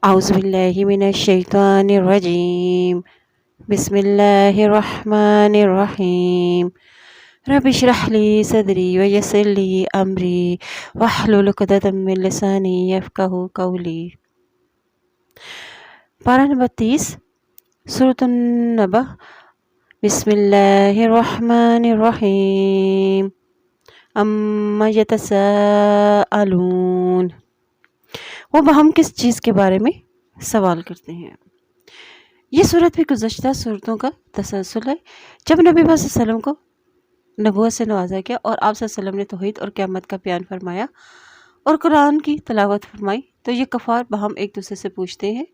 أعوذ بالله من الشيطان الرجيم. بسم الله الرحمن الرحيم. رب اشرح لي صدري ويسر لي أمري واحلل عقدة من لساني يفقهوا قولي. پارہ نمبر 30 سورۃ النبأ. بسم اللہ الرحمن الرحیم. اما یتساءلون، وہ باہم کس چیز کے بارے میں سوال کرتے ہیں. یہ صورت بھی گزشتہ صورتوں کا تسلسل ہے. جب نبی صلی اللہ علیہ وسلم کو نبوت سے نوازا گیا اور آپ صلی اللہ علیہ وسلم نے توحید اور قیامت کا بیان فرمایا اور قرآن کی تلاوت فرمائی، تو یہ کفار باہم ایک دوسرے سے پوچھتے ہیں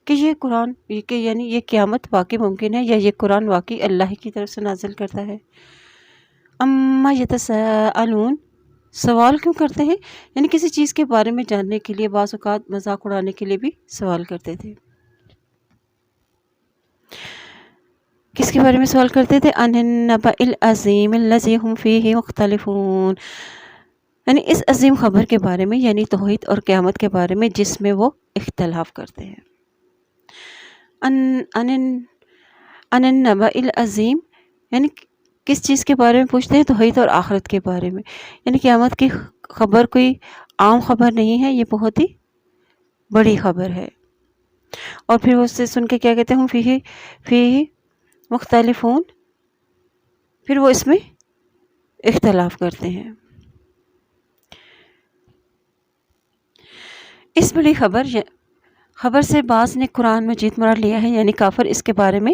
کہ یہ قرآن یعنی یہ قیامت واقعی ممکن ہے یا یہ قرآن واقعی اللہ کی طرف سے نازل کرتا ہے. اما یتساءلون، سوال کیوں کرتے ہیں؟ یعنی کسی چیز کے بارے میں جاننے کے لیے، بعض اوقات مذاق اڑانے کے لیے بھی سوال کرتے تھے. کس کے بارے میں سوال کرتے تھے؟ عن النبأ العظیم الذی هم فیہ مختلفون، یعنی اس عظیم خبر کے بارے میں، یعنی توحید اور قیامت کے بارے میں جس میں وہ اختلاف کرتے ہیں. عن النبأ العظیم، یعنی کس چیز کے بارے میں پوچھتے ہیں؟ توحید اور آخرت کے بارے میں. یعنی قیامت کی خبر کوئی عام خبر نہیں ہے، یہ بہت ہی بڑی خبر ہے. اور پھر وہ اس سے سن کے کیا کہتے ہیں؟ ہم فیہ مختلفون، پھر وہ اس میں اختلاف کرتے ہیں. اس بڑی خبر سے بعض نے قرآن مجید مراد لیا ہے، یعنی کافر اس کے بارے میں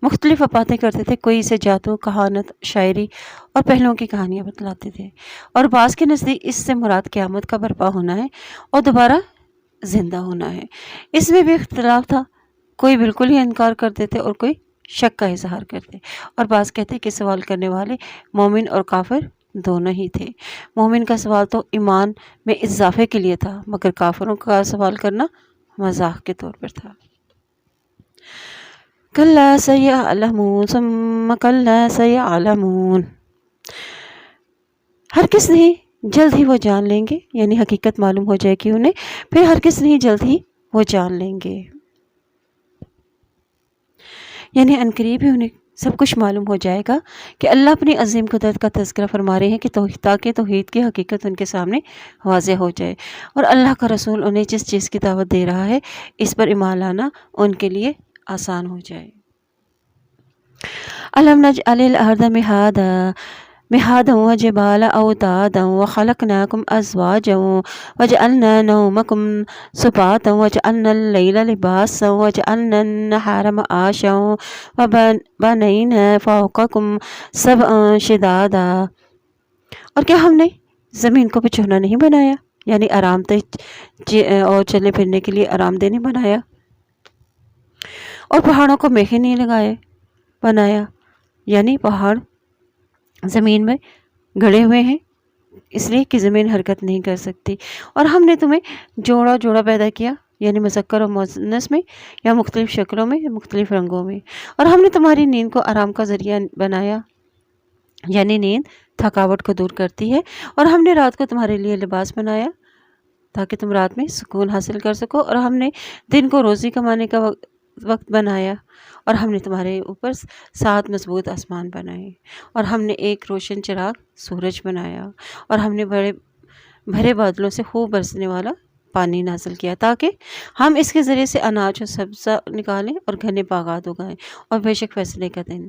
مختلف باتیں کرتے تھے. کوئی اسے جادو، کہانت، شاعری اور پہلوؤں کی کہانیاں بتلاتے تھے، اور بعض کے نزدیک اس سے مراد قیامت کا برپا ہونا ہے اور دوبارہ زندہ ہونا ہے. اس میں بھی اختلاف تھا. کوئی بالکل ہی انکار کرتے تھے اور کوئی شک کا اظہار کرتے، اور بعض کہتے کہ سوال کرنے والے مومن اور کافر دونوں ہی تھے. مومن کا سوال تو ایمان میں اضافے کے لیے تھا، مگر کافروں کا سوال کرنا مزاح کے طور پر تھا. کلا سیعلمون ثم کلا سیعلمون، ہرگز نہیں، جلد ہی وہ جان لیں گے، یعنی حقیقت معلوم ہو جائے گی انہیں، پھر ہرگز نہیں، جلد ہی وہ جان لیں گے. یعنی عنقریب ہی انہیں سب کچھ معلوم ہو جائے گا کہ اللہ اپنی عظیم قدرت کا تذکرہ فرما رہے ہیں کہ تاکہ توحید کی حقیقت ان کے سامنے واضح ہو جائے، اور اللہ کا رسول انہیں جس چیز کی دعوت دے رہا ہے اس پر ایمان لانا ان کے لیے آسان ہو جائے. الم نجعل الارض مہادا وجبالا اوتادا وخلقناکم ازواجا وجعلنا نومکم سباتا وجعلنا اللیل لباسا وجعلنا النہار معاشا وبنینا فوقکم سبعا شدادا. اور کیا ہم نے زمین کو بچھونا نہیں بنایا، یعنی آرام دہ اور چلنے پھرنے کے لیے آرام دہ نہیں بنایا، اور پہاڑوں کو میخیں نہیں بنایا، یعنی پہاڑ زمین میں گڑے ہوئے ہیں اس لیے کہ زمین حرکت نہیں کر سکتی. اور ہم نے تمہیں جوڑا پیدا کیا، یعنی مذکر اور مؤنث میں، یا مختلف شکلوں میں، مختلف رنگوں میں. اور ہم نے تمہاری نیند کو آرام کا ذریعہ بنایا، یعنی نیند تھکاوٹ کو دور کرتی ہے. اور ہم نے رات کو تمہارے لیے لباس بنایا تاکہ تم رات میں سکون حاصل کر سکو. اور ہم نے دن کو روزی کمانے کا وقت بنایا. اور ہم نے تمہارے اوپر 7 مضبوط آسمان بنائے. اور ہم نے ایک روشن چراغ سورج بنایا. اور ہم نے بھرے بادلوں سے خوب برسنے والا پانی نازل کیا تاکہ ہم اس کے ذریعے سے اناج اور سبزہ نکالیں اور گھنے باغات اگائیں. اور بے شک فیصلے کا دن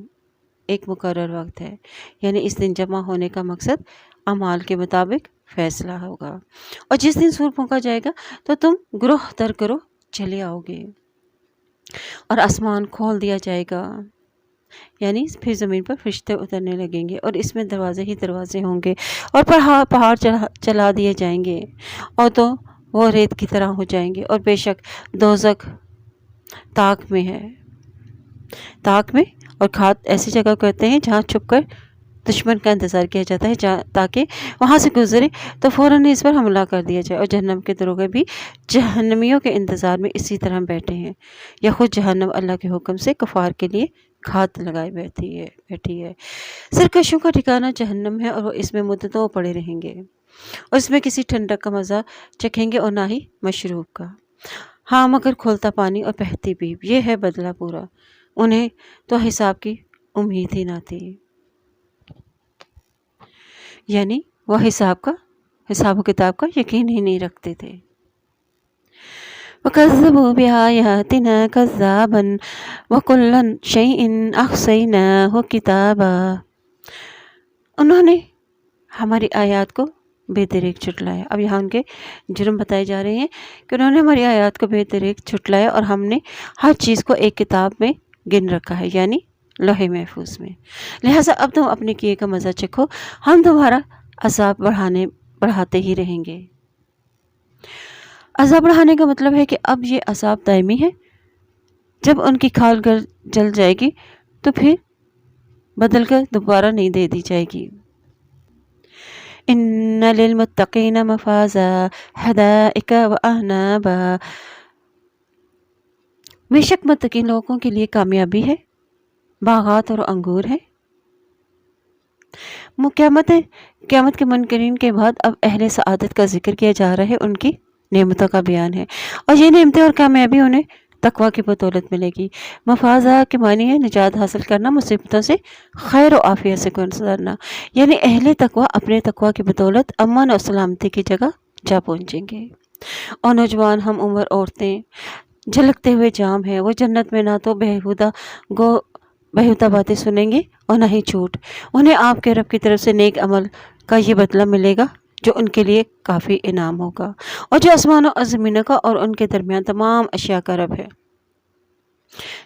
ایک مقرر وقت ہے، یعنی اس دن جمع ہونے کا مقصد اعمال کے مطابق فیصلہ ہوگا. اور جس دن سور پھونکا جائے گا تو تم گروہ در گروہ چلے آؤ گے، اور آسمان کھول دیا جائے گا، یعنی پھر زمین پر فرشتے اترنے لگیں گے، اور اس میں دروازے ہی دروازے ہوں گے، اور پہاڑ چلا دیے جائیں گے، اور تو وہ ریت کی طرح ہو جائیں گے. اور بے شک دوزخ تاک میں ہے، اور کھاد ایسی جگہ کرتے ہیں جہاں چھپ کر دشمن کا انتظار کیا جاتا ہے تاکہ وہاں سے گزرے تو فوراً اس پر حملہ کر دیا جائے. اور جہنم کے دروغے بھی جہنمیوں کے انتظار میں اسی طرح بیٹھے ہیں، یا خود جہنم اللہ کے حکم سے کفار کے لیے گھات لگائے بیٹھی ہے. سرکشوں کا ٹھکانہ جہنم ہے، اور وہ اس میں مدتوں پڑے رہیں گے، اور اس میں کسی ٹھنڈک کا مزہ چکھیں گے اور نہ ہی مشروب کا. ہاں مگر کھولتا پانی اور بہتی بیب، یہ ہے بدلہ پورا، انہیں تو حساب کی امید ہی نہ تھی۔ یعنی وہ حساب و کتاب کا یقین ہی نہیں رکھتے تھے۔ وَكَذَّبُوا بِآيَاتِنَا كَذَّابًا وَكُلَّ شَيْءٍ أَحْصَيْنَاهُ كِتَابًا، انہوں نے ہماری آیات کو بے دریغ جھٹلایا۔ اب یہاں ان کے جرم بتائے جا رہے ہیں کہ انہوں نے ہماری آیات کو بے دریغ جھٹلایا اور ہم نے ہر چیز کو ایک کتاب میں گن رکھا ہے، یعنی لوح محفوظ میں۔ لہٰذا اب تم اپنے کیے کا مزہ چکھو، ہم تمہارا عذاب بڑھاتے ہی رہیں گے۔ عذاب بڑھانے کا مطلب ہے کہ اب یہ عذاب دائمی ہے، جب ان کی کھال گر جل جائے گی تو پھر بدل کر دوبارہ نہیں دے دی جائے گی۔ ان للمتقین مفازا حدائق واعنابا، بے شک متقین لوگوں کے لیے کامیابی ہے، باغات اور انگور ہے۔ قیامت کے منکرین کے بعد اب اہل سعادت کا ذکر کیا جا رہا ہے، ان کی نعمتوں کا بیان ہے، اور یہ نعمتیں اور کامیابی انہیں تقویٰ کی بدولت ملے گی۔ مفازہ کے معنی ہے نجات حاصل کرنا، مصیبتوں سے خیر و عافیت سے گزرنا، یعنی اہل تقویٰ اپنے تقویٰ کی بدولت امن اور سلامتی کی جگہ جا پہنچیں گے۔ اور نوجوان ہم عمر عورتیں جھلکتے ہوئے جام ہیں، وہ جنت میں نہ تو بہودہ باتیں سنیں گے اور نہ ہی جھوٹ، انہیں آپ کے رب کی طرف سے نیک عمل کا یہ بدلہ ملے گا جو ان کے لیے کافی انعام ہوگا، اور جو آسمانوں اور زمینوں کا اور ان کے درمیان تمام اشیاء کا رب ہے،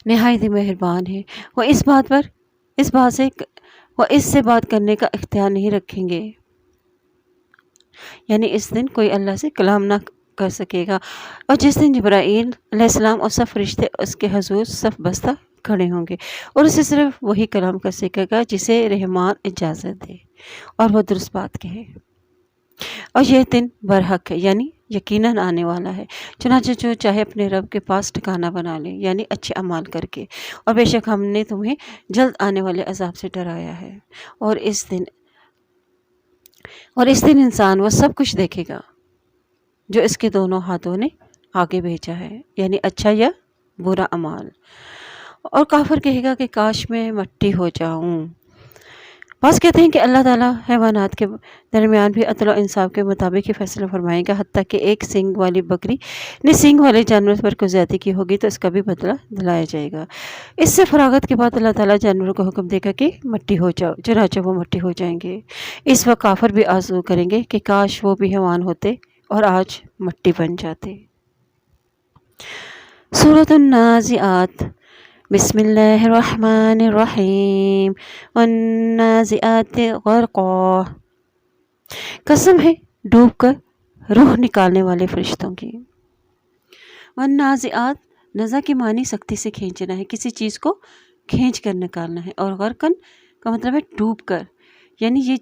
نہایت ہی مہربان ہے۔ وہ اس سے بات کرنے کا اختیار نہیں رکھیں گے، یعنی اس دن کوئی اللہ سے کلام نہ کر سکے گا، اور جس دن جبرائیل علیہ السلام اور سب فرشتے اس کے حضور صف بستہ کھڑے ہوں گے، اور اسے صرف وہی کلام کر سکے گا جسے رحمان اجازت دے اور وہ درست بات کہے، اور یہ دن برحق ہے، یعنی یقیناً آنے والا ہے، چنانچہ جو چاہے اپنے رب کے پاس ٹھکانہ بنا لے، یعنی اچھے اعمال کر کے، اور بے شک ہم نے تمہیں جلد آنے والے عذاب سے ڈرایا ہے، اور اس دن انسان وہ سب کچھ دیکھے گا جو اس کے دونوں ہاتھوں نے آگے بھیجا ہے، یعنی اچھا یا برا اعمال، اور کافر کہے گا کہ کاش میں مٹی ہو جاؤں۔ بعض کہتے ہیں کہ اللہ تعالیٰ حیوانات کے درمیان بھی عدل و انصاف کے مطابق ہی فیصلہ فرمائے گا، حتیٰ کہ ایک سینگ والی بکری نے سینگ والے جانور پر کوئی زیادتی کی ہوگی تو اس کا بھی بدلہ دلایا جائے گا۔ اس سے فراغت کے بعد اللہ تعالیٰ جانوروں کو حکم دے گا کہ مٹی ہو جاؤ، چنانچہ وہ مٹی ہو جائیں گے۔ اس وقت کافر بھی آرزو کریں گے کہ کاش وہ بھی حیوان ہوتے اور آج مٹی بن جاتے۔ سورۃ النازعات، بسم اللہ الرحمن الرحیم، والنازعات غرقا، قسم ہے ڈوب کر روح نکالنے والے فرشتوں کی۔ والنازعات، نزع کے معنی سختی سے کھینچنا ہے، کسی چیز کو کھینچ کر نکالنا ہے، اور غرقن کا مطلب ہے ڈوب کر، یعنی یہ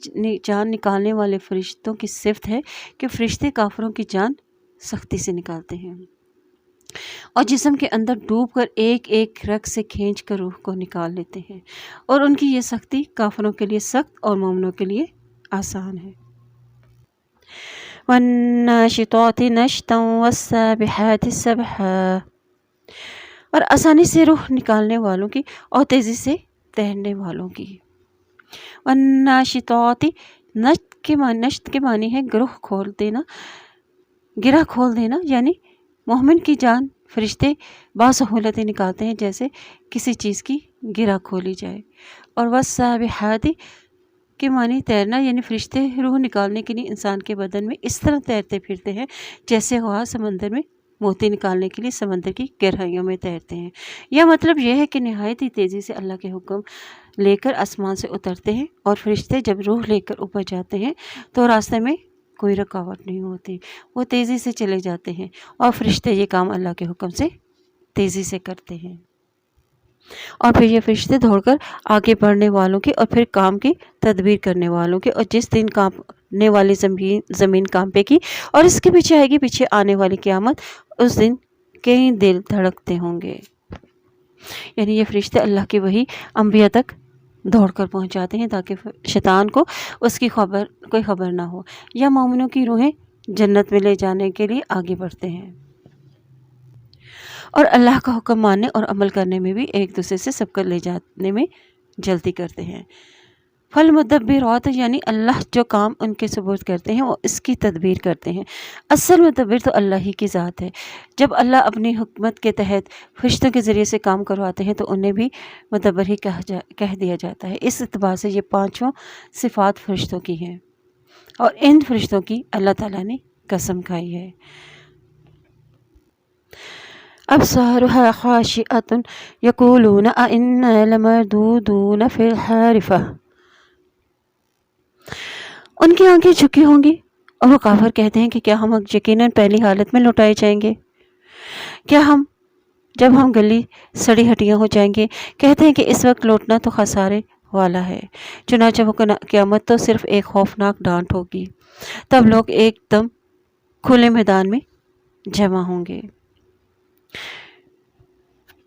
جان نکالنے والے فرشتوں کی صفت ہے کہ فرشتے کافروں کی جان سختی سے نکالتے ہیں اور جسم کے اندر ڈوب کر ایک ایک رگ سے کھینچ کر روح کو نکال لیتے ہیں، اور ان کی یہ سختی کافروں کے لیے سخت اور مومنوں کے لیے آسان ہے۔ والناشطات نشطا والسابحات سبحا، اور آسانی سے روح نکالنے والوں کی اور تیزی سے تیرنے والوں کی۔ والناشطات، نشط کے معنی ہے گرہ کھول دینا، یعنی مومن کی جان فرشتے باسہولتیں نکالتے ہیں جیسے کسی چیز کی گرہ کھولی جائے۔ اور والسابحات کے معنی تیرنا، یعنی فرشتے روح نکالنے کے لیے انسان کے بدن میں اس طرح تیرتے پھرتے ہیں جیسے ہوا سمندر میں موتی نکالنے کے لیے سمندر کی گہرائیوں میں تیرتے ہیں۔ یہ مطلب یہ ہے کہ نہایت ہی تیزی سے اللہ کے حکم لے کر آسمان سے اترتے ہیں، اور فرشتے جب روح لے کر اوپر جاتے ہیں تو راستے میں کوئی رکاوٹ نہیں ہوتی، وہ تیزی سے چلے جاتے ہیں، اور فرشتے یہ کام اللہ کے حکم سے تیزی سے کرتے ہیں، اور پھر یہ فرشتے دوڑ کر آگے بڑھنے والوں کی اور پھر کام کی تدبیر کرنے والوں کی، اور جس دن کانپنے والی زمین کانپے گی اور اس کے پیچھے آئے گی پیچھے آنے والی قیامت، اس دن کئی دل دھڑکتے ہوں گے، یعنی یہ فرشتے اللہ کی وحی انبیاء تک دوڑ کر پہنچ جاتے ہیں تاکہ شیطان کو اس کی کوئی خبر نہ ہو، یا مومنوں کی روحیں جنت میں لے جانے کے لیے آگے بڑھتے ہیں۔ اور اللہ کا حکم ماننے اور عمل کرنے میں بھی ایک دوسرے سے سبقت لے جانے میں جلدی کرتے ہیں۔ فالمدبرات یعنی اللہ جو کام ان کے سپرد کرتے ہیں وہ اس کی تدبیر کرتے ہیں۔ اصل مدبر تو اللہ ہی کی ذات ہے۔ جب اللہ اپنی حکمت کے تحت فرشتوں کے ذریعے سے کام کرواتے ہیں تو انہیں بھی مدبر ہی کہہ دیا جاتا ہے۔ اس اعتبار سے یہ پانچوں صفات فرشتوں کی ہیں اور ان فرشتوں کی اللہ تعالیٰ نے قسم کھائی ہے۔ أبصارها خاشعة يقولون أئنا لمردودون في الحافرة، ان کی آنکھیں جھکی ہوں گی اور وہ کافر کہتے ہیں کہ کیا ہم یقیناً پہلی حالت میں لوٹائے جائیں گے، کیا ہم جب ہم گلی سڑی ہٹیاں ہو جائیں گے۔ کہتے ہیں کہ اس وقت لوٹنا تو خسارے والا ہے، چنانچہ وہ قیامت تو صرف ایک خوفناک ڈانٹ ہوگی، تب لوگ ایک دم کھلے میدان میں جمع ہوں گے۔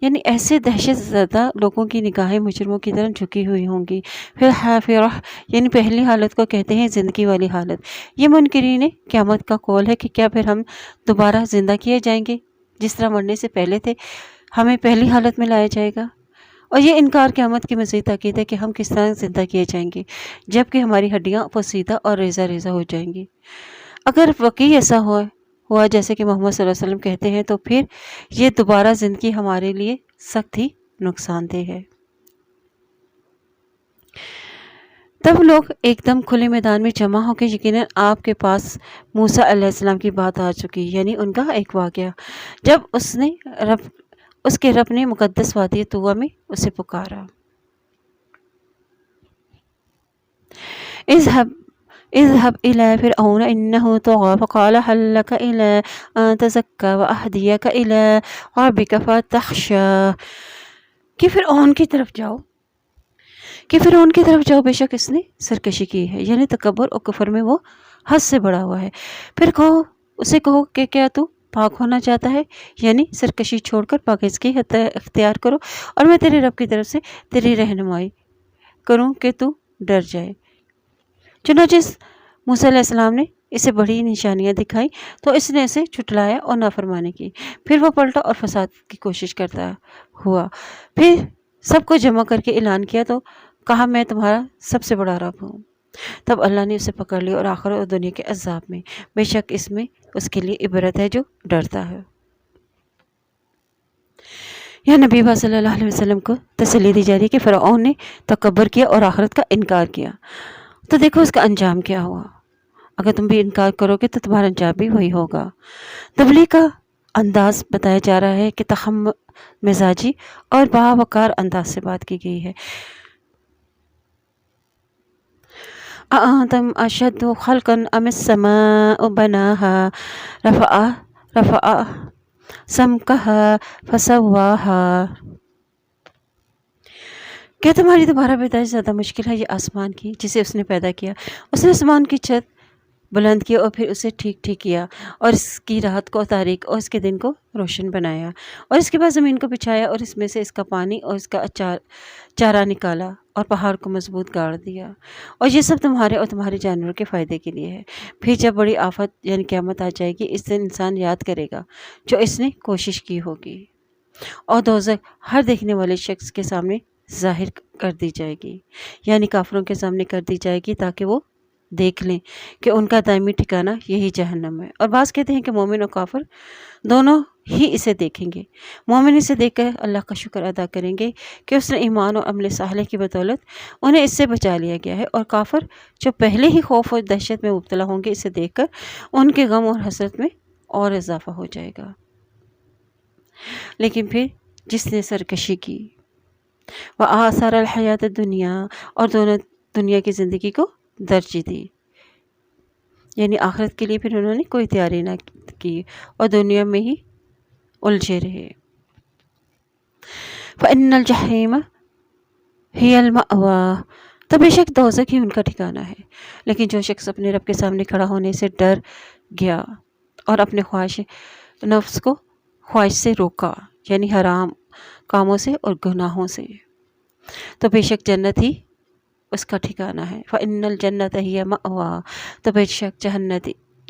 یعنی ایسے دہشت زدہ لوگوں کی نگاہیں مجرموں کی طرح جھکی ہوئی ہوں گی۔ پھر حافرہ یعنی پہلی حالت کو کہتے ہیں زندگی والی حالت۔ یہ منکرین قیامت کا قول ہے کہ کیا پھر ہم دوبارہ زندہ کیے جائیں گے جس طرح مرنے سے پہلے تھے، ہمیں پہلی حالت میں لایا جائے گا۔ اور یہ انکار قیامت کی مزید تاکید ہے کہ ہم کس طرح زندہ کیے جائیں گے جب کہ ہماری ہڈیاں پوسیدہ اور ریزہ ریزہ ہو جائیں گی۔ اگر واقعی ایسا ہوا جیسے کہ محمد صلی اللہ علیہ وسلم کہتے ہیں تو پھر یہ دوبارہ زندگی ہمارے لیے سخت ہی نقصان دہ ہے۔ تب لوگ ایک دم کھلے میدان میں جمع ہو کے یقیناً آپ کے پاس موسیٰ علیہ السلام کی بات آ چکی، یعنی ان کا ایک واقعہ جب اس کے رب نے مقدس وادی طویٰ میں اسے پکارا۔ اذهب إلى فرعون إنه طغى فقال هل لك إلى أن تزكى وأهديك إلى ربك فتخشى، کہ فرعون کی طرف جاؤ، بے شک اس نے سرکشی کی ہے، یعنی تکبر اور کفر میں وہ حد سے بڑا ہوا ہے۔ پھر اسے کہو کہ کیا تو پاک ہونا چاہتا ہے، یعنی سرکشی چھوڑ کر پاکیزگی اختیار کرو اور میں تیرے رب کی طرف سے تیری رہنمائی کروں کہ تو ڈر جائے۔ چنانچہ موسیٰ علیہ السلام نے اسے بڑی نشانیاں دکھائیں تو اس نے اسے جھٹلایا اور نافرمانی کی۔ پھر وہ پلٹا اور فساد کی کوشش کرتا ہوا، پھر سب کو جمع کر کے اعلان کیا تو کہا میں تمہارا سب سے بڑا رب ہوں۔ تب اللہ نے اسے پکڑ لیا اور آخرت اور دنیا کے عذاب میں، بے شک اس میں اس کے لیے عبرت ہے جو ڈرتا ہے۔ یا نبی صلی اللہ علیہ وسلم کو تسلی دی جا رہی کہ فرعون نے تکبر کیا اور آخرت کا انکار کیا تو دیکھو اس کا انجام کیا ہوا۔ اگر تم بھی انکار کرو گے تو تمہارا انجام بھی وہی ہوگا۔ تبلیغ کا انداز بتایا جا رہا ہے کہ تخم مزاجی اور باوقار انداز سے بات کی گئی ہے۔ أأنتم أشد خلقا أم السماء بناها رفع سمكها فسواها، کیا تمہاری دوبارہ پیدائش زیادہ مشکل ہے یہ آسمان کی جسے اس نے پیدا کیا؟ اس نے آسمان کی چھت بلند کیا اور پھر اسے ٹھیک کیا اور اس کی رات کو تاریک اور اس کے دن کو روشن بنایا اور اس کے بعد زمین کو بچھایا اور اس میں سے اس کا پانی اور اس کا چارہ نکالا اور پہاڑ کو مضبوط گاڑ دیا، اور یہ سب تمہارے اور تمہارے جانوروں کے فائدے کے لیے ہے۔ پھر جب بڑی آفت یعنی قیامت آ جائے گی اس دن انسان یاد کرے گا جو اس نے کوشش کی ہوگی، اور دوزخ ہر دیکھنے والے شخص کے سامنے ظاہر کر دی جائے گی، یعنی کافروں کے سامنے کر دی جائے گی تاکہ وہ دیکھ لیں کہ ان کا دائمی ٹھکانہ یہی جہنم ہے۔ اور بعض کہتے ہیں کہ مومن اور کافر دونوں ہی اسے دیکھیں گے۔ مومن اسے دیکھ کر اللہ کا شکر ادا کریں گے کہ اس نے ایمان اور عمل صالح کی بدولت انہیں اس سے بچا لیا گیا ہے، اور کافر جو پہلے ہی خوف اور دہشت میں مبتلا ہوں گے اسے دیکھ کر ان کے غم اور حسرت میں اور اضافہ ہو جائے گا۔ لیکن پھر جس نے سرکشی کی وآثار الحیات الدنیا اور دونوں دنیا کی زندگی کو ترجیح دی، یعنی آخرت کے لیے پھر انہوں نے کوئی تیاری نہ کی اور دنیا میں ہی الجھے رہے، فإن الجحیم ہی المأوى، تو بے شک دوزخ ہی ان کا ٹھکانہ ہے۔ لیکن جو شخص اپنے رب کے سامنے کھڑا ہونے سے ڈر گیا اور اپنے نفس کو خواہش سے روکا، یعنی حرام کاموں سے اور گناہوں سے، تو بے شک جنت ہی اس کا ٹھکانہ ہے۔ فإن الجنت ہی مأویٰ، تو بے شک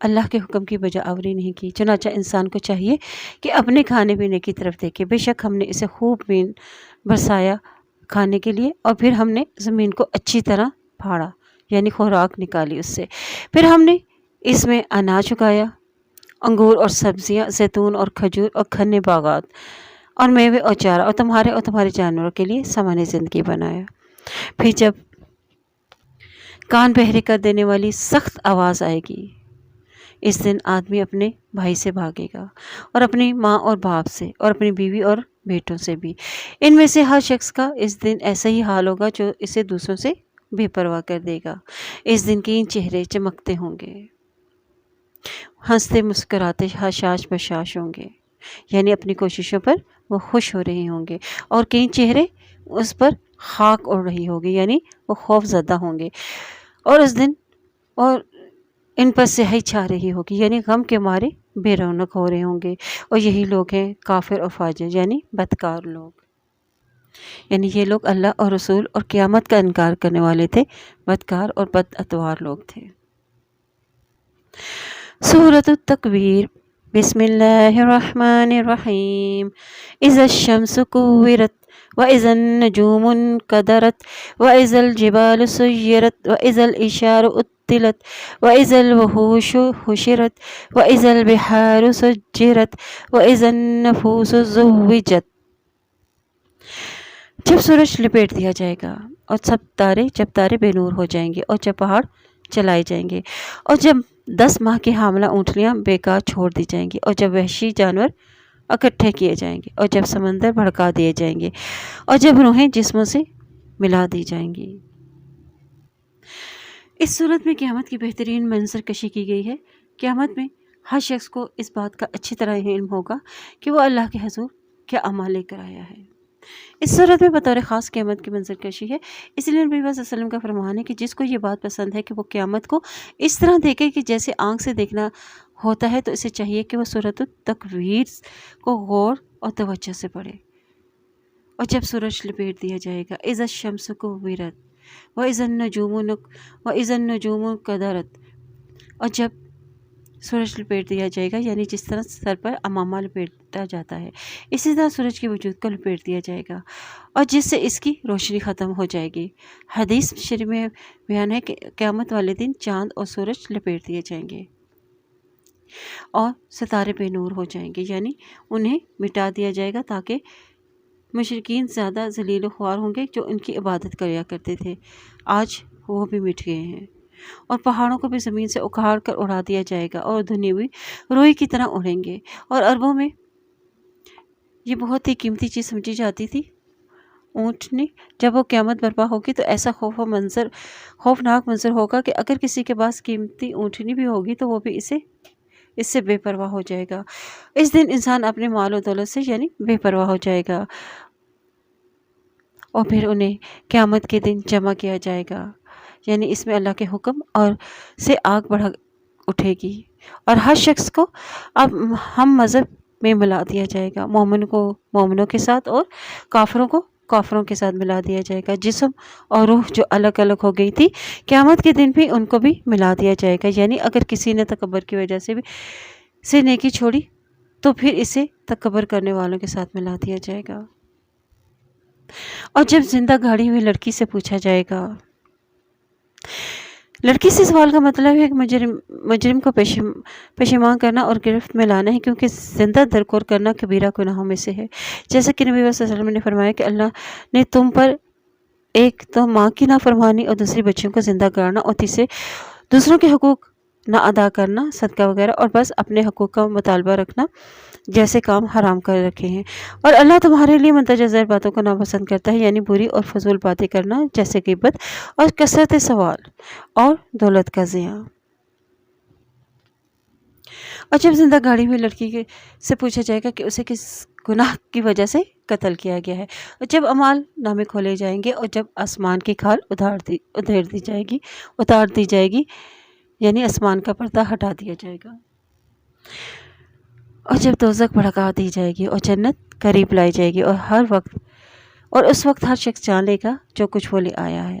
اللہ کے حکم کی بجا آوری نہیں کی۔ چنانچہ انسان کو چاہیے کہ اپنے کھانے پینے کی طرف دیکھے۔ بے شک ہم نے اسے خوب بین برسایا کھانے کے لیے، اور پھر ہم نے زمین کو اچھی طرح پھاڑا، یعنی خوراک نکالی اس سے۔ پھر ہم نے اس میں اناج اگایا، انگور اور سبزیاں، زیتون اور کھجور اور گھنے باغات اور میوے اور چارہ، اور تمہارے جانوروں کے لیے سامان زندگی بنایا۔ پھر جب کان بہرے کر دینے والی سخت آواز آئے گی، اس دن آدمی اپنے بھائی سے بھاگے گا، اور اپنی ماں اور باپ سے، اور اپنی بیوی اور بیٹوں سے بھی۔ ان میں سے ہر شخص کا اس دن ایسا ہی حال ہوگا جو اسے دوسروں سے بے پرواہ کر دے گا۔ اس دن کے چہرے چمکتے ہوں گے، ہنستے مسکراتے حشاش بشاش ہوں گے، یعنی اپنی کوششوں پر وہ خوش ہو رہے ہوں گے، اور کئی چہرے اس پر خاک اڑ رہی ہوگی، یعنی وہ خوف زدہ ہوں گے، اور اس دن اور ان پر سیاہی چھا رہی ہوگی، یعنی غم کے مارے بے رونق ہو رہے ہوں گے۔ اور یہی لوگ ہیں کافر اور فاجر، یعنی بدکار لوگ، یعنی یہ لوگ اللہ اور رسول اور قیامت کا انکار کرنے والے تھے، بدکار اور بد اتوار لوگ تھے۔ سورۃ التکویر، بسم اللہ الرحمن الرحیم۔ اذا الشمس کورت وَإِذَا النُّجُومُ انْكَدَرَتْ وَإِذَا الْجِبَالُ سُيِّرَتْ وَإِذَا الْعِشَارُ عُطِّلَتْ وَإِذَا الْوُحُوشُ حُشِرَتْ وَإِذَا الْبِحَارُ سُجِّرَتْ وَإِذَا النُّفُوسُ زُوِّجَتْ۔ جب سورج لپیٹ دیا جائے گا، اور جب تارے بے نور ہو جائیں گے، اور جب پہاڑ چلائے جائیں گے، اور جب 10 ماہ کی حاملہ اونٹنیاں بیکار چھوڑ دی جائیں گی، اور جب وحشی جانور اکٹھے کیے جائیں گے، اور جب سمندر بھڑکا دیے جائیں گے، اور جب روحیں جسموں سے ملا دی جائیں گی۔ اس صورت میں قیامت کی بہترین منظر کشی کی گئی ہے۔ قیامت میں ہر شخص کو اس بات کا اچھی طرح علم ہوگا کہ وہ اللہ کے حضور کیا عمل لے کر آیا ہے۔ اس صورت میں بطور خاص قیامت کی منظر کشی ہے، اس لیے نبی صلی اللہ علیہ وسلم کا فرمان ہے کہ جس کو یہ بات پسند ہے کہ وہ قیامت کو اس طرح دیکھے کہ جیسے آنکھ سے دیکھنا ہوتا ہے، تو اسے چاہیے کہ وہ سورۃ التکویر کو غور اور توجہ سے پڑھے۔ اور جب سورج لپیٹ دیا جائے گا، اذا الشمس کورت واذا النجوم انکدرت، اور جب سورج لپیٹ دیا جائے گا، یعنی جس طرح سر پر امامہ لپیٹا جاتا ہے، اسی طرح سورج کے وجود کو لپیٹ دیا جائے گا، اور جس سے اس کی روشنی ختم ہو جائے گی۔ حدیث شریف میں بیان ہے کہ قیامت والے دن چاند اور سورج لپیٹ دیے جائیں گے، اور ستارے بے نور ہو جائیں گے، یعنی انہیں مٹا دیا جائے گا، تاکہ مشرکین زیادہ ذلیل و خوار ہوں گے جو ان کی عبادت کریا کرتے تھے، آج وہ بھی مٹ گئے ہیں۔ اور پہاڑوں کو بھی زمین سے اکھاڑ کر اڑا دیا جائے گا، اور دھنی ہوئی روئی کی طرح اڑیں گے۔ اور عربوں میں یہ بہت ہی قیمتی چیز سمجھی جاتی تھی اونٹنی۔ جب وہ قیامت برپا ہوگی تو ایسا خوفناک منظر ہوگا کہ اگر کسی کے پاس قیمتی اونٹنی بھی ہوگی تو وہ بھی اس سے بے پرواہ ہو جائے گا۔ اس دن انسان اپنے مال و دولت سے یعنی بے پرواہ ہو جائے گا، اور پھر انہیں قیامت کے دن جمع کیا جائے گا، یعنی اس میں اللہ کے حکم اور سے آگ بڑھ اٹھے گی، اور ہر شخص کو اب ہم مذہب میں ملا دیا جائے گا، مومن کو مومنوں کے ساتھ اور کافروں کو کافروں کے ساتھ ملا دیا جائے گا۔ جسم اور روح جو الگ الگ ہو گئی تھی، قیامت کے دن بھی ان کو بھی ملا دیا جائے گا، یعنی اگر کسی نے تکبر کی وجہ سے نیکی چھوڑی تو پھر اسے تکبر کرنے والوں کے ساتھ ملا دیا جائے گا۔ اور جب زندہ گاڑی ہوئی لڑکی سے پوچھا جائے گا، لڑکی سے سوال کا مطلب ہے کہ مجرم کو پشیمان کرنا اور گرفت میں لانا ہے، کیونکہ زندہ درگور کرنا کبیرہ گناہوں میں سے ہے، جیسا کہ نبی صلی اللہ علیہ وسلم نے فرمایا کہ اللہ نے تم پر ایک تو ماں کی نافرمانی، اور دوسری بچوں کو زندہ کرنا، اور تیسرے دوسروں کے حقوق نہ ادا کرنا، صدقہ وغیرہ، اور بس اپنے حقوق کا مطالبہ رکھنا جیسے کام حرام کر رکھے ہیں۔ اور اللہ تمہارے لیے مندرجہ ذیل باتوں کو ناپسند کرتا ہے، یعنی بری اور فضول باتیں کرنا جیسے غیبت اور کثرت سوال اور دولت کا ضیاع۔ اور جب زندہ گاڑی ہوئی لڑکی سے پوچھا جائے گا کہ اسے کس گناہ کی وجہ سے قتل کیا گیا ہے، اور جب اعمال نامے کھولے جائیں گے، اور جب آسمان کی کھال اتار دی جائے گی، یعنی آسمان کا پردہ ہٹا دیا جائے گا، اور جب دوزخ بھڑکا دی جائے گی اور جنت قریب لائی جائے گی، اور اس وقت ہر شخص جان لے گا جو کچھ وہ لے آیا ہے،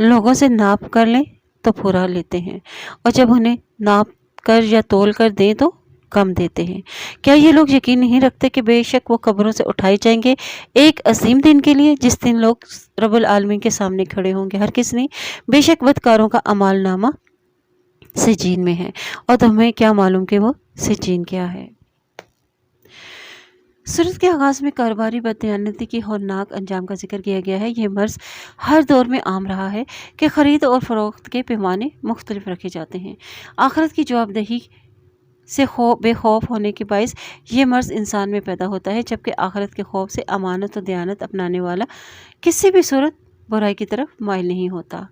لوگوں سے ناپ کر لیں تو پورا لیتے ہیں، اور جب انہیں ناپ کر یا تول کر دیں تو کم دیتے ہیں۔ کیا یہ لوگ یقین نہیں رکھتے کہ بے شک وہ قبروں سے اٹھائے جائیں گے ایک عظیم دن کے لیے، جس دن لوگ رب العالمین کے سامنے کھڑے ہوں گے؟ ہرگز نہیں، بے شک بدکاروں کا اعمال نامہ سجین میں ہے، اور تمہیں کیا معلوم کہ وہ سجین کیا ہے۔ سورت کے آغاز میں کاروباری بددیانتی کی ہولناک انجام کا ذکر کیا گیا ہے۔ یہ مرض ہر دور میں عام رہا ہے کہ خرید اور فروخت کے پیمانے مختلف رکھے جاتے ہیں۔ آخرت کی جواب دہی سے بے خوف ہونے کے باعث یہ مرض انسان میں پیدا ہوتا ہے، جبکہ آخرت کے خوف سے امانت و دیانت اپنانے والا کسی بھی صورت برائی کی طرف مائل نہیں ہوتا۔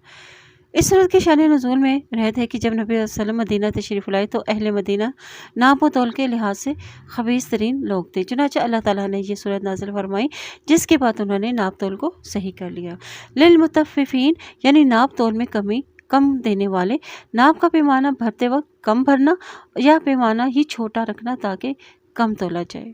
اس صورت کے شان نزول میں رہت ہے کہ جب نبی صلی اللہ علیہ وسلم مدینہ تشریف لائے تو اہل مدینہ ناپ و تول کے لحاظ سے خبیث ترین لوگ تھے، چنانچہ اللہ تعالیٰ نے یہ صورت نازل فرمائی جس کے بعد انہوں نے ناپ تول کو صحیح کر لیا۔ للمطففین یعنی ناپ تول میں کم دینے والے، ناپ کا پیمانہ بھرتے وقت کم بھرنا یا پیمانہ ہی چھوٹا رکھنا تاکہ کم تولا جائے،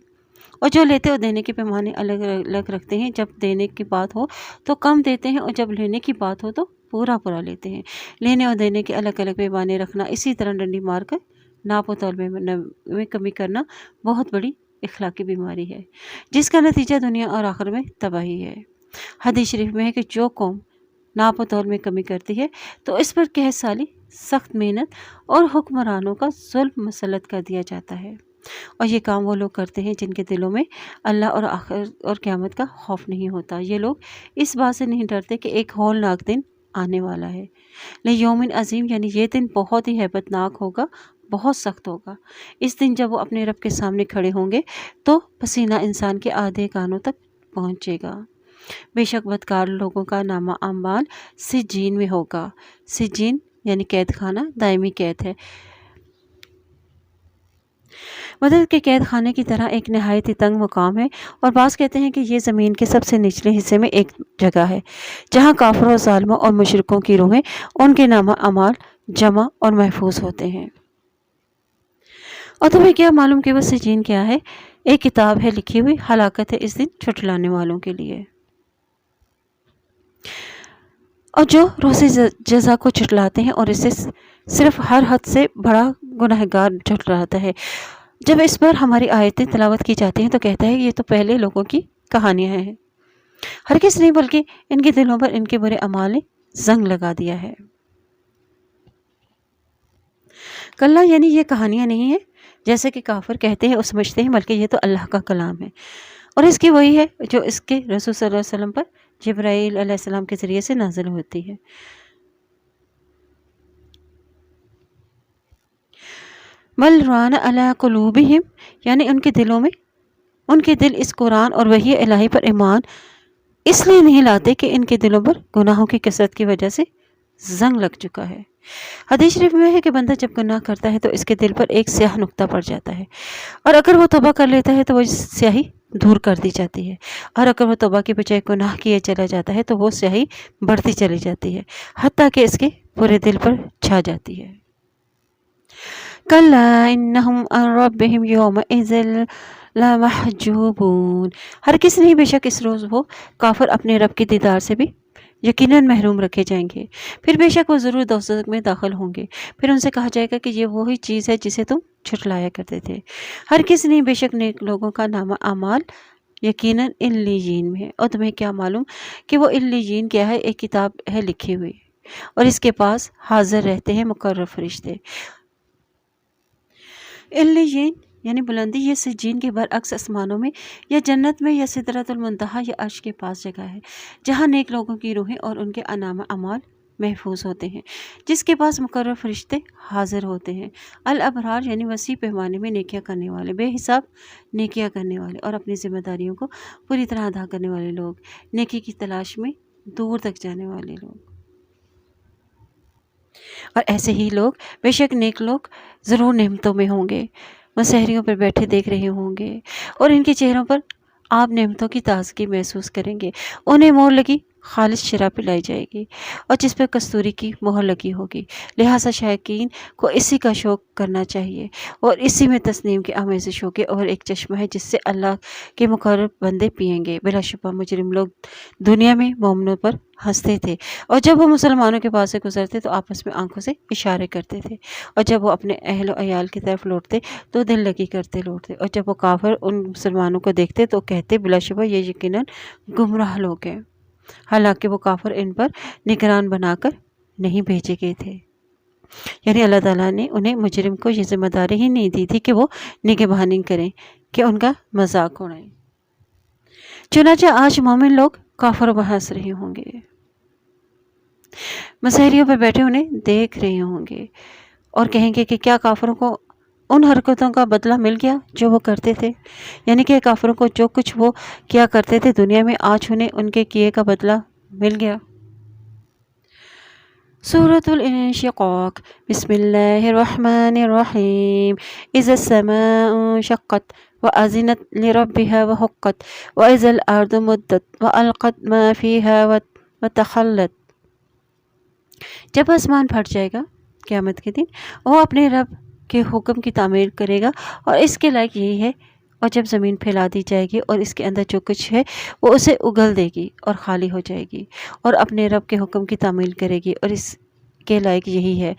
اور جو لیتے اور دینے کے پیمانے الگ الگ رکھتے ہیں، جب دینے کی بات ہو تو کم دیتے ہیں اور جب لینے کی بات ہو تو پورا لیتے ہیں۔ لینے اور دینے کے الگ الگ پیمانے رکھنا، اسی طرح ڈنڈی مار کر ناپ و تول میں کمی کرنا بہت بڑی اخلاقی بیماری ہے، جس کا نتیجہ دنیا اور آخرت میں تباہی ہے۔ حدیث شریف میں ہے کہ جو قوم ناپ و تول میں کمی کرتی ہے تو اس پر قحط سالی، سخت محنت اور حکمرانوں کا ظلم مسلط کر دیا جاتا ہے، اور یہ کام وہ لوگ کرتے ہیں جن کے دلوں میں اللہ اور آخرت اور قیامت کا خوف نہیں ہوتا۔ یہ لوگ اس بات سے نہیں ڈرتے کہ ایک ہولناک دن آنے والا ہے، لیومن عظیم، یعنی یہ دن بہت ہی ہیبت ناک ہوگا، بہت سخت ہوگا۔ اس دن جب وہ اپنے رب کے سامنے کھڑے ہوں گے تو پسینہ انسان کے آدھے کانوں تک پہنچے گا۔ بے شک بدکار لوگوں کا نامہ اعمال سجین میں ہوگا۔ سجین یعنی قید خانہ، دائمی قید ہے۔ مدد کے قید خانے کی طرح ایک نہایت ہی تنگ مقام ہے، اور بعض کہتے ہیں کہ یہ زمین کے سب سے نچلے حصے میں ایک جگہ ہے جہاں کافروں، ظالموں اور مشرکوں کی روحیں ان کے نامہ اعمال جمع اور محفوظ ہوتے ہیں۔ اور تمہیں کیا معلوم کہ وہ سجین کیا ہے؟ ایک کتاب ہے لکھی ہوئی، ہلاکت ہے اس دن جھٹلانے والوں کے لیے۔ اور جو روز جزا کو جھٹلاتے ہیں اور اسے صرف ہر حد سے بڑا گنہگار جھٹلاتا ہے۔ جب اس پر ہماری آیتیں تلاوت کی جاتی ہیں تو کہتا ہے یہ تو پہلے لوگوں کی کہانیاں ہیں، ہرگز نہیں، بلکہ ان کے دلوں پر ان کے برے اعمال نے زنگ لگا دیا ہے۔ کلّا یعنی یہ کہانیاں نہیں ہیں جیسے کہ کافر کہتے ہیں اور سمجھتے ہیں، بلکہ یہ تو اللہ کا کلام ہے، اور اس کی وہی ہے جو اس کے رسول صلی اللہ علیہ وسلم پر جبرائیل علیہ السلام کے ذریعے سے نازل ہوتی ہے۔ بل ران علی قلوبہم یعنی ان کے دلوں میں، ان کے دل اس قرآن اور وحی الہی پر ایمان اس لیے نہیں لاتے کہ ان کے دلوں پر گناہوں کی کثرت کی وجہ سے زنگ لگ چکا ہے۔ حدیث شریف میں ہے کہ بندہ جب گناہ کرتا ہے تو اس کے دل پر ایک سیاہ نقطہ پڑ جاتا ہے، اور اگر وہ توبہ کر لیتا ہے تو وہ سیاہی دور کر دی جاتی ہے، اور اگر وہ توبہ کے بجائے گناہ کیے چلا جاتا ہے تو وہ سیاہی بڑھتی چلی جاتی ہے، حتیٰ کہ اس کے پورے دل پر چھا جاتی ہے۔ کلا انہم عن ربہم یومئذ لمحجوبون، ہرگز نہیں، بے شک اس روز وہ کافر اپنے رب کے دیدار سے بھی یقیناً محروم رکھے جائیں گے۔ پھر بے شک وہ ضرور دوزخ میں داخل ہوں گے، پھر ان سے کہا جائے گا کہ یہ وہی چیز ہے جسے تم جھٹلایا کرتے تھے۔ ہرگز نہیں، بے شک نیک لوگوں کا نامہ اعمال یقیناً علیین میں ہے۔ اور تمہیں کیا معلوم کہ وہ علیین کیا ہے؟ ایک کتاب ہے لکھی ہوئی، اور اس کے پاس حاضر رہتے ہیں مقرر فرشتے۔ علیین یعنی بلندی، یہ سجین کے برعکس آسمانوں میں یا جنت میں یا سدرۃ المنتہا یا عرش کے پاس جگہ ہے جہاں نیک لوگوں کی روحیں اور ان کے نامہ اعمال محفوظ ہوتے ہیں، جس کے پاس مقرر فرشتے حاضر ہوتے ہیں۔ الابرار یعنی وسیع پیمانے میں نیکیاں کرنے والے، بے حساب نیکیاں کرنے والے اور اپنی ذمہ داریوں کو پوری طرح ادا کرنے والے لوگ، نیکی کی تلاش میں دور تک جانے والے لوگ، اور ایسے ہی لوگ، بے شک نیک لوگ ضرور نعمتوں میں ہوں گے، مسحریوں پر بیٹھے دیکھ رہے ہوں گے، اور ان کے چہروں پر آپ نعمتوں کی تازگی محسوس کریں گے۔ انہیں مہر لگی خالص شراب پلائی جائے گی اور جس پر کستوری کی مہر لگی ہوگی، لہٰذا شائقین کو اسی کا شوق کرنا چاہیے، اور اسی میں تسنیم کی آمیزش ہوگی، اور ایک چشمہ ہے جس سے اللہ کے مقرر بندے پئیں گے۔ بلا شبہ مجرم لوگ دنیا میں مومنوں پر ہنستے تھے، اور جب وہ مسلمانوں کے پاس سے گزرتے تو آپس میں آنکھوں سے اشارے کرتے تھے، اور جب وہ اپنے اہل و عیال کی طرف لوٹتے تو دل لگی کرتے لوٹتے، اور جب وہ کافر ان مسلمانوں کو دیکھتے تو کہتے بلا شبہ یہ یقیناً گمراہ لوگ ہیں، حالانکہ وہ کافر ان پر نگران بنا کر نہیں بھیجے گئے تھے۔ یعنی اللہ تعالیٰ نے انہیں مجرم کو یہ ذمہ داری ہی نہیں دی تھی کہ وہ نگہبانی کریں، کہ ان کا مذاق اڑائیں۔ چنانچہ آج مومن لوگ کافروں پر ہنس رہے ہوں گے، مسحریوں پر بیٹھے انہیں دیکھ رہے ہوں گے، اور کہیں گے کہ کیا کافروں کو ان حرکتوں کا بدلہ مل گیا جو وہ کرتے تھے؟ یعنی کہ کافروں کو جو کچھ وہ کیا کرتے تھے دنیا میں، آج انہیں ان کے کیے کا بدلہ مل گیا۔ سورة الانشقاق، بسم اللہ الرحمن الرحیم، اذا السماء انشقت وأذنت لربها وحقت وإذا الأرض مدت وألقت ما فيها وتخلت۔ جب آسمان پھٹ جائے گا قیامت کے دن، وہ اپنے رب کے حکم کی تعمیل کرے گا اور اس کے لائق یہی ہے، اور جب زمین پھیلا دی جائے گی اور اس کے اندر جو کچھ ہے وہ اسے اگل دے گی اور خالی ہو جائے گی، اور اپنے رب کے حکم کی تعمیل کرے گی، اور اس کے لائق یہی ہے۔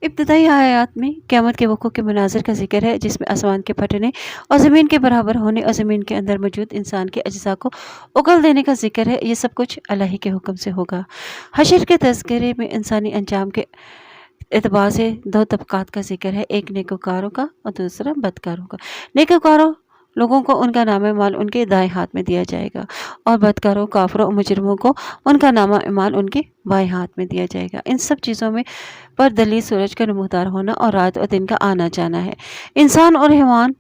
ابتدائی آیات میں قیامت کے وقوع کے مناظر کا ذکر ہے، جس میں آسمان کے پھٹنے اور زمین کے برابر ہونے اور زمین کے اندر موجود انسان کے اجزاء کو اگل دینے کا ذکر ہے۔ یہ سب کچھ اللہ ہی کے حکم سے ہوگا۔ حشر کے تذکرے میں انسانی انجام کے اعتبار سے دو طبقات کا ذکر ہے، ایک نیکوکاروں کا اور دوسرا بدکاروں کا۔ نیکوکاروں لوگوں کو ان کا نامہ مال ان کے دائیں ہاتھ میں دیا جائے گا، اور بدکاروں کافروں اور مجرموں کو ان کا نامہ مال ان کے بائیں ہاتھ میں دیا جائے گا۔ ان سب چیزوں میں پر دلیل سورج کا نمودار ہونا اور رات اور دن کا آنا جانا ہے، انسان اور حیوان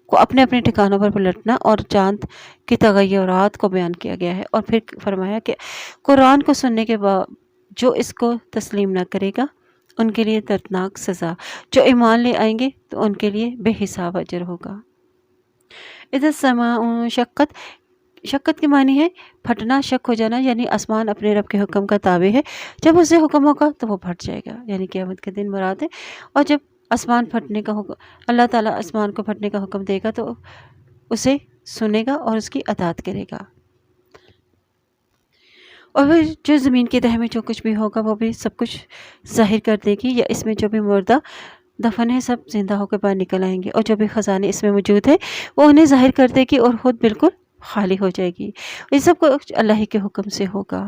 کو اپنے اپنے ٹھکانوں پر پلٹنا، اور چاند کی تغیرات کو بیان کیا گیا ہے، اور پھر فرمایا کہ قرآن کو سننے کے بعد جو اس کو تسلیم نہ کرے گا ان کے لیے دردناک سزا، جو ایمان لے آئیں گے تو ان کے لیے بے حساب اجر ہوگا۔ اذا السماء انشقت، شقت کے معنی ہے پھٹنا، شک ہو جانا، یعنی آسمان اپنے رب کے حکم کا تابع ہے، جب اسے حکم ہوگا تو وہ پھٹ جائے گا، یعنی قیامت کے دن مراد ہے۔ اور جب آسمان پھٹنے کا حکم، اللہ تعالیٰ آسمان کو پھٹنے کا حکم دے گا تو اسے سنے گا اور اس کی اطاعت کرے گا، اور پھر جو زمین کی تہہ میں جو کچھ بھی ہوگا وہ بھی سب کچھ ظاہر کر دے گی، یا اس میں جو بھی مردہ دفن ہے سب زندہ ہو کے باہر نکل آئیں گے، اور جو بھی خزانے اس میں موجود ہے وہ انہیں ظاہر کر دے گی اور خود بالکل خالی ہو جائے گی۔ یہ سب کچھ اللہ کے حکم سے ہوگا۔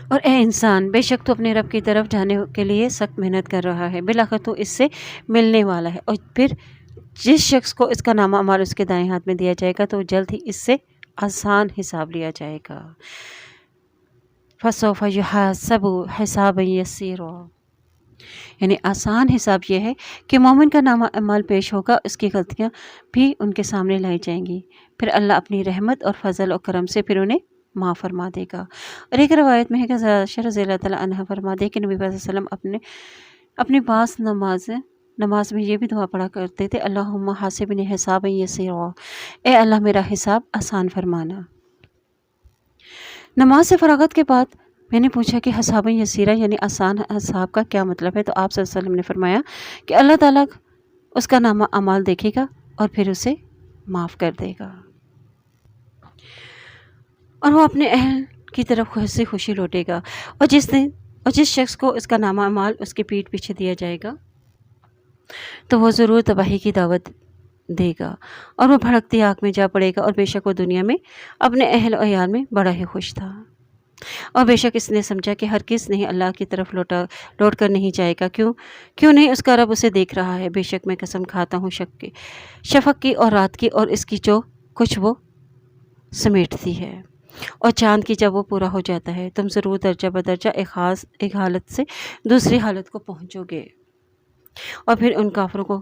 اور اے انسان، بے شک تو اپنے رب کی طرف جانے کے لیے سخت محنت کر رہا ہے، بالآخر تو اس سے ملنے والا ہے، اور پھر جس شخص کو اس کا نامہ اعمال اس کے دائیں ہاتھ میں دیا جائے گا تو جلد ہی اس سے آسان حساب لیا جائے گا۔ فَسَوْفَ يُحَاسَبُ حِسَابًا يَسِيرًا، یعنی آسان حساب یہ ہے کہ مومن کا نامہ اعمال پیش ہوگا، اس کی غلطیاں بھی ان کے سامنے لائی جائیں گی، پھر اللہ اپنی رحمت اور فضل اور کرم سے پھر انہیں معاف فرما دے گا۔ اور ایک روایت میں ہے کہ عائشہ رضی اللہ تعالیٰ عنہ فرما دے کہ نبی صلی اللہ علیہ وسلم اپنی پاس نماز میں یہ بھی دعا پڑھا کرتے تھے، اللہم حاسبنی حسابا یسیرا، اے اللہ میرا حساب آسان فرمانا۔ نماز سے فراغت کے بعد میں نے پوچھا کہ حسابا یسیرا یعنی آسان حساب کا کیا مطلب ہے، تو آپ صلی اللہ علیہ وسلم نے فرمایا کہ اللہ تعالیٰ اس کا نامہ اعمال دیکھے گا اور پھر اسے معاف کر دے گا، اور وہ اپنے اہل کی طرف خوشی خوشی لوٹے گا، اور جس شخص کو اس کا نامہ اعمال اس کے پیٹھ پیچھے دیا جائے گا تو وہ ضرور تباہی کی دعوت دے گا، اور وہ بھڑکتی آگ میں جا پڑے گا، اور بے شک وہ دنیا میں اپنے اہل و عیال میں بڑا ہی خوش تھا، اور بے شک اس نے سمجھا کہ ہرگز نہیں اللہ کی طرف لوٹ کر نہیں جائے گا، کیوں نہیں، اس کا رب اسے دیکھ رہا ہے۔ بے شک میں قسم کھاتا ہوں شفق کی اور رات کی اور اس کی جو کچھ وہ سمیٹتی ہے، اور چاند کی جب وہ پورا ہو جاتا ہے، تم ضرور درجہ بدرجہ ایک حالت سے دوسری حالت کو پہنچو گے۔ اور پھر ان کافروں کو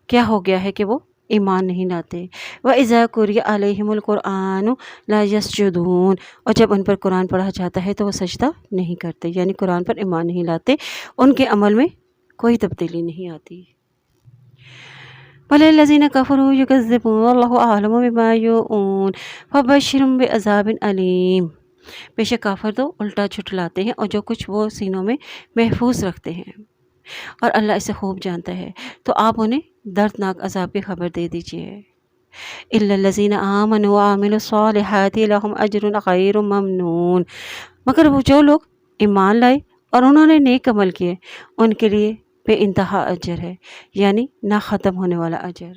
کیا ہو گیا ہے کہ وہ ایمان نہیں لاتے۔ وَإِذَا قُرِئَ عَلَيْهِمُ الْقُرْآنُ لَا يَسْجُدُونَ، اور جب ان پر قرآن پڑھا جاتا ہے تو وہ سجدہ نہیں کرتے، یعنی قرآن پر ایمان نہیں لاتے، ان کے عمل میں کوئی تبدیلی نہیں آتی۔ بَلِ الَّذِينَ كَفَرُوا يُكَذِّبُونَ وَاللَّهُ أَعْلَمُ بِمَا يُوعُونَ فَبَشِّرْهُم بِعَذَابٍ أَلِيمٍ، بے شک کافر تو الٹا جھٹلاتے ہیں اور جو کچھ وہ سینوں میں محفوظ رکھتے ہیں، اور اللہ اسے خوب جانتا ہے، تو آپ انہیں دردناک عذاب کی خبر دے دیجیے۔ الا الذین آمنوا وعملوا الصالحات لهم اجر غیر ممنون، مگر وہ جو لوگ ایمان لائے اور انہوں نے نیک عمل کیے ان کے لیے بے انتہا اجر ہے، یعنی نہ ختم ہونے والا اجر،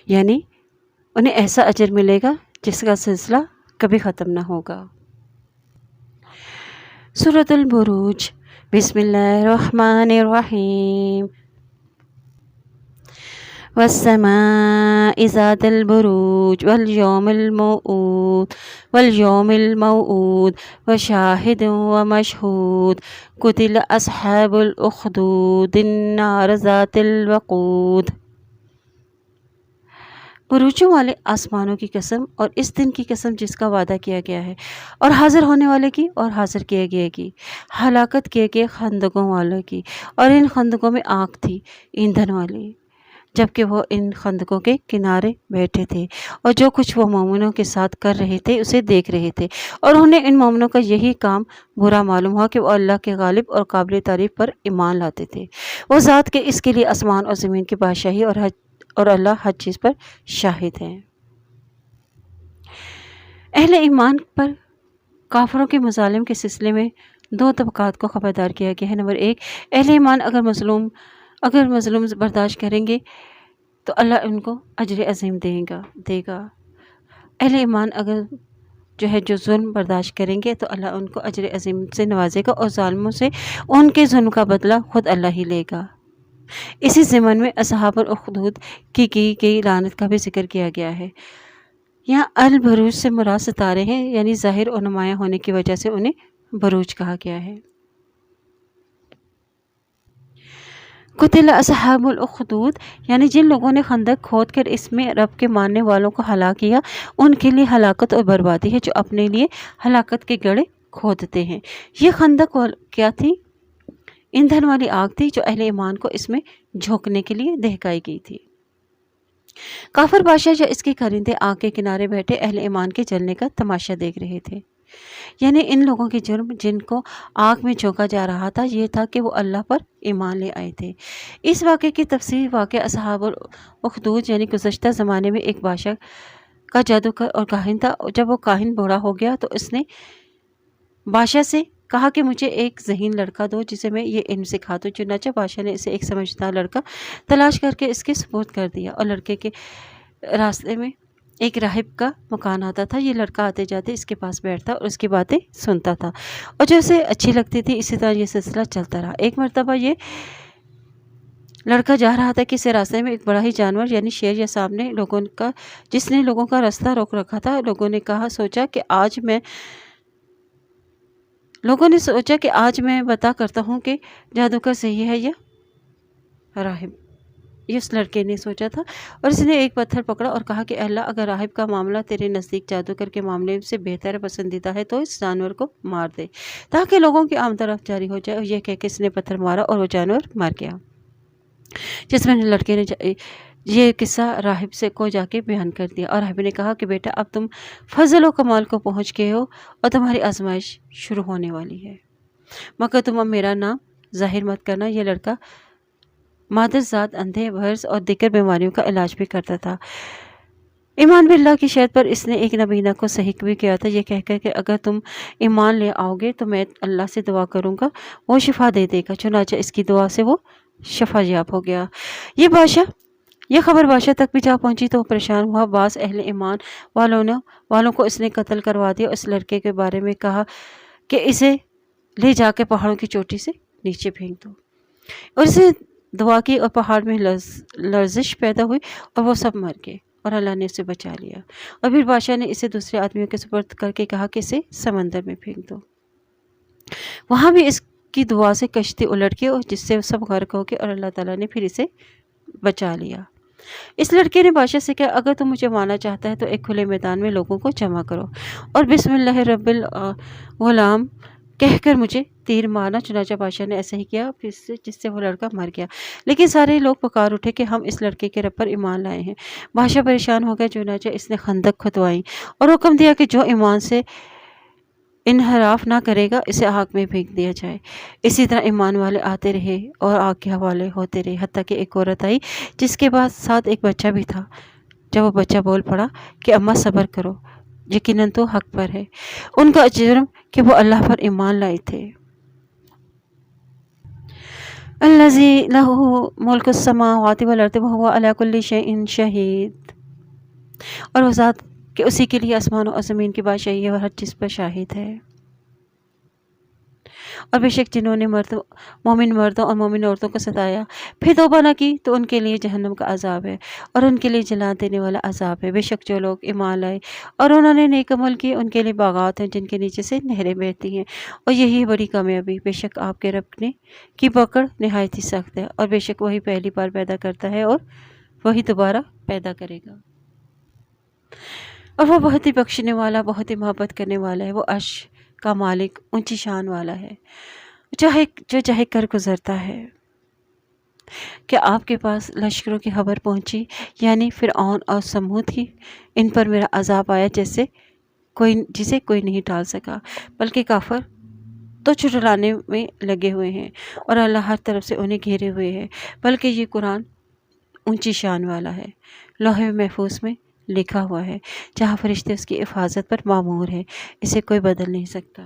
یعنی انہیں ایسا اجر ملے گا جس کا سلسلہ کبھی ختم نہ ہوگا۔ سورۃ البروج، بسم اللہ الرحمن الرحیم۔ والسماء ذات البروج واليوم الموعود وشاهد ومشهود قتل أصحاب الأخدود النار ذات الوقود۔ بروجوں والے آسمانوں کی قسم اور اس دن کی قسم جس کا وعدہ کیا گیا ہے، اور حاضر ہونے والے کی اور حاضر کیے گئے کی، ہلاکت کیے گئے خندقوں والوں کی، اور ان خندقوں میں آگ تھی ایندھن والی، جبکہ وہ ان خندقوں کے کنارے بیٹھے تھے اور جو کچھ وہ مومنوں کے ساتھ کر رہے تھے اسے دیکھ رہے تھے، اور انہیں ان مومنوں کا یہی کام برا معلوم ہوا کہ وہ اللہ کے غالب اور قابل تعریف پر ایمان لاتے تھے، وہ ذات کے اس کے لیے آسمان اور زمین کی بادشاہی اور اللہ ہر چیز پر شاہد ہیں۔ اہل ایمان پر کافروں کے مظالم کے سلسلے میں دو طبقات کو خبردار کیا گیا ہے۔ نمبر 1، اہل ایمان اگر مظلوم برداشت کریں گے تو اللہ ان کو اجر عظیم دے گا۔ اہل ایمان اگر جو ظلم برداشت کریں گے تو اللہ ان کو اجر عظیم سے نوازے گا، اور ظالموں سے ان کے ظلم کا بدلہ خود اللہ ہی لے گا۔ اسی ضمن میں اصحاب الاخدود کی گئی لعنت کا بھی ذکر کیا گیا ہے۔ یہاں البروج سے مراد ستارے ہیں، یعنی ظاہر اور نمایاں ہونے کی وجہ سے انہیں بروج کہا گیا ہے۔ قتل اصحاب الاخدود، یعنی جن لوگوں نے خندق کھود کر اس میں رب کے ماننے والوں کو ہلاک کیا، ان کے لیے ہلاکت اور بربادی ہے جو اپنے لیے ہلاکت کے گڑھے کھودتے ہیں۔ یہ خندق کیا تھی؟ ایندھن والی آگ تھی جو اہل ایمان کو اس میں جھونکنے کے لیے دہکائی گئی تھی۔ کافر بادشاہ جو اس کے کرندے آگ کے کنارے بیٹھے اہل ایمان کے جلنے کا تماشا دیکھ رہے تھے، یعنی ان لوگوں کے جرم جن کو آگ میں جھونکا جا رہا تھا یہ تھا کہ وہ اللہ پر ایمان لے آئے تھے۔ اس واقعے کی تفصیل واقعہ اصحاب الاخدود، یعنی گزشتہ زمانے میں ایک بادشاہ کا جادوگر اور کاہن تھا۔ جب وہ کاہن بوڑھا ہو گیا تو اس نے بادشاہ سے کہا کہ مجھے ایک ذہین لڑکا دو جسے میں یہ علم سکھا دوں۔ چنانچہ بادشاہ نے اسے ایک سمجھدار لڑکا تلاش کر کے اس کے سپرد کر دیا، اور لڑکے کے راستے میں ایک راہب کا مکان آتا تھا۔ یہ لڑکا آتے جاتے اس کے پاس بیٹھتا اور اس کی باتیں سنتا تھا، اور جو اسے اچھی لگتی تھی اسی طرح یہ سلسلہ چلتا رہا۔ ایک مرتبہ یہ لڑکا جا رہا تھا کہ اسے راستے میں ایک بڑا ہی جانور یعنی شیر یا سامنے جس نے لوگوں کا راستہ روک رکھا تھا۔ لوگوں نے سوچا کہ آج میں بتا کرتا ہوں کہ جادوگر صحیح ہے یا راہب۔ یہ اس لڑکے نے سوچا تھا، اور اس نے ایک پتھر پکڑا اور کہا کہ اللہ، اگر راہب کا معاملہ تیرے نزدیک جادوگر کے معاملے سے بہتر پسندیدہ ہے تو اس جانور کو مار دے تاکہ لوگوں کی آمد و رفت جاری ہو جائے۔ اور یہ کہہ کے اس نے پتھر مارا اور وہ جانور مر گیا۔ جس میں لڑکے نے یہ قصہ راہب کو جا کے بیان کر دیا، اور راہب نے کہا کہ بیٹا، اب تم فضل و کمال کو پہنچ گئے ہو اور تمہاری آزمائش شروع ہونے والی ہے، مگر تم اب میرا نام ظاہر مت کرنا۔ یہ لڑکا مادر ذات، اندھے، برس اور دیگر بیماریوں کا علاج بھی کرتا تھا۔ ایمان باللہ کی شرط پر اس نے ایک نبینہ کو صحیح بھی کیا تھا، یہ کہہ کر کہ اگر تم ایمان لے آؤ گے تو میں اللہ سے دعا کروں گا، وہ شفا دے دے گا۔ چنانچہ اس کی دعا سے وہ شفا یاب ہو گیا۔ یہ خبر بادشاہ تک بھی جا پہنچی تو وہ پریشان ہوا۔ بعض اہل ایمان والوں کو اس نے قتل کروا دیا۔ اس لڑکے کے بارے میں کہا کہ اسے لے جا کے پہاڑوں کی چوٹی سے نیچے پھینک دو، اور اسے دعا کی اور پہاڑ میں لرزش پیدا ہوئی اور وہ سب مر گئے، اور اللہ نے اسے بچا لیا۔ اور پھر بادشاہ نے اسے دوسرے آدمیوں کے سپرد کر کے کہا کہ اسے سمندر میں پھینک دو۔ وہاں بھی اس کی دعا سے کشتی الٹ گئی اور جس سے سب غرق ہو گئے، اور اللہ تعالیٰ نے پھر اسے بچا لیا۔ اس لڑکے نے بادشاہ سے کہا، اگر تم مجھے مارنا چاہتا ہے تو ایک کھلے میدان میں لوگوں کو جمع کرو اور بسم اللہ رب الغلام کہہ کر مجھے تیر مارنا۔ چنانچہ بادشاہ نے ایسا ہی کیا، جس سے وہ لڑکا مر گیا۔ لیکن سارے لوگ پکار اٹھے کہ ہم اس لڑکے کے رب پر ایمان لائے ہیں۔ بادشاہ پریشان ہو گیا، چنانچہ اس نے خندق کھدوائی اور حکم دیا کہ جو ایمان سے انحراف نہ کرے گا اسے آگ میں پھینک دیا جائے۔ اسی طرح ایمان والے آتے رہے اور آگ کے حوالے ہوتے رہے، حتیٰ کہ ایک عورت آئی جس کے ساتھ ایک بچہ بھی تھا۔ جب وہ بچہ بول پڑا کہ اماں صبر کرو، یقیناً تو حق پر ہے، ان کا جرم کہ وہ اللہ پر ایمان لائے تھے۔ الذی لہ ملک السماوات والارض وہو علی کل شیء شہید، اور وہ ذات کہ اسی کے لیے آسمان و زمین کی بادشاہی ہے اور ہر چیز پر شاہد ہے۔ اور بے شک جنہوں نے مومن مردوں اور مومن عورتوں کو ستایا پھر توبہ نہ کی تو ان کے لیے جہنم کا عذاب ہے اور ان کے لیے جلا دینے والا عذاب ہے۔ بے شک جو لوگ ایمان لائے اور انہوں نے نیک عمل کیے ان کے لیے باغات ہیں جن کے نیچے سے نہریں بہتی ہیں، اور یہی بڑی کامیابی۔ بے شک آپ کے رب نے کی پکڑ نہایت ہی سخت ہے، اور بے شک وہی پہلی بار پیدا کرتا ہے اور وہی دوبارہ پیدا کرے گا، اور وہ بہت ہی بخشنے والا، بہت ہی محبت کرنے والا ہے۔ وہ عرش کا مالک اونچی شان والا ہے، جو چاہے کر گزرتا ہے۔ کیا آپ کے پاس لشکروں کی خبر پہنچی، یعنی فرعون اور سمود کی؟ ان پر میرا عذاب آیا جسے کوئی نہیں ٹال سکا، بلکہ کافر تو چھٹلانے میں لگے ہوئے ہیں اور اللہ ہر طرف سے انہیں گھیرے ہوئے ہے۔ بلکہ یہ قرآن اونچی شان والا ہے، لوح محفوظ میں لکھا ہوا ہے، جہاں فرشتے اس کی حفاظت پر مامور ہے، اسے کوئی بدل نہیں سکتا۔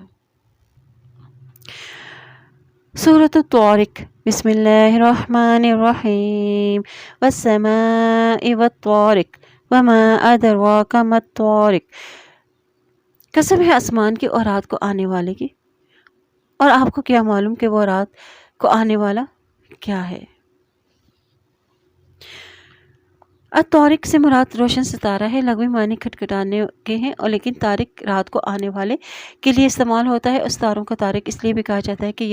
سورۃ الطارق، بسم اللہ الرحمن الرحیم، والسماء والطارق وما ادراک ما الطارق۔ قسم ہے آسمان کی اور رات کو آنے والے کی، اور آپ کو کیا معلوم کہ وہ رات کو آنے والا کیا ہے؟ الطارق سے مراد روشن ستارہ ہے، لغوی معنی کھٹکھٹانے کے ہیں، اور لیکن طارق رات کو آنے والے کے لیے استعمال ہوتا ہے۔ اس تاروں کو طارق اس لیے بھی کہا جاتا ہے کہ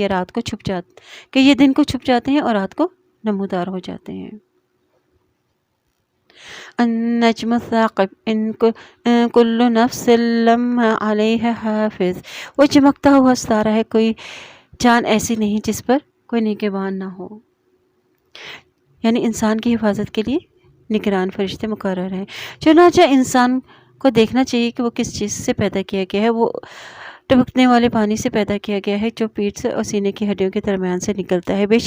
یہ دن کو چھپ جاتے ہیں اور رات کو نمودار ہو جاتے ہیں۔ النجم الثاقب ان کل نفس لما علیہ حافظ، وہ چمکتا ہوا ستارہ ہے، کوئی جان ایسی نہیں جس پر کوئی نگہبان نہ ہو، یعنی انسان کی حفاظت کے لیے نگران فرشتے مقرر ہیں۔ چنانچہ انسان کو دیکھنا چاہیے کہ وہ کس چیز سے پیدا کیا گیا ہے۔ وہ ٹپکنے والے پانی سے پیدا کیا گیا ہے جو پیٹھ سے اور سینے کی ہڈیوں کے درمیان سے نکلتا ہے۔ بے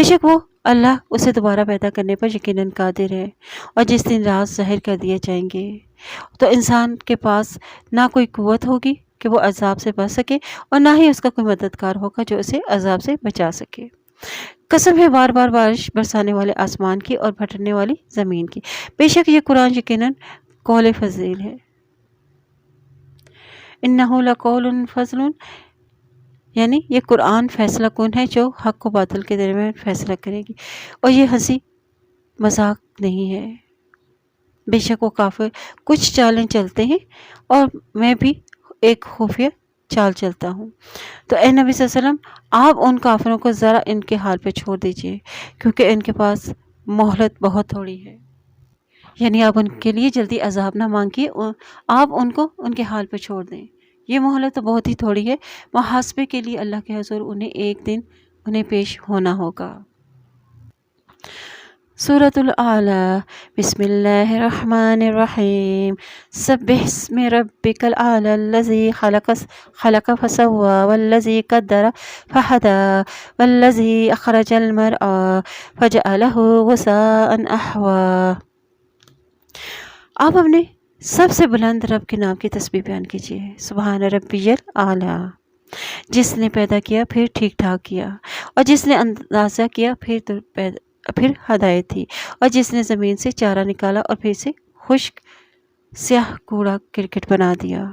شک وہ اللہ اسے دوبارہ پیدا کرنے پر یقیناً قادر ہے، اور جس دن راز ظاہر کر دیے جائیں گے تو انسان کے پاس نہ کوئی قوت ہوگی کہ وہ عذاب سے بچ سکے، اور نہ ہی اس کا کوئی مددگار ہوگا جو اسے عذاب سے بچا سکے۔ قسم ہے بار بار بارش برسانے والے آسمان کی اور بھٹکنے والی زمین کی، بے شک یہ قرآن یقیناً قول فضیل ہے۔ انہ لقول فضل، یعنی یہ قرآن فیصلہ کن ہے جو حق کو باطل کے درمیان فیصلہ کرے گی، اور یہ ہنسی مذاق نہیں ہے۔ بے شک وہ کافر کچھ چالیں چلتے ہیں اور میں بھی ایک خفیہ چال چلتا ہوں۔ تو اے نبی صلی اللہ علیہ وسلم، آپ ان کافروں کو ذرا ان کے حال پہ چھوڑ دیجئے، کیونکہ ان کے پاس مہلت بہت تھوڑی ہے، یعنی آپ ان کے لیے جلدی عذاب نہ مانگیے، آپ ان کو ان کے حال پہ چھوڑ دیں، یہ مہلت تو بہت ہی تھوڑی ہے۔ محاسبے کے لیے اللہ کے حضور ایک دن انہیں پیش ہونا ہوگا۔ سورۃ الاعلیٰ، بسم اللہ الرحمن الرحیم، سبح اسم ربک الاعلی الذی خلق فسوی والذی قدر فہدی والذی اخرج المرعی فجعلہ غثاء احوی۔ آپ اپنے سب سے بلند رب کے نام کی تسبیح بیان کیجیے۔ سبحان ربی الاعلیٰ، جس نے پیدا کیا پھر ٹھیک ٹھاک کیا، اور جس نے اندازہ کیا پھر ہدایت تھی، اور جس نے زمین سے چارہ نکالا اور پھر سے خشک سیاہ کوڑا کرکٹ بنا دیا۔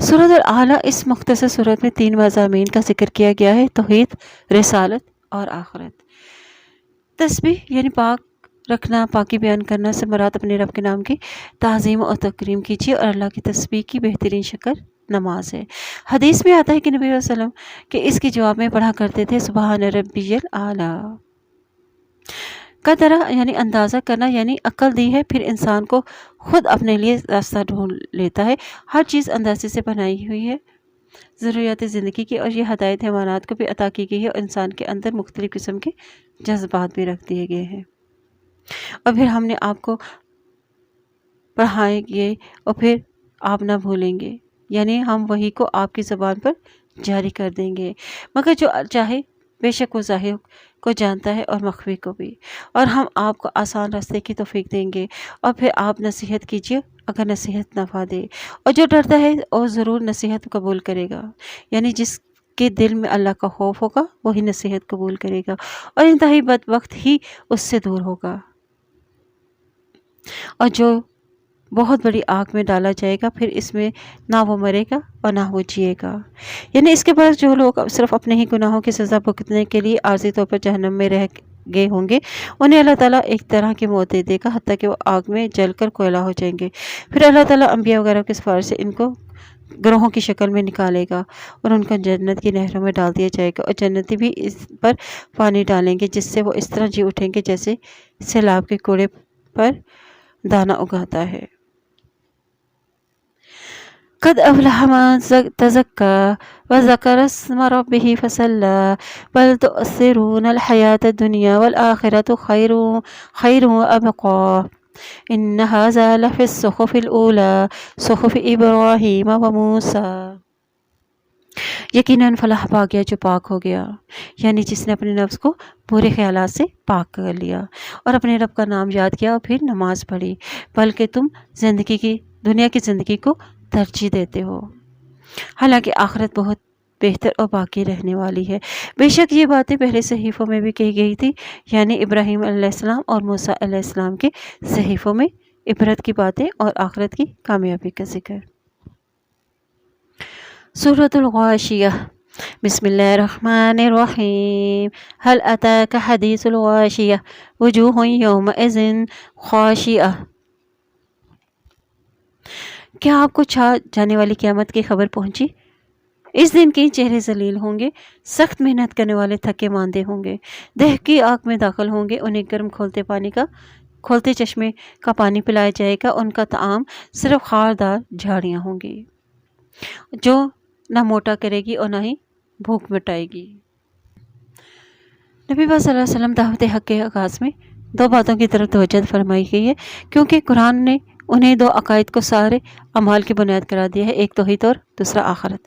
سورۃ الاعلیٰ، اس مختصر سورت میں 3 مضامین کا ذکر کیا گیا ہے: توحید، رسالت اور آخرت۔ تسبیح یعنی پاک رکھنا، پاکی بیان کرنا سے مراد اپنے رب کے نام کی تعظیم اور تکریم کیجیے، اور اللہ کی تسبیح کی بہترین شکل نماز ہے۔ حدیث میں آتا ہے کہ نبی صلی اللہ علیہ وسلم کہ اس کے جواب میں پڑھا کرتے تھے سبحان ربی الاعلیٰ۔ قدرہ یعنی اندازہ کرنا، یعنی عقل دی ہے، پھر انسان کو خود اپنے لیے راستہ ڈھونڈ لیتا ہے۔ ہر چیز اندازے سے بنائی ہوئی ہے ضروریات زندگی کی، اور یہ ہدایت حیوانات کو بھی عطا کی گئی ہے، اور انسان کے اندر مختلف قسم کے جذبات بھی رکھ دیے گئے ہیں، اور پھر ہم نے آپ کو پڑھائیں گے اور پھر آپ نہ بھولیں گے، یعنی ہم وہی کو آپ کی زبان پر جاری کر دیں گے، مگر جو چاہے بے شک وہ ظاہر کو جانتا ہے اور مخفی کو بھی، اور ہم آپ کو آسان راستے کی توفیق دیں گے، اور پھر آپ نصیحت کیجیے اگر نصیحت نفع دے، اور جو ڈرتا ہے وہ ضرور نصیحت قبول کرے گا، یعنی جس کے دل میں اللہ کا خوف ہوگا وہی نصیحت قبول کرے گا، اور انتہائی بدبخت ہی اس سے دور ہوگا، اور جو بہت بڑی آگ میں ڈالا جائے گا، پھر اس میں نہ وہ مرے گا اور نہ وہ جیے گا۔ یعنی اس کے بعد جو لوگ صرف اپنے ہی گناہوں کی سزا بھگتنے کے لیے عارضی طور پر جہنم میں رہ گئے ہوں گے، انہیں اللہ تعالیٰ ایک طرح کی موت دے دے گا، حتیٰ کہ وہ آگ میں جل کر کوئلہ ہو جائیں گے۔ پھر اللہ تعالیٰ انبیاء وغیرہ کے سفارش سے ان کو گروہوں کی شکل میں نکالے گا اور ان کو جنت کی نہروں میں ڈال دیا جائے گا، اور جنتی بھی اس پر پانی ڈالیں گے جس سے وہ اس طرح جی اٹھیں گے جیسے سیلاب کے کوڑے پر دانہ اگاتا ہے۔ قد افلح من تزكى وذكر اسم ربه فصلى بل تؤثرون الحياة الدنيا والآخرة خير وأبقى إن هذا لفي الصحف الأولى صحف إبراهيم وموسى۔ یقیناً فلاح پا گیا جو پاک ہو گیا، یعنی جس نے اپنے نفس کو برے خیالات سے پاک کر لیا اور اپنے رب کا نام یاد کیا اور پھر نماز پڑھی، بلکہ تم دنیا کی زندگی کو ترجیح دیتے ہو، حالانکہ آخرت بہت بہتر اور باقی رہنے والی ہے۔ بے شک یہ باتیں پہلے صحیفوں میں بھی کہی گئی تھی، یعنی ابراہیم علیہ السلام اور موسیٰ علیہ السلام کے صحیفوں میں عبرت کی باتیں اور آخرت کی کامیابی کا ذکر۔ سورۃ الغاشیہ، بسم اللہ الرحمن الرحیم۔ هل أتاك حدیث الغاشیہ وجوہ یومئذ خاشعہ۔ کیا آپ کو چھا جانے والی قیامت کی خبر پہنچی؟ اس دن کئی چہرے ذلیل ہوں گے، سخت محنت کرنے والے تھکے ماندے ہوں گے، دہکی آگ میں داخل ہوں گے، انہیں گرم کھولتے چشمے کا پانی پلایا جائے گا، ان کا طعام صرف خاردار جھاڑیاں ہوں گی جو نہ موٹا کرے گی اور نہ ہی بھوک مٹائے گی۔ نبی پاک صلی اللہ علیہ وسلم دعوت حق کے آغاز میں دو باتوں کی طرف توجہ فرمائی گئی ہے، کیونکہ قرآن نے انہیں دو عقائد کو سارے اعمال کی بنیاد قرار دیا ہے، ایک توحید اور دوسرا آخرت۔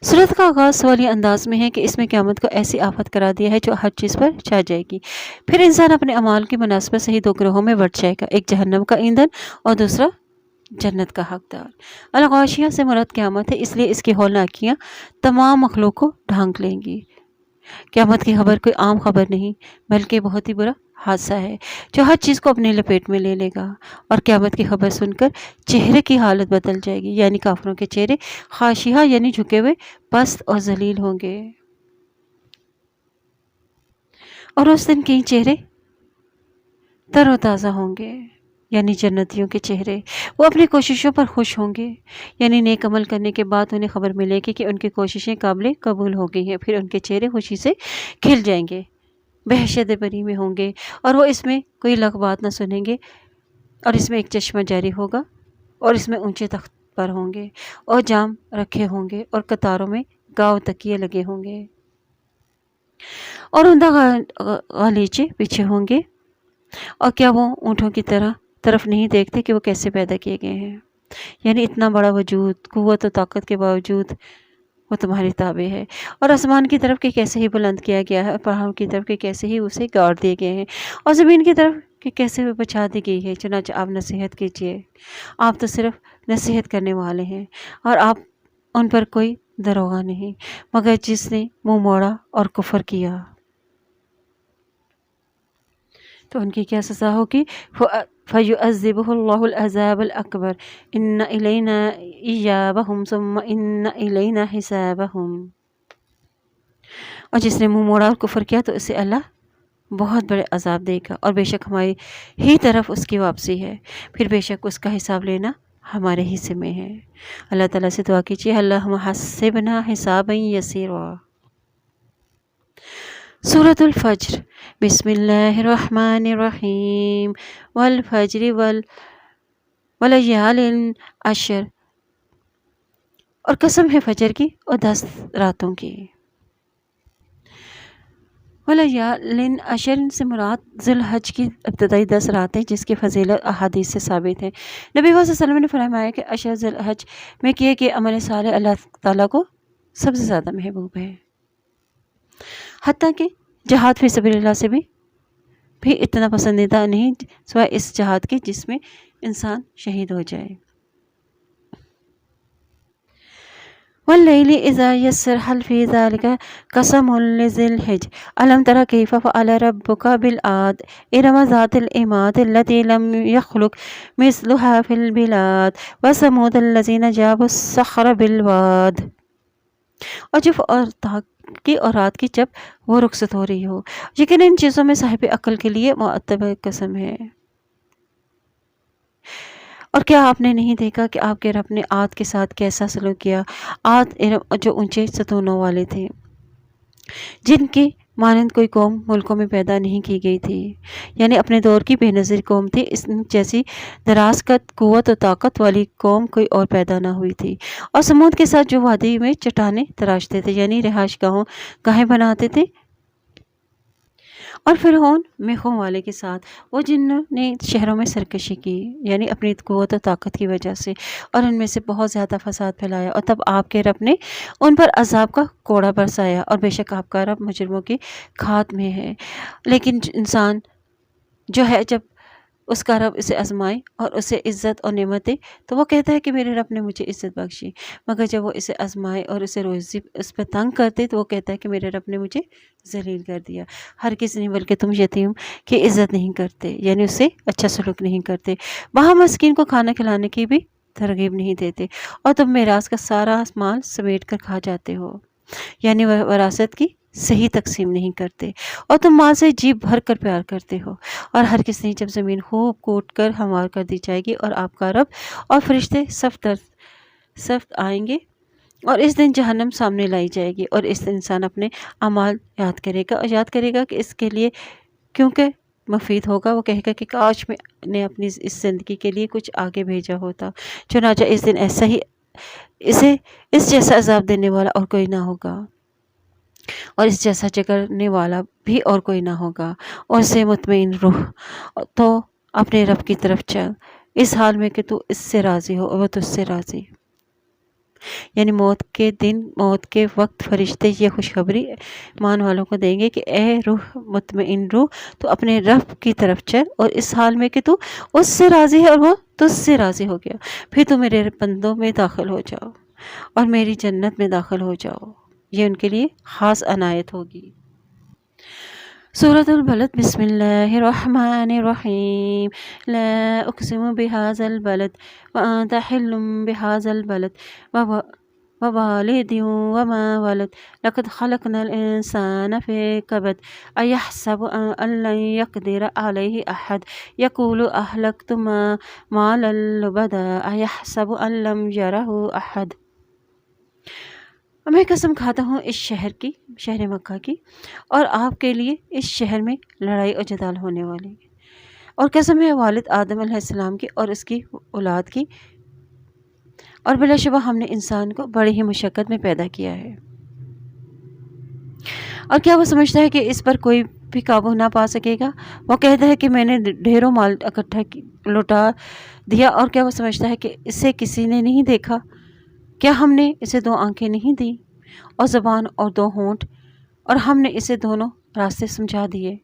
سورت کا آغاز سوالی انداز میں ہے کہ اس میں قیامت کو ایسی آفت قرار دیا ہے جو ہر چیز پر چھا جائے گی، پھر انسان اپنے اعمال کی مناسبت سے ہی دو گروہوں میں بٹ جائے گا، ایک جہنم کا ایندھن اور دوسرا جنت کا حقدار۔ الغاشیہ سے مراد قیامت ہے، اس لیے اس کی ہولناکیاں تمام مخلوق کو ڈھانک لیں گی۔ قیامت کی خبر کوئی عام خبر نہیں، بلکہ بہت ہی برا حادثہ ہے جو ہر چیز کو اپنے لپیٹ میں لے لے گا، اور قیامت کی خبر سن کر چہرے کی حالت بدل جائے گی، یعنی کافروں کے چہرے خاشعہ یعنی جھکے ہوئے پست اور ذلیل ہوں گے، اور اس دن کئی چہرے تر و تازہ ہوں گے، یعنی جنتیوں کے چہرے، وہ اپنی کوششوں پر خوش ہوں گے، یعنی نیک عمل کرنے کے بعد انہیں خبر ملے گی کہ ان کی کوششیں قابل قبول ہو گئی ہیں، پھر ان کے چہرے خوشی سے کھل جائیں گے، بہشت بری میں ہوں گے، اور وہ اس میں کوئی لغ بات نہ سنیں گے، اور اس میں ایک چشمہ جاری ہوگا، اور اس میں اونچے تخت پر ہوں گے، اور جام رکھے ہوں گے، اور قطاروں میں گاؤ تکیے لگے ہوں گے، اور عمدہ غالیچے پیچھے ہوں گے، اور کیا وہ اونٹوں کی طرف نہیں دیکھتے کہ وہ کیسے پیدا کیے گئے ہیں، یعنی اتنا بڑا وجود، قوت و طاقت کے باوجود وہ تمہاری تابع ہے، اور آسمان کی طرف کہ کیسے ہی بلند کیا گیا ہے، اور پہاڑوں کی طرف کہ کیسے ہی اسے گاڑ دیے گئے ہیں، اور زمین کی طرف کہ کیسے وہ بچھا دی گئی ہے، چنانچہ آپ نصیحت کیجیے، آپ تو صرف نصیحت کرنے والے ہیں، اور آپ ان پر کوئی دروغہ نہیں، مگر جس نے منہ موڑا اور کفر کیا تو ان کی کیا سزا ہوگی؟ فَيُعَذِّبُهُ اللَّهُ الْعَذَابَ الْأَكْبَرَ إِنَّ إِلَيْنَا إِيَابَهُمْ ثُمَّ إِنَّ إِلَيْنَا حِسَابَهُمْ۔ اور جس نے منہ موڑا اور کفر کیا تو اسے اللہ بہت بڑے عذاب دے گا، اور بے شک ہماری ہی طرف اس کی واپسی ہے، پھر بے شک اس کا حساب لینا ہمارے حصے میں ہے۔ اللہ تعالیٰ سے دعا کیجیے، اللہم حسبنا حسابا یسیرا۔ سورۃ الفجر، بسم اللہ الرحمن الرحیم۔ والفجر ولیال عشر، اور قسم ہے فجر کی اور 10 راتوں کی۔ ولیال عشر سے مراد ذی الحج کی ابتدائی 10 راتیں جس کی فضیلت احادیث سے ثابت ہے۔ نبی صلی اللہ علیہ وسلم نے فرمایا کہ عشر ذی الحج میں کیے گئے عمل صالح اللہ تعالیٰ کو سب سے زیادہ محبوب ہے، حتیٰ کہ جہاد فی سبیل اللہ سے بھی اتنا پسندیدہ نہیں سوائے اس جہاد کے جس میں انسان شہید ہو جائے۔ واللیل اذا یسر هل فی ذلک قسم لذی الحجر الم تر کیف فعل ربک بالعاد ارم ذات العماد التي لم يخلق مثلها في البلاد وثمود الذین جابوا الصخر بالواد۔ اور جب اور رات کی جب وہ رخصت ہو رہی ہو، یقین ان چیزوں میں صاحب عقل کے لیے معتبر قسم ہے۔ اور کیا آپ نے نہیں دیکھا کہ آپ کے رب نے عاد کے ساتھ کیسا سلوک کیا؟ عاد ارم جو اونچے ستونوں والے تھے، جن کی مانند کوئی قوم ملکوں میں پیدا نہیں کی گئی تھی، یعنی اپنے دور کی بے نظیر قوم تھی، اس جیسی دراز قد قوت و طاقت والی قوم کوئی اور پیدا نہ ہوئی تھی۔ اور سمود کے ساتھ جو وادی میں چٹانیں تراشتے تھے، یعنی رہائش گاہیں بناتے تھے، اور فرعون میخوں والے کے ساتھ وہ جنہوں نے شہروں میں سرکشی کی، یعنی اپنی قوت و طاقت کی وجہ سے، اور ان میں سے بہت زیادہ فساد پھیلایا، اور تب آپ کے رب نے ان پر عذاب کا کوڑا برسایا، اور بے شک آپ کا رب مجرموں کی کھات میں ہے۔ لیکن انسان جو ہے جب اس کا رب اسے آزمائے اور اسے عزت اور نعمت دے تو وہ کہتا ہے کہ میرے رب نے مجھے عزت بخشی، مگر جب وہ اسے آزمائے اور اسے روزی اس پہ تنگ کرتے تو وہ کہتا ہے کہ میرے رب نے مجھے ذلیل کر دیا۔ ہرگز نہیں، بلکہ تم یتیم کی عزت نہیں کرتے، یعنی اسے اچھا سلوک نہیں کرتے، وہاں مسکین کو کھانا کھلانے کی بھی ترغیب نہیں دیتے، اور تم میراث کا سارا مال سمیٹ کر کھا جاتے ہو، یعنی وراثت کی صحیح تقسیم نہیں کرتے، اور تم ماں سے جی بھر کر پیار کرتے ہو، اور ہر کس نہیں جب زمین خوب کوٹ کر ہموار کر دی جائے گی اور آپ کا رب اور فرشتے صف آئیں گے، اور اس دن جہنم سامنے لائی جائے گی، اور اس دن انسان اپنے اعمال یاد کرے گا، اور یاد کرے گا کہ اس کے لیے کیونکہ مفید ہوگا، وہ کہے گا کہ کاش میں نے اپنی اس زندگی کے لیے کچھ آگے بھیجا ہوتا، چنانچہ اس دن ایسا ہی اسے اس جیسا عذاب دینے والا اور کوئی نہ ہوگا، اور اس جیسا جگرنے والا بھی اور کوئی نہ ہوگا، اور سے مطمئن روح تو اپنے رب کی طرف چل، اس حال میں کہ تو اس سے راضی ہو اور وہ تجھ سے راضی۔ یعنی موت کے دن، موت کے وقت فرشتے یہ خوشخبری ایمان والوں کو دیں گے کہ اے روح مطمئن روح، تو اپنے رب کی طرف چل، اور اس حال میں کہ تو اس سے راضی ہے اور وہ تجھ سے راضی ہو گیا، پھر تو میرے بندوں میں داخل ہو جاؤ اور میری جنت میں داخل ہو جاؤ، یہ ان کے لیے خاص عنایت ہوگی۔ سورۃ البلد، بسم اللہ الرحمن الرحیم، لا اقسم بہذا البلد وانت حل بہذا البلد ووالد وما ولد لقد خلقنا الانسان فی کبد ایحسب ان لن یقدر علیہ احد یقول اہلکت مالا لبدا ایحسب ان لم یرہ احد۔ میں قسم کھاتا ہوں اس شہر مکہ کی، اور آپ کے لیے اس شہر میں لڑائی اور جدال ہونے والی، اور قسم ہے والد آدم علیہ السلام کی اور اس کی اولاد کی، اور بلا شبہ ہم نے انسان کو بڑی ہی مشقت میں پیدا کیا ہے، اور کیا وہ سمجھتا ہے کہ اس پر کوئی بھی قابو نہ پا سکے گا؟ وہ کہتا ہے کہ میں نے ڈھیروں مال اکٹھا لوٹا دیا، اور کیا وہ سمجھتا ہے کہ اسے کسی نے نہیں دیکھا؟ کیا ہم نے اسے 2 آنکھیں نہیں دیں اور زبان اور 2 ہونٹ، اور ہم نے اسے دونوں راستے سمجھا دیے؟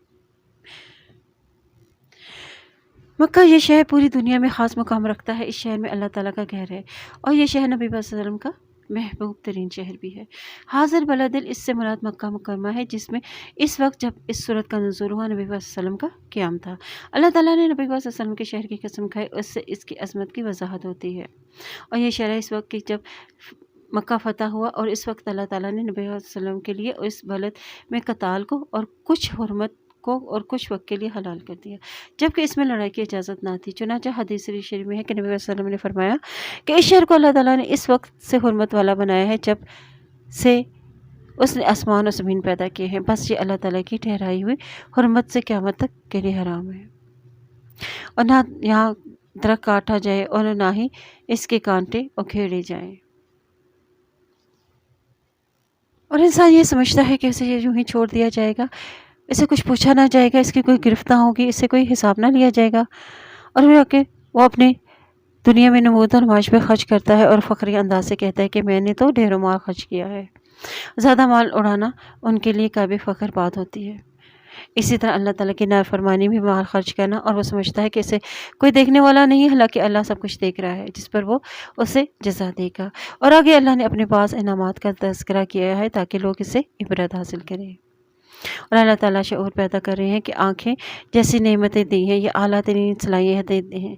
مکہ یہ شہر پوری دنیا میں خاص مقام رکھتا ہے، اس شہر میں اللہ تعالیٰ کا گھر ہے، اور یہ شہر نبی صلی اللہ علیہ وسلم کا محبوب ترین شہر بھی ہے۔ حاضر بلدل، اس سے مراد مکہ مکرمہ ہے، جس میں اس وقت جب اس صورت کا نزول ہوا نبی صلی اللہ علیہ وسلم کا قیام تھا۔ اللہ تعالیٰ نے نبی صلی اللہ علیہ وسلم کے شہر کی قسم کھائی، اس سے اس کی عظمت کی وضاحت ہوتی ہے، اور یہ شہر اس وقت کی جب مکہ فتح ہوا، اور اس وقت اللہ تعالیٰ نے نبی صلی اللہ علیہ وسلم کے لیے اس بلد میں قتال کو اور کچھ حرمت کو اور کچھ وقت کے لیے حلال کر دیا، جبکہ اس میں لڑائی کی اجازت نہ تھی۔ چنانچہ حدیث شریف میں ہے کہ نبی صلی اللہ علیہ وسلم نے فرمایا کہ اس شہر کو اللہ تعالیٰ نے اس وقت سے حرمت والا بنایا ہے جب سے اس نے آسمان و زمین پیدا کیے ہیں، بس یہ اللہ تعالیٰ کی ٹھہرائی ہوئی حرمت سے قیامت تک کے لیے حرام ہے، اور نہ یہاں درخت کاٹا جائے اور نہ ہی اس کے کانٹے اکھیڑے جائیں۔ اور انسان یہ سمجھتا ہے کہ اسے یوں ہی چھوڑ دیا جائے گا، اسے کچھ پوچھا نہ جائے گا، اس کی کوئی گرفت نہ ہوگی، اس سے کوئی حساب نہ لیا جائے گا، اور وہ اپنے دنیا میں نمود اور نمائش پہ خرچ کرتا ہے اور فخری انداز سے کہتا ہے کہ میں نے تو ڈھیروں مال خرچ کیا ہے۔ زیادہ مال اڑانا ان کے لیے قابل فخر بات ہوتی ہے۔ اسی طرح اللہ تعالیٰ کی نافرمانی بھی مال خرچ کرنا، اور وہ سمجھتا ہے کہ اسے کوئی دیکھنے والا نہیں ہے، حالانکہ اللہ سب کچھ دیکھ رہا ہے، جس پر وہ اسے جزا دے گا۔ اور آگے اللہ نے اپنے بعض انعامات کا تذکرہ کیا ہے تاکہ لوگ اسے عبرت حاصل کریں۔ اور اللہ تعالیٰ شعور پیدا کر رہے ہیں کہ آنکھیں جیسی نعمتیں دی ہیں، یہ اعلیٰ ترین صلاحیتیں دی ہیں۔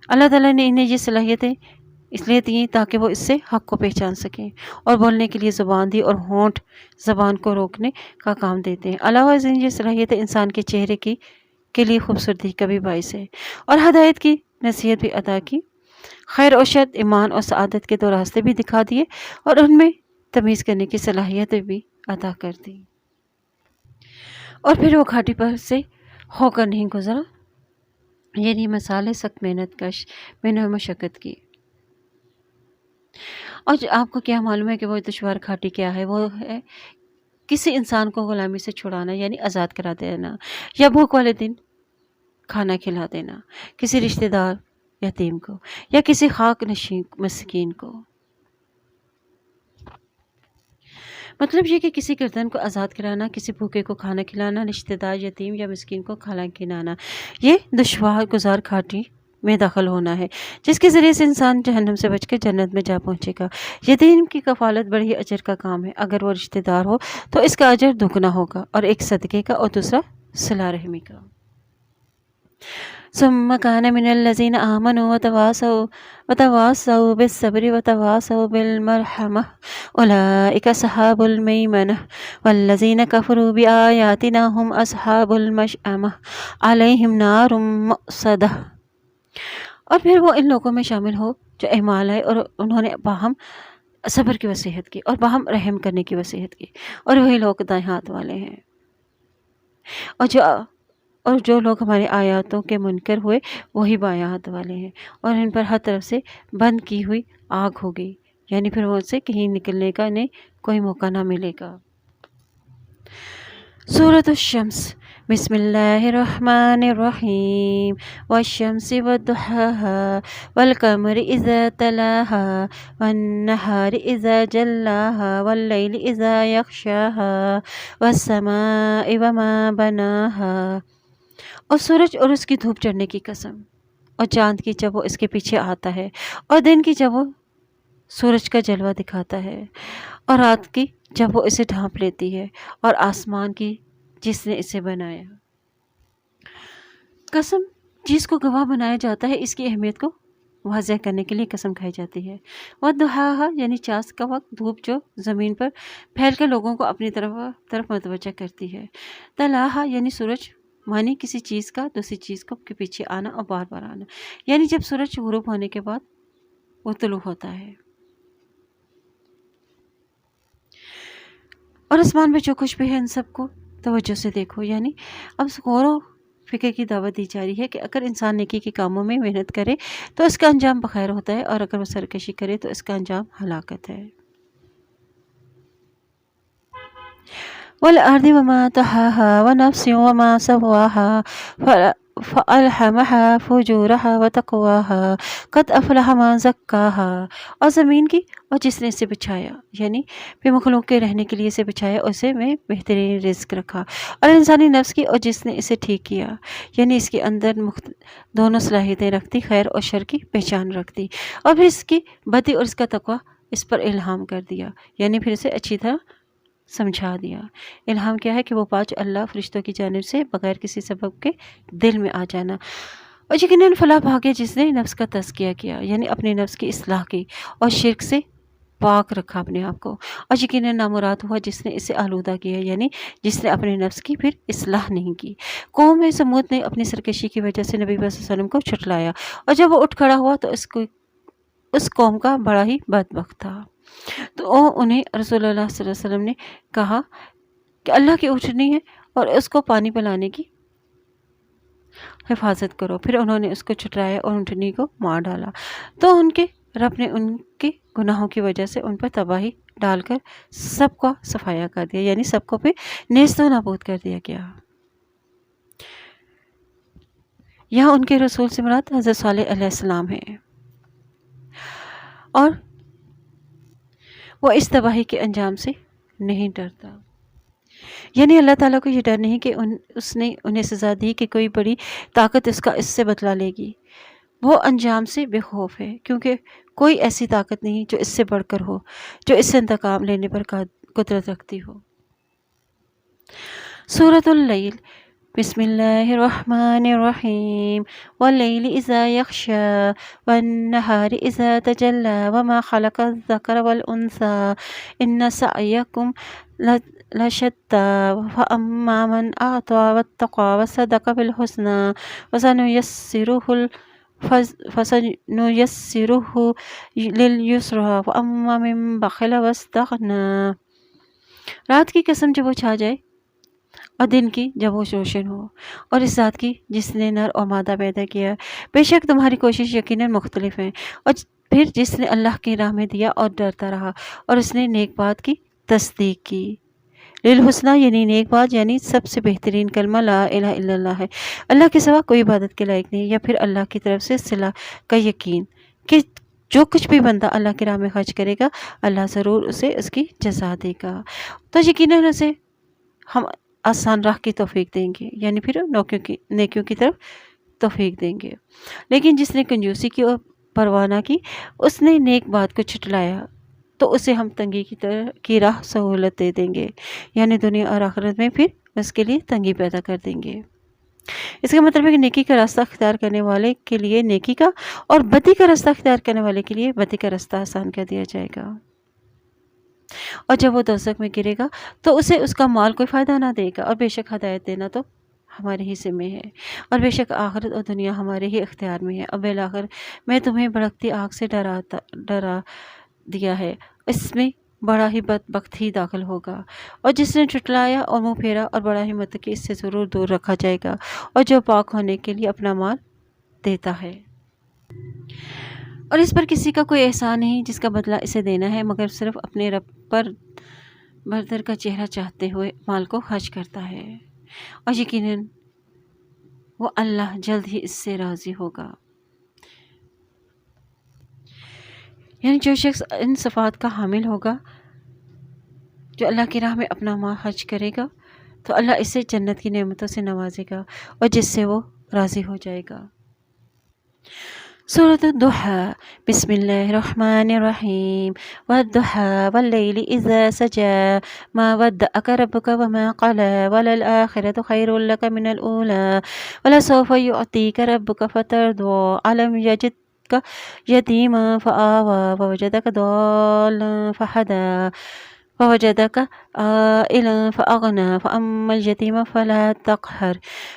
اللہ تعالیٰ نے انہیں یہ صلاحیتیں اس لیے دی تاکہ وہ اس سے حق کو پہچان سکیں، اور بولنے کے لیے زبان دی، اور ہونٹ زبان کو روکنے کا کام دیتے ہیں۔ علاوہ ازیں یہ صلاحیتیں انسان کے چہرے کے لیے خوبصورتی کا بھی باعث ہے، اور ہدایت کی نصیحت بھی عطا کی، خیر و شر، ایمان اور سعادت کے دو راستے بھی دکھا دیے، اور ان میں تمیز کرنے کی صلاحیتیں بھی عطا کر دی۔ اور پھر وہ گھاٹی پر سے ہو کر نہیں گزرا، یعنی مثال ہے سخت محنت کش، محنت و مشقت کی۔ اور آپ کو کیا معلوم ہے کہ وہ دشوار گھاٹی کیا ہے؟ وہ ہے کسی انسان کو غلامی سے چھڑانا، یعنی آزاد کرا دینا، یا بھوک والے دن کھانا کھلا دینا کسی رشتہ دار یتیم کو، یا کسی خاک نشین مسکین کو۔ مطلب یہ کہ کسی گردن کو آزاد کرانا، کسی بھوکے کو کھانا کھلانا، رشتہ دار یتیم یا مسکین کو کھانا کھلانا، یہ دشوار گزار گھاٹی میں داخل ہونا ہے، جس کے ذریعے سے انسان جہنم سے بچ کے جنت میں جا پہنچے گا۔ یتیم کی کفالت بڑی اجر کا کام ہے، اگر وہ رشتہ دار ہو تو اس کا اجر دگنا ہوگا، اور ایک صدقے کا اور دوسرا صلہ رحمی کا۔ ثم كان من الذين آمنوا وتواصوا بالصبر وتواصوا بالمرحمة أولئك أصحاب الميمنة والذين كفروا بآياتنا هم أصحاب المشأمة عليهم نار مؤصدة۔ اور پھر وہ ان لوگوں میں شامل ہو جو ایمان لائے اور انہوں نے باہم صبر کی وصیت کی اور باہم رحم کرنے کی وصیت کی، اور وہی لوگ دائیں ہاتھ والے ہیں۔ اور جو لوگ ہماری آیاتوں کے منکر ہوئے وہی بائیں ہاتھ والے ہیں، اور ان پر ہر طرف سے بند کی ہوئی آگ ہوگی، یعنی پھر وہ سے کہیں نکلنے کا انہیں کوئی موقع نہ ملے گا۔ سورۃ الشمس۔ بسم اللہ الرحمن الرحیم۔ والشمس وضحاها والقمر اذا تلاها والنہار اذا جلاها واللیل اذا یغشاها والسماء وما بناها۔ اور سورج اور اس کی دھوپ چڑھنے کی قسم، اور چاند کی جب وہ اس کے پیچھے آتا ہے، اور دن کی جب وہ سورج کا جلوہ دکھاتا ہے، اور رات کی جب وہ اسے ڈھانپ لیتی ہے، اور آسمان کی جس نے اسے بنایا۔ قسم جس کو گواہ بنایا جاتا ہے اس کی اہمیت کو واضح کرنے کے لیے قسم کھائی جاتی ہے۔ وضحاها یعنی چاس کا وقت، دھوپ جو زمین پر پھیل کر لوگوں کو اپنی طرف متوجہ کرتی ہے۔ تلاها یعنی سورج، معنی کسی چیز کا دوسری چیز کے پیچھے آنا اور بار بار آنا، یعنی جب سورج غروب ہونے کے بعد وہ طلوع ہوتا ہے۔ اور آسمان میں جو کچھ بھی ہے ان سب کو توجہ سے دیکھو، یعنی اب غور و فکر کی دعوت دی جا رہی ہے کہ اگر انسان نیکی کے کاموں میں محنت کرے تو اس کا انجام بخیر ہوتا ہے، اور اگر وہ سرکشی کرے تو اس کا انجام ہلاکت ہے۔ والارض وما طحاها ونفس وما سواها فألهمها فجورها وتقواها قد أفلح من زكاها۔ اور زمین کی اور جس نے اسے بچھایا، یعنی بے مخلوق کے رہنے کے لیے اسے بچھایا، اسے میں بہترین رزق رکھا، اور انسانی نفس کی اور جس نے اسے ٹھیک کیا، یعنی اس کے اندر دونوں صلاحیتیں رکھتی، خیر اور شر کی پہچان رکھتی، اور پھر اس کی بدی اور اس کا تقوی اس پر الہام کر دیا، یعنی پھر اسے اچھی طرح سمجھا دیا۔ الہام کیا ہے کہ وہ پانچ اللہ فرشتوں کی جانب سے بغیر کسی سبب کے دل میں آ جانا۔ اور یقیناً فلاح بھاگے جس نے نفس کا تزکیہ کیا، یعنی اپنے نفس کی اصلاح کی اور شرک سے پاک رکھا اپنے آپ کو، اور یقیناً نامراد ہوا جس نے اسے آلودہ کیا، یعنی جس نے اپنے نفس کی پھر اصلاح نہیں کی۔ قوم سمود نے اپنی سرکشی کی وجہ سے نبی صلی اللہ علیہ وسلم کو چھٹلایا، اور جب وہ اٹھ کھڑا ہوا تو اس قوم کا بڑا ہی بدبخت تھا۔ تو انہیں رسول اللہ صلی اللہ علیہ وسلم نے کہا کہ اللہ کی اونٹنی ہے اور اس کو پانی پلانے کی حفاظت کرو۔ پھر انہوں نے اس کو چھٹلایا اور اونٹنی کو مار ڈالا، تو ان کے رب نے ان کے گناہوں کی وجہ سے ان پر تباہی ڈال کر سب کا صفایا کر دیا، یعنی سب کو پہ نیست و نابود کر دیا گیا۔ یہاں ان کے رسول سے مراد حضرت صالح علیہ السلام ہے۔ اور وہ اس تباہی کے انجام سے نہیں ڈرتا۔ یعنی اللہ تعالیٰ کو یہ ڈر نہیں کہ اس نے انہیں سزا دی کہ کوئی بڑی طاقت اس سے بدلہ لے گی۔ وہ انجام سے بے خوف ہے، کیونکہ کوئی ایسی طاقت نہیں جو اس سے بڑھ کر ہو، جو اس سے انتقام لینے پر قدرت رکھتی ہو۔ سورۃ اللیل۔ بسم اللہ الرحمن الرحیم۔ واللیل اذا یغشی والنہار اذا تجلی وما خلق الذکر والانثی ان سعیکم لشتی فاما من اعطی واتقی وصدق بالحسنی فسنیسرہ للیسری واما من بخل واستغنی۔ رات کی قسم جب وہ چھا جائے اور دن کی جب وہ روشن ہو، اور اس ذات کی جس نے نر اور مادہ پیدا کیا، بے شک تمہاری کوشش یقیناً مختلف ہے۔ اور پھر جس نے اللہ کی راہ میں دیا اور ڈرتا رہا اور اس نے نیک بات کی تصدیق کی۔ للحسنی یعنی نیک بات، یعنی سب سے بہترین کلمہ لا الہ الا اللہ ہے۔ اللہ کے سوا کوئی عبادت کے لائق نہیں، یا پھر اللہ کی طرف سے صلہ کا یقین کہ جو کچھ بھی بندہ اللہ کی راہ میں خرچ کرے گا، اللہ ضرور اسے اس کی جزا دے گا۔ تو یقیناً اسے ہم آسان راہ کی توفیق دیں گے، یعنی پھر نیکیوں کی طرف توفیق دیں گے۔ لیکن جس نے کنجوسی کی اور پرواہ نہ کی، اس نے نیک بات کو چھٹلایا، تو اسے ہم تنگی کی راہ سہولت دے دیں گے، یعنی دنیا اور آخرت میں پھر اس کے لیے تنگی پیدا کر دیں گے۔ اس کا مطلب ہے کہ نیکی کا راستہ اختیار کرنے والے کے لیے نیکی کا، اور بدی کا راستہ اختیار کرنے والے کے لیے بدی کا راستہ آسان کر دیا جائے گا۔ اور جب وہ دوزخ میں گرے گا تو اسے اس کا مال کوئی فائدہ نہ دے گا، اور بے شک ہدایت دینا تو ہمارے ہی ذمہ ہے، اور بے شک آخرت اور دنیا ہمارے ہی اختیار میں ہے۔ اور بالآخر میں تمہیں بھڑکتی آگ سے ڈرا دیا ہے، اس میں بڑا ہی بدبخت ہی داخل ہوگا، اور جس نے جھٹلایا اور منہ پھیرا اور بڑا ہی متقی، اس سے ضرور دور رکھا جائے گا۔ اور جو پاک ہونے کے لیے اپنا مال دیتا ہے، اور اس پر کسی کا کوئی احسان نہیں جس کا بدلہ اسے دینا ہے، مگر صرف اپنے رب پر برتر کا چہرہ چاہتے ہوئے مال کو خرچ کرتا ہے، اور یقیناً وہ اللہ جلد ہی اس سے راضی ہوگا۔ یعنی جو شخص ان صفات کا حامل ہوگا، جو اللہ کی راہ میں اپنا مال خرچ کرے گا، تو اللہ اسے جنت کی نعمتوں سے نوازے گا، اور جس سے وہ راضی ہو جائے گا۔ سورۃ الضحیٰ۔ بسم اللہ الرحمن الرحیم۔ والضحیٰ واللیل اذا سجی ما ودعک ربک وما قلی وللآخرۃ خیر لک من الأولی ولسوف یعطیک ربک فترضی ألم یجدک یتیما فآوی ووجدک ضالا فہدی ووجدک عائلا فأغنی فأما اليتیم فلا تقہر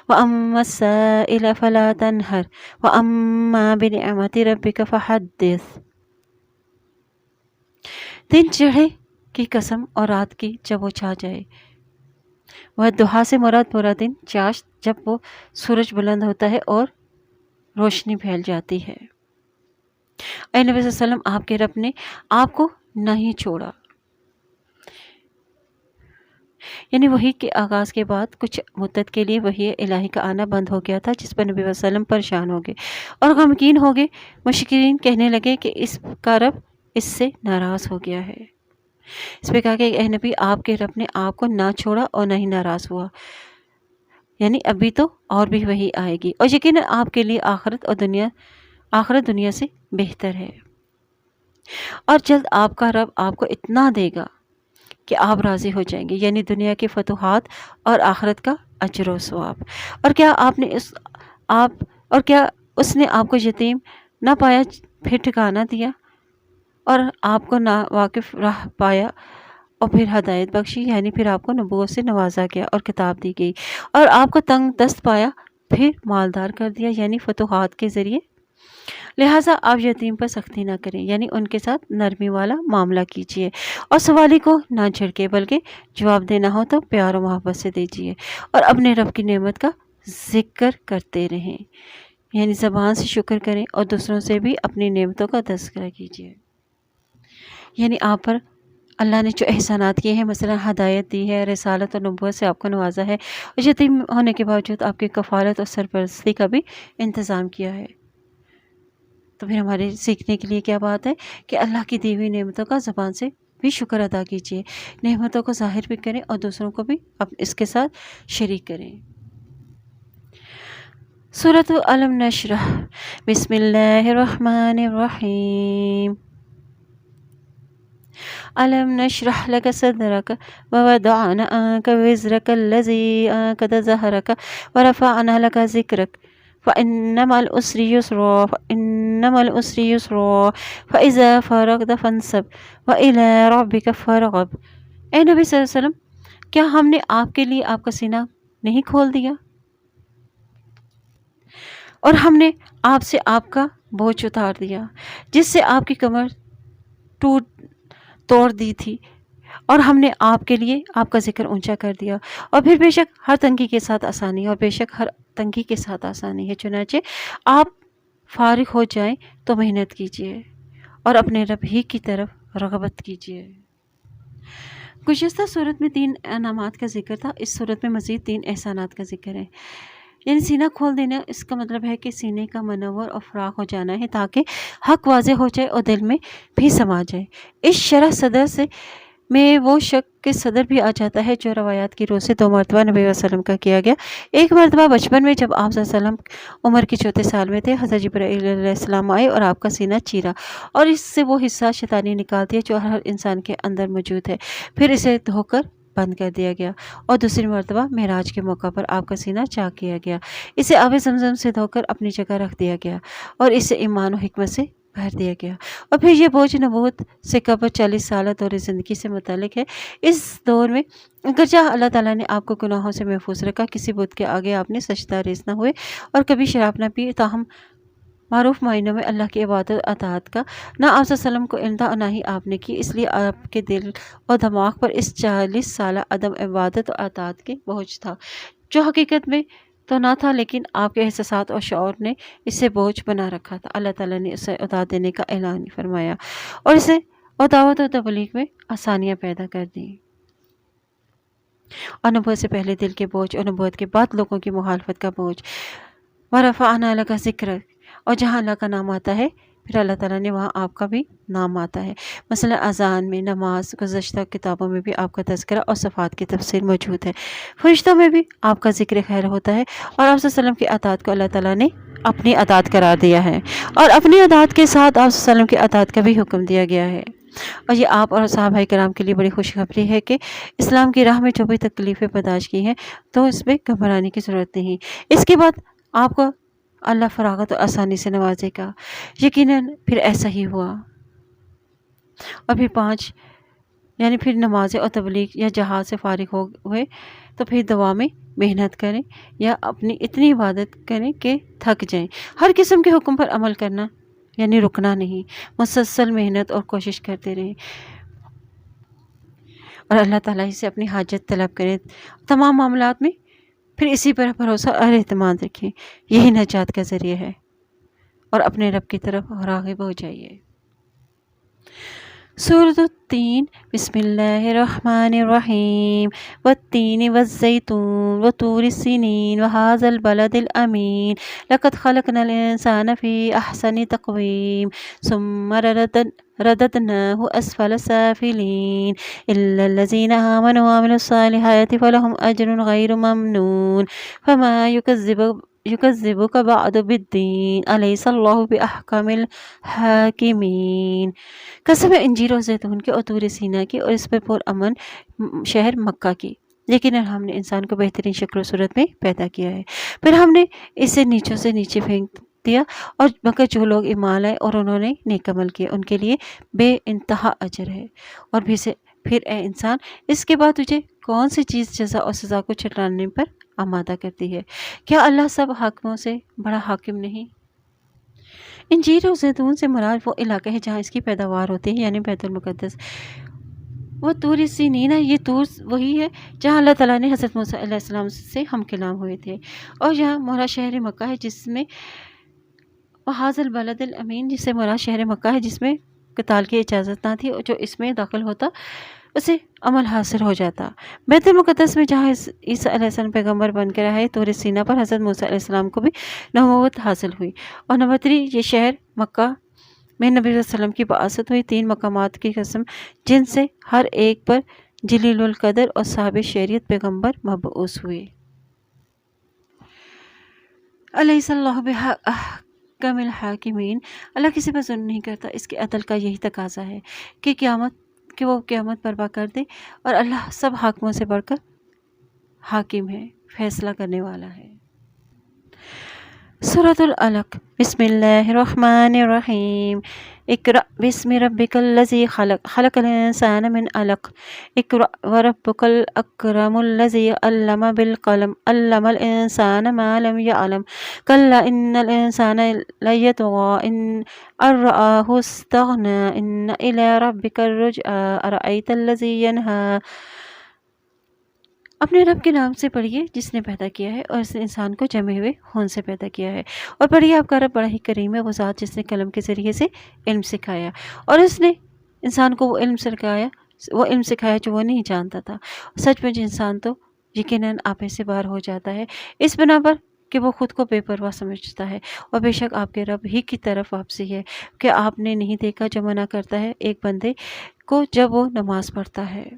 وأما السائل فلا تنہر وأما بنعمت ربک فحدث۔ دن چڑھے کی قسم اور رات کی جب وہ چھا جائے۔ وہ ضحیٰ سے مراد پورا دن، چاشت جب وہ سورج بلند ہوتا ہے اور روشنی پھیل جاتی ہے۔ اے نبی صلی اللہ علیہ وسلم، آپ کے رب نے آپ کو نہیں چھوڑا۔ یعنی وحی کے آغاز کے بعد کچھ مدت کے لیے وحی الہی کا آنا بند ہو گیا تھا، جس پر نبی صلی اللہ علیہ وسلم پریشان ہو گئے اور غمگین ہو گئے۔ مشرکین کہنے لگے کہ اس کا رب اس سے ناراض ہو گیا ہے۔ اس پہ کہا کہ اے نبی، آپ کے رب نے آپ کو نہ چھوڑا اور نہ ہی ناراض ہوا، یعنی ابھی تو اور بھی وحی آئے گی، اور یقیناً آپ کے لیے آخرت دنیا سے بہتر ہے، اور جلد آپ کا رب آپ کو اتنا دے گا کہ آپ راضی ہو جائیں گے، یعنی دنیا کی فتوحات اور آخرت کا اجر و ثواب۔ اور کیا اس نے آپ کو یتیم نہ پایا پھر ٹھکانہ دیا، اور آپ کو نا واقف راہ پایا اور پھر ہدایت بخشی، یعنی پھر آپ کو نبوت سے نوازا گیا اور کتاب دی گئی، اور آپ کو تنگ دست پایا پھر مالدار کر دیا، یعنی فتوحات کے ذریعے۔ لہٰذا آپ یتیم پر سختی نہ کریں، یعنی ان کے ساتھ نرمی والا معاملہ کیجیے، اور سوالی کو نہ جھڑکے، بلکہ جواب دینا ہو تو پیار و محبت سے دیجیے، اور اپنے رب کی نعمت کا ذکر کرتے رہیں، یعنی زبان سے شکر کریں اور دوسروں سے بھی اپنی نعمتوں کا تذکرہ کیجیے۔ یعنی آپ پر اللہ نے جو احسانات کیے ہیں، مثلا ہدایت دی ہے، رسالت اور نبوت سے آپ کو نوازا ہے، اور یتیم ہونے کے باوجود آپ کی کفالت اور سرپرستی کا بھی انتظام کیا ہے، تو پھر ہمارے سیکھنے کے لیے کیا بات ہے کہ اللہ کی دی ہوئی نعمتوں کا زبان سے بھی شکر ادا کیجیے، نعمتوں کو ظاہر بھی کریں اور دوسروں کو بھی اس کے ساتھ شریک کریں۔ سورۃ علم نشرح، بسم اللہ الرحمن الرحیم۔ ألم نشرح لك صدرك ووضعنا عنك وزرك الذي أنقض ظهرك ورفعنا لك ذكرك فإن مع العسر يسرا فإذا فرغت فانصب وإلى ربك فارغب۔ اے نبی صلی اللہ علیہ وسلم، کیا ہم نے آپ کے لیے آپ کا سینہ نہیں کھول دیا اور ہم نے آپ سے آپ کا بوجھ اتار دیا جس سے آپ کی کمر توڑ دی تھی، اور ہم نے آپ کے لیے آپ کا ذکر اونچا کر دیا، اور پھر بے شک ہر تنگی کے ساتھ آسانی ہے، اور بے شک ہر تنگی کے ساتھ آسانی ہے۔ چنانچہ آپ فارغ ہو جائیں تو محنت کیجیے اور اپنے رب ہی کی طرف رغبت کیجیے۔ گزشتہ صورت میں 3 انعامات کا ذکر تھا، اس صورت میں مزید 3 احسانات کا ذکر ہے۔ یعنی سینہ کھول دینا، اس کا مطلب ہے کہ سینے کا منور اور فراغ ہو جانا ہے تاکہ حق واضح ہو جائے اور دل میں بھی سما جائے۔ اس شرح صدر میں وہ شک کہ صدر بھی آ جاتا ہے جو روایات کی روح سے 2 مرتبہ نبی صلی اللہ علیہ وسلم کا کیا گیا۔ ایک مرتبہ بچپن میں جب آپ صلی اللہ علیہ وسلم عمر کے 4 سال میں تھے، حضرت جبرائیل علیہ السلام آئے اور آپ کا سینہ چیرا اور اس سے وہ حصہ شیطانی نکال دیا جو ہر انسان کے اندر موجود ہے، پھر اسے دھو کر بند کر دیا گیا، اور دوسری مرتبہ معراج کے موقع پر آپ کا سینہ چاک کیا گیا، اسے آب زمزم سے دھو کر اپنی جگہ رکھ دیا گیا اور اسے ایمان و حکمت سے بھر دیا گیا، اور پھر یہ بوجھ نبوت سے قبل 40 سالہ دور زندگی سے متعلق ہے۔ اس دور میں اگرچہ اللہ تعالیٰ نے آپ کو گناہوں سے محفوظ رکھا، کسی بت کے آگے آپ نے سجدہ ریز نہ ہوئے اور کبھی شراب نہ پی، تاہم معروف معنوں میں اللہ کی عبادت و اطاعت کا نہ آپ صلی اللہ علیہ وسلم کو علم تھا اور نہ ہی آپ نے کی، اس لیے آپ کے دل اور دماغ پر اس 40 سالہ عدم عبادت و اطاعت کے بوجھ تھا، جو حقیقت میں تو نہ تھا، لیکن آپ کے احساسات اور شعور نے اسے بوجھ بنا رکھا تھا۔ اللہ تعالیٰ نے اسے اطاعت دینے کا اعلان فرمایا اور اسے اور دعوت و تبلیغ میں آسانیاں پیدا کر دیں، اور نبوت سے پہلے دل کے بوجھ اور نبوت کے بعد لوگوں کی مخالفت کا بوجھ، ورفعنا لک ذکرک، اور جہاں اللہ کا نام آتا ہے پھر اللہ تعالیٰ نے وہاں آپ کا بھی نام آتا ہے، مثلا اذان میں، نماز، گزشتہ کتابوں میں بھی آپ کا تذکرہ اور صفات کی تفسیر موجود ہے، فرشتوں میں بھی آپ کا ذکر خیر ہوتا ہے، اور آپ صلی اللہ علیہ وسلم کی اطاعت کو اللہ تعالیٰ نے اپنی اطاعت قرار دیا ہے، اور اپنی اطاعت کے ساتھ آپ صلی اللہ علیہ وسلم کی اطاعت کا بھی حکم دیا گیا ہے، اور یہ آپ اور صحابہ کرام کے لیے بڑی خوشخبری ہے کہ اسلام کی راہ میں جو بھی تکلیفیں برداشت کی ہیں تو اس میں گھبرانے کی ضرورت نہیں۔ اس کے بعد آپ کو اللہ فراغت اور آسانی سے نوازے گا، یقیناً پھر ایسا ہی ہوا، اور پھر 5 یعنی پھر نماز اور تبلیغ یا جہاد سے فارغ ہوئے تو پھر دعا میں محنت کریں یا اپنی اتنی عبادت کریں کہ تھک جائیں، ہر قسم کے حکم پر عمل کرنا یعنی رکنا نہیں، مسلسل محنت اور کوشش کرتے رہیں اور اللہ تعالیٰ سے اپنی حاجت طلب کریں، تمام معاملات میں پھر اسی پر بھروسہ اور اعتماد رکھیں، یہی نجات کا ذریعہ ہے، اور اپنے رب کی طرف راغب ہو جائیے۔ سورۃ التین، بسم اللہ الرحمن الرحیم، والتین والزیتون وطور سینین وہذا البلد الامین لقد خلقنا الانسان فی احسن تقویم ثم رددناه اسفل سافلین الا الذین آمنوا وعملوا الصالحات فلهم اجر غیر ممنون فما یکذبک بعد بالدین الیس اللہ باحکم الحاکمین۔ قسم ہے انجیر اور زیتون کی اور طور سینا کی اور اس پر پرامن شہر مکہ کی، لیکن ہم نے انسان کو بہترین شکل و صورت میں پیدا کیا ہے، پھر ہم نے اسے نیچوں سے نیچے پھینک دیا، اور مگر جو لوگ ایمان لائے اور انہوں نے نیک عمل کیے ان کے لیے بے انتہا اجر ہے۔ اور پھر اے انسان، اس کے بعد تجھے کون سی چیز جزا اور سزا کو چھٹلانے پر آمادہ کرتی ہے؟ کیا اللہ سب حاکموں سے بڑا حاکم نہیں؟ انجیر اور زیتون سے مراد وہ علاقہ ہے جہاں اس کی پیداوار ہوتی ہے، یعنی بیت المقدس۔ وہ طور سینین، یہ طور وہی ہے جہاں اللہ تعالیٰ نے حضرت موسیٰ علیہ السلام سے ہم کلام ہوئے تھے، اور یہاں مراد شہر مکہ ہے جس میں وہذا البلد الامین، جس سے مراد شہر مکہ ہے جس میں قتال کی اجازت نہ تھی، اور جو اس میں داخل ہوتا اسے عمل حاصل ہو جاتا۔ بیت المقدس میں جہاں عیسیٰ علیہ السلام پیغمبر بن کر آئے، طور سینا پر حضرت موسیٰ علیہ السلام کو بھی نبوت حاصل ہوئی، اور نمبر 3 یہ شہر مکہ میں نبی صلی اللہ علیہ وسلم کی بعثت ہوئی 3 مقامات کی قسم جن سے ہر ایک پر جلیل القدر اور صاحب شریعت پیغمبر مبعوث ہوئے۔ الیس اللہ بحکم الحاکمین، اللہ کسی پر ظلم نہیں کرتا، اس کے عدل کا یہی تقاضا ہے کہ وہ قیامت برپا کر دے، اور اللہ سب حاکموں سے بڑھ کر حاکم ہے، فیصلہ کرنے والا ہے۔ سورۃ العلق، بسم اللہ الرحمن الرحیم۔ اقرأ بسم ربک الذی خلق، خلق الانسان من علق، اقرأ وربک الاکرم الذی علم بالقلم، علم الانسان ما لم يعلم، کلا ان الانسان لیطغی ان رآہ استغنی، ان الی ربک الرجعی، ارأیت الذی ینہی۔ اپنے رب کے نام سے پڑھیے جس نے پیدا کیا ہے اور اس نے انسان کو جمے ہوئے خون سے پیدا کیا ہے، اور پڑھیے آپ کا رب بڑا ہی کریم ہے، وہ ذات جس نے قلم کے ذریعے سے علم سکھایا، اور اس نے انسان کو وہ علم سکھایا جو وہ نہیں جانتا تھا۔ سچ مچ انسان تو یقیناً آپے سے باہر ہو جاتا ہے، اس بنا پر کہ وہ خود کو بے پرواہ سمجھتا ہے، اور بے شک آپ کے رب ہی کی طرف واپسی ہے کہ آپ نے نہیں دیکھا جو منع کرتا ہے ایک بندے کو جب وہ نماز پڑھتا ہے۔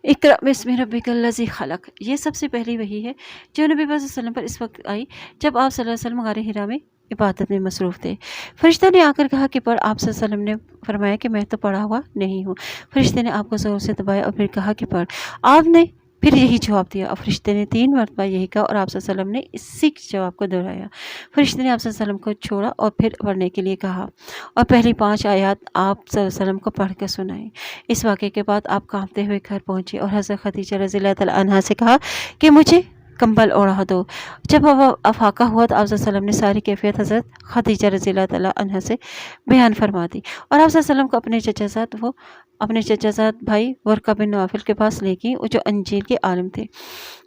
اقرأ بسم ربک الذی خلق، یہ سب سے پہلی وحی ہے جو نبی صلی اللہ علیہ وسلم پر اس وقت آئی جب آپ صلی اللہ علیہ وسلم غار حرا میں عبادت میں مصروف تھے۔ فرشتہ نے آ کر کہا کہ پڑھ، آپ صلی اللہ علیہ وسلم نے فرمایا کہ میں تو پڑھا ہوا نہیں ہوں۔ فرشتے نے آپ کو زور سے دبایا اور پھر کہا کہ پڑھ، آپ نے پھر یہی جواب دیا، اور فرشتے نے 3 مرتبہ یہی کہا، اور آپ صلی اللہ علیہ وسلم نے اسی جواب کو دہرایا۔ فرشتے نے آپ صلی اللہ علیہ وسلم کو چھوڑا اور پھر پڑھنے کے لیے کہا، اور پہلی 5 آیات آپ صلی اللہ علیہ وسلم کو پڑھ کر سنائیں۔ اس واقعے کے بعد آپ کانپتے ہوئے گھر پہنچے اور حضرت خدیجہ رضی اللہ تعالیٰ عنہا سے کہا کہ مجھے کمبل اوڑھا دو۔ جب افاقہ ہوا تو آپ صلی اللہ علیہ وسلم نے ساری کیفیت حضرت خدیجہ رضی اللہ تعالیٰ عنہا سے بیان فرما دی، اور آپ صلی اللہ علیہ وسلم کو اپنے چچا زاد بھائی ورقہ بن نوفل کے پاس لے گئی، جو انجیل کے عالم تھے۔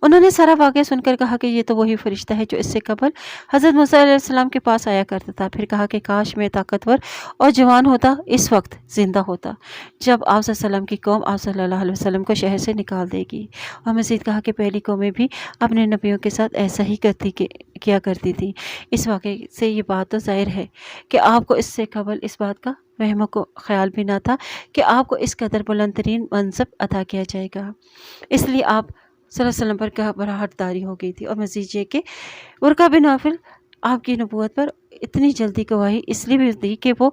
انہوں نے سارا واقعہ سن کر کہا کہ یہ تو وہی فرشتہ ہے جو اس سے قبل حضرت موسیٰ علیہ السلام کے پاس آیا کرتا تھا۔ پھر کہا کہ کاش میں طاقتور اور جوان ہوتا، اس وقت زندہ ہوتا جب آپ صلی اللہ علیہ وسلم کی قوم آپ صلی اللہ علیہ وسلم کو شہر سے نکال دے گی۔ اور مزید کہا کہ پہلی قومیں بھی اپنے نبیوں کے ساتھ ایسا ہی کیا کرتی تھی۔ اس واقعے سے یہ بات تو ظاہر ہے کہ آپ کو اس سے قبل اس بات کا وہم کو خیال بھی نہ تھا کہ آپ کو اس قدر بلند ترین منصب عطا کیا جائے گا، اس لیے آپ صلی اللہ علیہ وسلم پر گھبراہٹ طاری ہو گئی تھی۔ اور مزید یہ کہ ورقہ بن نوفل آپ کی نبوت پر اتنی جلدی گواہی اس لیے بھی دی کہ وہ آپ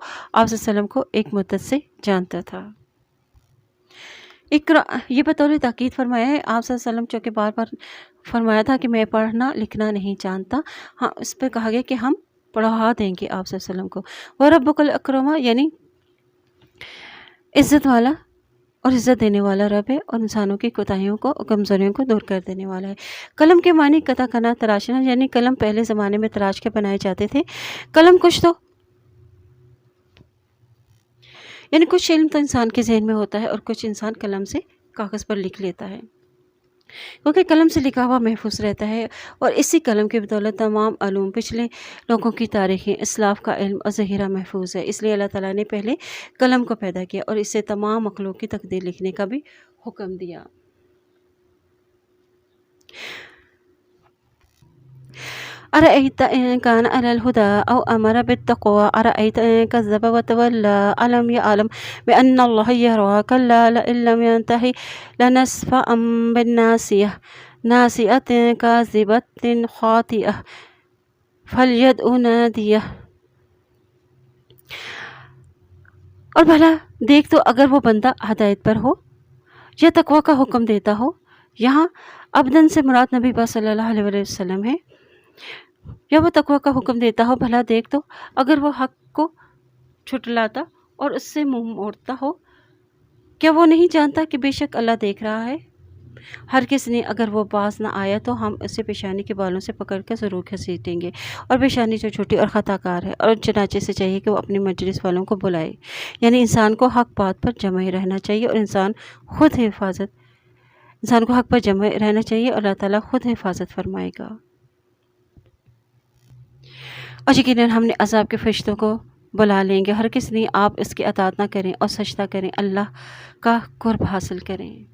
صلی اللہ علیہ وسلم کو ایک مدت سے جانتا تھا۔ اقرأ، یہ بطور تاکید فرمایا ہے۔ آپ صلی اللہ علیہ وسلم چونکہ بار بار فرمایا تھا کہ میں پڑھنا لکھنا نہیں جانتا، ہاں اس پہ کہا گیا کہ ہم پڑھا دیں گے آپ صلی اللہ علیہ وسلم کو۔ وَرَبُّكَ الْأَكْرَمُ، یعنی عزت والا اور عزت دینے والا رب ہے، اور انسانوں کی کوتاہیوں کو کمزوریوں کو دور کر دینے والا ہے۔ قلم کے معنی قطع کرنا، تراشنا، یعنی قلم پہلے زمانے میں تراش کے بنائے جاتے تھے۔ قلم کچھ علم تو انسان کے ذہن میں ہوتا ہے اور کچھ انسان قلم سے کاغذ پر لکھ لیتا ہے، کیونکہ قلم سے لکھا ہوا محفوظ رہتا ہے، اور اسی قلم کی بدولت تمام علوم، پچھلے لوگوں کی تاریخیں، اسلاف کا علم اور ذخیرہ محفوظ ہے۔ اس لیے اللہ تعالیٰ نے پہلے قلم کو پیدا کیا اور اس سے تمام مخلوق کی تقدیر لکھنے کا بھی حکم دیا۔ أرأيت إن كان على الهدى أو أمر بالتقوى أرأيت إن كذب وتولى ألم يعلم بأن الله يرى كلا لئن لم ينته لنسفعا بالناصية ناصية كاذبة خاطئة فليدع ناديه۔ اور بھلا دیکھ تو اگر وہ بندہ ہدایت پر ہو یا تقوی کا حکم دیتا ہو، یہاں ابدن سے مراد نبی پاک صلی اللہ علیہ وسلم ہے، یا وہ تقوی کا حکم دیتا ہو، بھلا دیکھ تو اگر وہ حق کو چھٹلاتا اور اس سے منہ موڑتا ہو، کیا وہ نہیں جانتا کہ بے شک اللہ دیکھ رہا ہے؟ ہرگز نہیں، اگر وہ باز نہ آیا تو ہم اسے پیشانی کے بالوں سے پکڑ کر ضرور گھسیٹیں گے، اور پیشانی جو چھوٹی اور خطا کار ہے، اور چنانچہ سے چاہیے کہ وہ اپنی مجلس والوں کو بلائے، یعنی انسان کو حق بات پر جمع رہنا چاہیے، اور انسان کو حق پر جمع رہنا چاہیے، اور اللہ تعالیٰ خود حفاظت فرمائے گا۔ اور یقیناً ہم نے عذاب کے فرشتوں کو بلا لیں گے، ہرگز نہیں آپ اس کی اطاعت نہ کریں اور سجدہ کریں، اللہ کا قرب حاصل کریں۔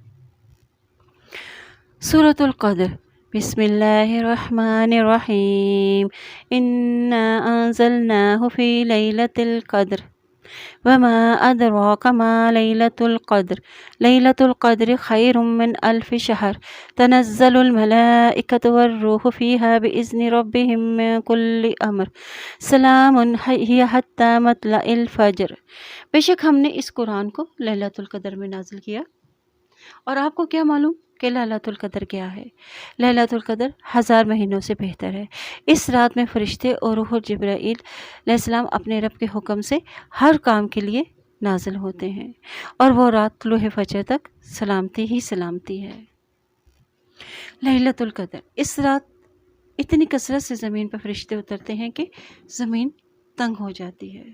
سورۃ القدر، بسم الله الرحمن الرحيم إنا أنزلناه في ليلة القدر وما أدراك ما ليلة القدر ليلة القدر خير من 1000 شهر تنزل الملائكة والروح فيها بإذن ربهم من كل أمر سلام هي حتى مطلع الفجر۔ بے شک ہم نے اس قرآن کو لیلۃ القدر میں نازل کیا۔ اور آپ کو کیا معلوم کہ لیلۃ القدر کیا ہے؟ لیلۃ القدر 1000 مہینوں سے بہتر ہے۔ اس رات میں فرشتے اور روح جبرائیل علیہ السلام اپنے رب کے حکم سے ہر کام کے لیے نازل ہوتے ہیں، اور وہ رات طلوع فجر تک سلامتی ہی سلامتی ہے۔ لیلۃ القدر، اس رات اتنی کثرت سے زمین پر فرشتے اترتے ہیں کہ زمین تنگ ہو جاتی ہے۔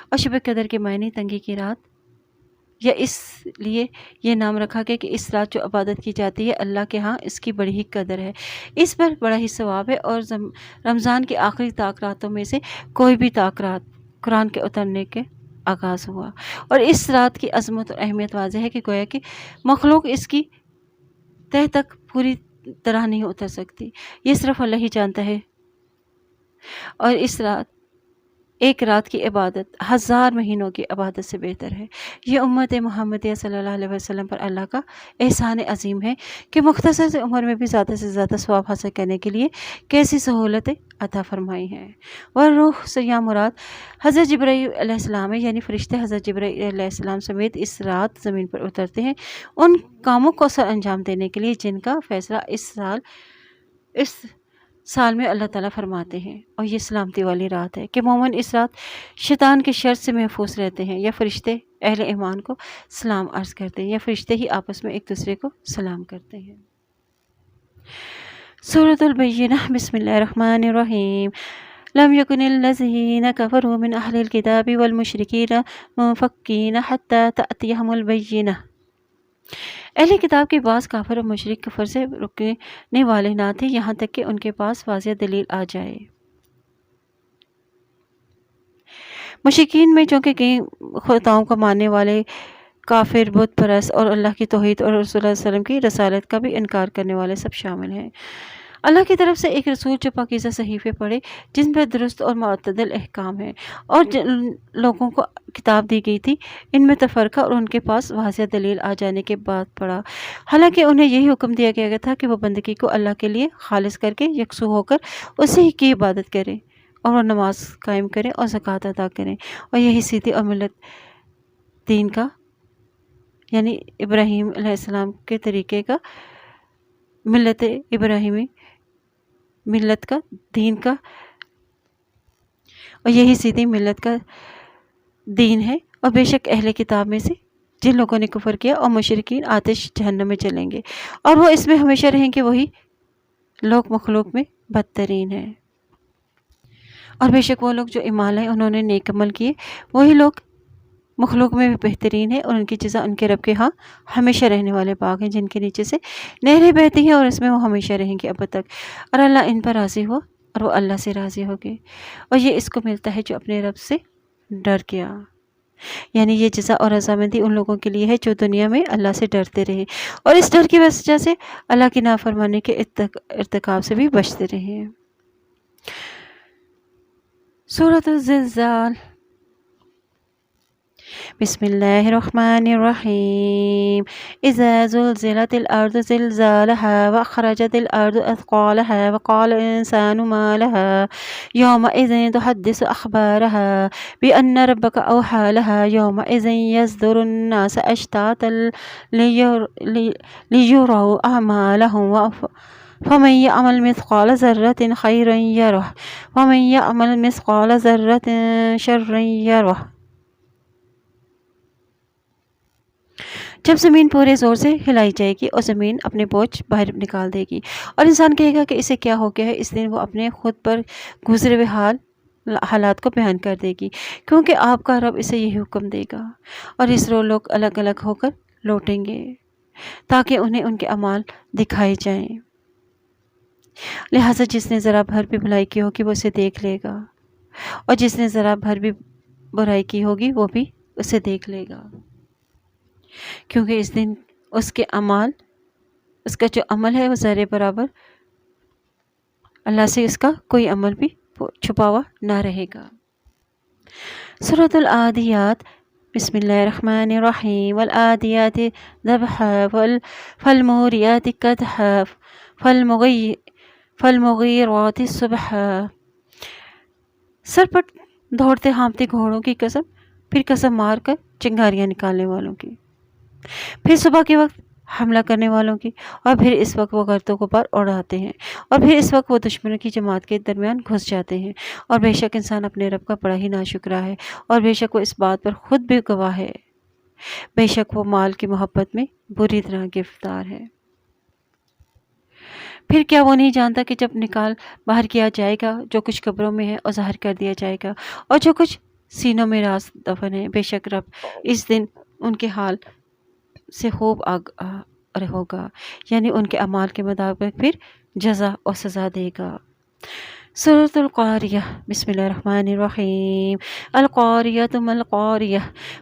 اور شب قدر کے معنی تنگی کی رات، یا اس لیے یہ نام رکھا گیا کہ اس رات جو عبادت کی جاتی ہے اللہ کے ہاں اس کی بڑی ہی قدر ہے، اس پر بڑا ہی ثواب ہے۔ اور رمضان کی آخری طاق راتوں میں سے کوئی بھی طاق رات قرآن کے اترنے کے آغاز ہوا، اور اس رات کی عظمت اور اہمیت واضح ہے کہ گویا کہ مخلوق اس کی تہ تک پوری طرح نہیں اتر سکتی، یہ صرف اللہ ہی جانتا ہے۔ اور اس رات، ایک رات کی عبادت 1000 مہینوں کی عبادت سے بہتر ہے۔ یہ امت محمدیہ صلی اللہ علیہ وسلم پر اللہ کا احسان عظیم ہے کہ مختصر سے عمر میں بھی زیادہ سے زیادہ ثواب حاصل کرنے کے لیے کیسی سہولتیں عطا فرمائی ہیں۔ والروح سے یہاں مراد حضرت جبرائیل علیہ السلام ہے، یعنی فرشتے حضرت جبرائیل علیہ السلام سمیت اس رات زمین پر اترتے ہیں ان کاموں کو سر انجام دینے کے لیے جن کا فیصلہ اس سال میں اللہ تعالیٰ فرماتے ہیں۔ اور یہ سلامتی والی رات ہے کہ مومن اس رات شیطان کے شر سے محفوظ رہتے ہیں، یا فرشتے اہل ایمان کو سلام عرض کرتے ہیں، یا فرشتے ہی آپس میں ایک دوسرے کو سلام کرتے ہیں۔ سورۃ البینہ، بسم اللہ الرحمن الرحیم۔ لم يكن الذين كفروا من أهل الكتاب والمشركين منفكين حتى تأتيهم البينة۔ اہل کتاب کے بعض کافر اور مشرک کفر سے رکنے والے نہ تھے یہاں تک کہ ان کے پاس واضح دلیل آ جائے۔ مشرکین میں چونکہ کئی خطاؤں کو ماننے والے کافر، بت پرست اور اللہ کی توحید اور رسول اللہ علیہ وسلم کی رسالت کا بھی انکار کرنے والے سب شامل ہیں۔ اللہ کی طرف سے ایک رسول جو پاکیزہ صحیفے پڑھے جن پر درست اور معتدل احکام ہیں، اور جن لوگوں کو کتاب دی گئی تھی ان میں تفرقہ اور ان کے پاس واضح دلیل آ جانے کے بعد پڑھا، حالانکہ انہیں یہی حکم دیا گیا تھا کہ وہ بندگی کو اللہ کے لیے خالص کر کے یکسو ہو کر اسی کی عبادت کریں، اور وہ نماز قائم کریں اور زکوٰۃ ادا کریں، اور یہی سیدھی اور ملت دین کا، یعنی ابراہیم علیہ السلام کے طریقے کا، ملت ابراہیمی، ملت کا، دین کا، اور یہی سیدھی ملت کا دین ہے۔ اور بے شک اہل کتاب میں سے جن لوگوں نے کفر کیا اور مشرکین آتش جہنم میں چلیں گے، اور وہ اس میں ہمیشہ رہیں گے، وہی لوگ مخلوق میں بدترین ہیں۔ اور بے شک وہ لوگ جو ایمان لائے انہوں نے نیک عمل کیے، وہی لوگ مخلوق میں بھی بہترین ہے، اور ان کی جزا ان کے رب کے ہاں ہمیشہ رہنے والے باغ ہیں جن کے نیچے سے نہریں بہتی ہیں، اور اس میں وہ ہمیشہ رہیں گے اب تک، اور اللہ ان پر راضی ہو اور وہ اللہ سے راضی ہو گئے۔ اور یہ اس کو ملتا ہے جو اپنے رب سے ڈر گیا، یعنی یہ جزا اور رضامندی ان لوگوں کے لیے ہے جو دنیا میں اللہ سے ڈرتے رہے اور اس ڈر کی وجہ سے اللہ کی نافرمانی کے ارتکاب سے بھی بچتے رہے۔ سورۃ الزلزال، بسم اللہ الرحمن الرحیم۔ اذا زلزلت الارض زلزالها واخرجت الارض اثقالها وقال الانسان ما لها يومئذ تحدث اخبارها بان ربك اوحى لها يومئذ يصدر الناس اشتاتا ليروا اعمالهم فمن يعمل مثقال ذرة خيرا يره ومن يعمل مثقال ذرة شرا يره۔ جب زمین پورے زور سے ہلائی جائے گی اور زمین اپنے بوجھ باہر نکال دے گی، اور انسان کہے گا کہ اسے کیا ہو گیا ہے، اس دن وہ اپنے خود پر گزرے ہوئے حالات کو بیان کر دے گی، کیونکہ آپ کا رب اسے یہی حکم دے گا، اور اس روز لوگ الگ الگ ہو کر لوٹیں گے تاکہ انہیں ان کے اعمال دکھائے جائیں۔ لہٰذا جس نے ذرا بھر بھی بھلائی کی ہوگی وہ اسے دیکھ لے گا، اور جس نے ذرا بھر بھی برائی کی ہوگی وہ بھی اسے دیکھ لے گا، کیونکہ اس دن اس کے اعمال اس کا جو عمل ہے وہ ذرے برابر، اللہ سے اس کا کوئی عمل بھی چھپا ہوا نہ رہے گا۔ سورۃ العادیات، بسم اللہ الرحمن الرحیم، والعادیات ضبحا فالموریات قدحا فالمغیرات صبحا۔ سر پر دوڑتے ہانپتے گھوڑوں کی قسم، پھر قسم مار کر چنگاریاں نکالنے والوں کی، پھر صبح کے وقت حملہ کرنے والوں کی، اور پھر اس وقت وہ گردوں کو پر اڑاتے ہیں، اور پھر اس وقت وہ دشمنوں کی جماعت کے درمیان گھس جاتے ہیں۔ اور بے شک انسان اپنے رب کا بڑا ہی ناشکرا ہے، اور بے شک وہ اس بات پر خود بھی گواہ ہے، بے شک وہ مال کی محبت میں بری طرح گرفتار ہے۔ پھر کیا وہ نہیں جانتا کہ جب نکال باہر کیا جائے گا جو کچھ قبروں میں ہے اور ظاہر کر دیا جائے گا، اور جو کچھ سینوں میں راز دفن ہے، بے شک رب اس دن ان کے حال سے خوب آگاہ ہوگا، یعنی ان کے اعمال کے مطابق پھر جزا اور سزا دے گا۔ سورۃ القاریہ، بسم اللہ الرحمن الرحیم، القاریۃ ما القاریہ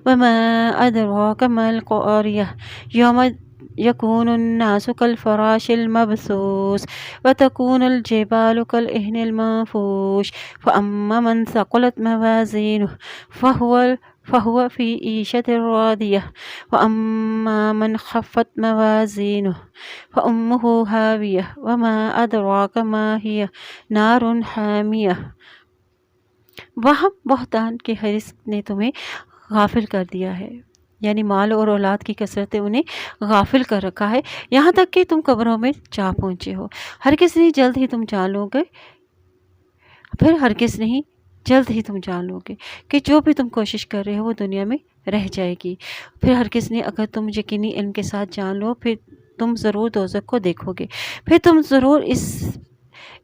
وما ادراک ما القاریہ، یوم یکون الناس کالفراش المبثوث وتکون الجبال کالعہن المنفوش، فاما من ثقلت موازینہ فهو في عيشة راضية وأما من خفت موازينه فأمه هاوية وما أدراك ما هي نار حامية۔ وہم بہتان کے حرص نے تمہیں غافل کر دیا ہے، یعنی مال اور اولاد کی کثرت انہیں غافل کر رکھا ہے، یہاں تک کہ تم قبروں میں جا پہنچے ہو۔ ہرگز نہیں، جلد ہی تم جان لو گے، پھر ہرگز نہیں، جلد ہی تم جان لو گے کہ جو بھی تم کوشش کر رہے ہو وہ دنیا میں رہ جائے گی۔ پھر ہرگز نہیں، اگر تم یقینی علم کے ساتھ جان لو پھر تم ضرور دوزخ کو دیکھو گے، پھر تم ضرور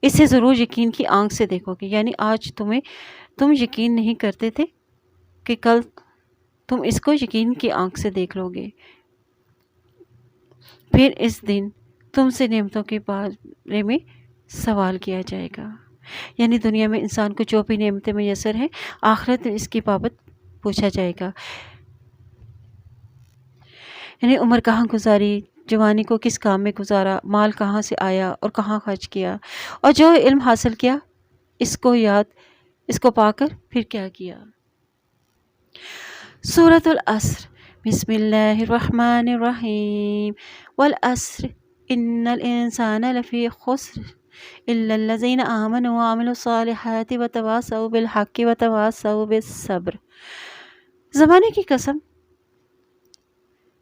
اسے ضرور یقین کی آنکھ سے دیکھو گے، یعنی آج تم یقین نہیں کرتے تھے کہ کل تم اس کو یقین کی آنکھ سے دیکھ لو گے۔ پھر اس دن تم سے نعمتوں کے بارے میں سوال کیا جائے گا، یعنی دنیا میں انسان کو جو بھی نعمتیں میسر ہیں، آخرت میں اس کی بابت پوچھا جائے گا، یعنی عمر کہاں گزاری، جوانی کو کس کام میں گزارا، مال کہاں سے آیا اور کہاں خرچ کیا، اور جو علم حاصل کیا اس کو پا کر پھر کیا کیا۔ سورۃ العصر، بسم اللہ الرحمن الرحیم، والعصر ان الانسان لفی خسر الا الذین آمنوا وعملوا الصالحات وتواصوا بالحق وتواصوا بالصبر۔ زمانے کی قسم،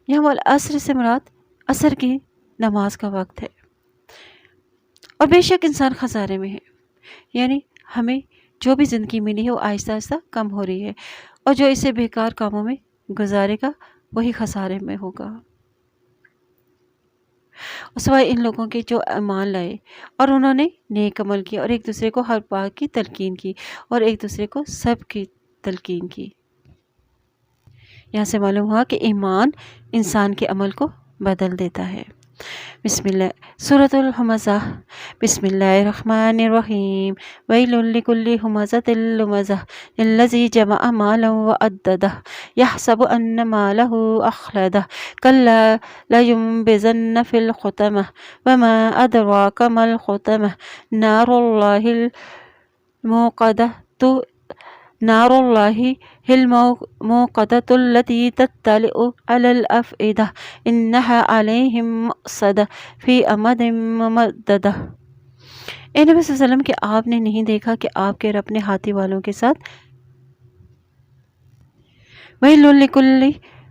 یہاں والعصر سے مراد عصر کی نماز کا وقت ہے، اور بے شک انسان خسارے میں ہے، یعنی ہمیں جو بھی زندگی ملی ہے وہ آہستہ آہستہ کم ہو رہی ہے، اور جو اسے بیکار کاموں میں گزارے گا وہی خسارے میں ہوگا، سوائے ان لوگوں کے جو ایمان لائے اور انہوں نے نیک عمل کیا اور ایک دوسرے کو ہر بات کی تلقین کی اور ایک دوسرے کو سب کی تلقین کی۔ یہاں سے معلوم ہوا کہ ایمان انسان کے عمل کو بدل دیتا ہے۔ بسم اللہ، سورۃ الہمزہ، بسم اللہ الرحمن الرحیم، ویل لکل ہمزۃ لمزہ الذی جمع مالا وعددہ یحسب ان مالہ اخلدہ کلا لینبذن فی الحطمہ وما ادراک ما الحطمہ نار اللہ الموقدۃ التی تطلع علی الافئدہ انہا علیہم مؤصدہ فی امد ممددہ۔ اے نبی صلی اللہ علیہ وسلم، کہ آپ نے نہیں دیکھا کہ آپ کے رب نے ہاتھی والوں کے ساتھ ویل لکل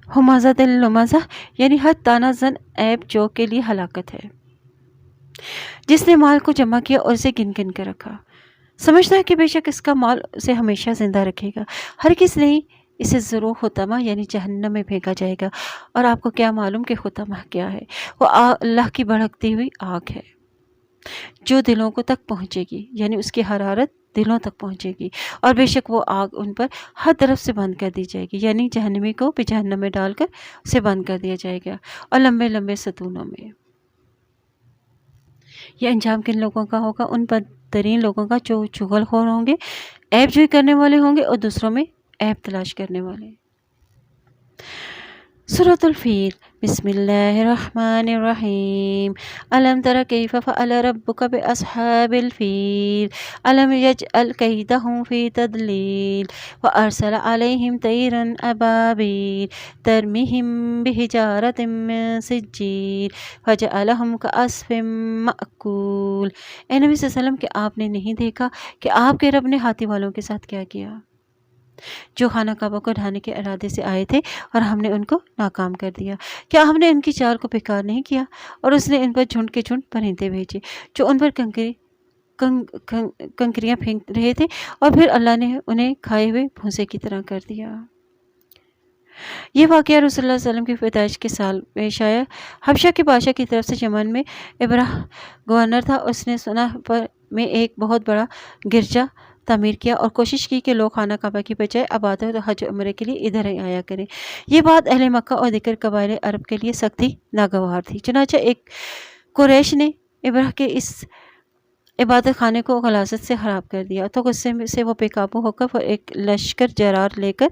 ہمزۃ لمزہ، یعنی ہر طعنہ زن عیب جو کے لیے ہلاکت ہے، جس نے مال کو جمع کیا اور اسے گن گن کر رکھا، سمجھتا ہے کہ بے شک اس کا مال اسے ہمیشہ زندہ رکھے گا، ہرگز نہیں، اسے ضرور خطمہ یعنی جہنم میں پھینکا جائے گا۔ اور آپ کو کیا معلوم کہ خطمہ کیا ہے؟ وہ اللہ کی بھڑکتی ہوئی آگ ہے جو دلوں کو تک پہنچے گی، یعنی اس کی حرارت دلوں تک پہنچے گی، اور بے شک وہ آگ ان پر ہر طرف سے بند کر دی جائے گی، یعنی جہنمی کو بھی جہنم میں ڈال کر اسے بند کر دیا جائے گا، اور لمبے لمبے ستونوں میں۔ یہ انجام کن لوگوں کا ہوگا؟ ان بدترین لوگوں کا جو چغل خور ہوں گے، عیب جوئی کرنے والے ہوں گے اور دوسروں میں عیب تلاش کرنے والے۔ سورة الفيل بسم الله الرحمن الرحيم ألم تر كيف فعل ربك بأصحاب الفيل ألم يجعل كيدهم في تضليل وأرسل عليهم طيرا أبابيل ترميهم بحجارة من سجيل فجعلهم كعصف مأكول۔ اے نبی صلی اللہ علیہ وسلم کہ آپ نے نہیں دیکھا کہ آپ کے رب نے ہاتھی والوں کے ساتھ کیا کیا، جو خانہ کعبہ کو ڈھانے کے ارادے سے آئے تھے اور ہم نے ان کو ناکام کر دیا۔ کیا ہم نے ان کی چال کو بیکار نہیں کیا؟ اور اس نے ان پر جھنڈ کے جھنڈ پرندے بھیجے جو ان پر کنکریاں پھینک رہے تھے، اور پھر اللہ نے انہیں کھائے ہوئے بھونسے کی طرح کر دیا۔ یہ واقعہ رسول اللہ صلی اللہ علیہ وسلم کی پیدائش کے سال پیش آیا۔ حبشہ کے بادشاہ کی طرف سے یمن میں ابراہ گورنر تھا۔ اس نے سنا پر میں ایک بہت بڑا گرجا تعمیر کیا اور کوشش کی کہ لوگ خانہ کعبہ کی بجائے عبادت اور حج و عمرے کے لیے ادھر ہی آیا کریں۔ یہ بات اہل مکہ اور دیگر قبائل عرب کے لیے سخت ہی ناگوار تھی۔ چنانچہ ایک قریش نے ابراہ کے اس عبادت خانے کو غلاظت سے خراب کر دیا، تو غصے سے وہ بے قابو ہو کر ایک لشکر جرار لے کر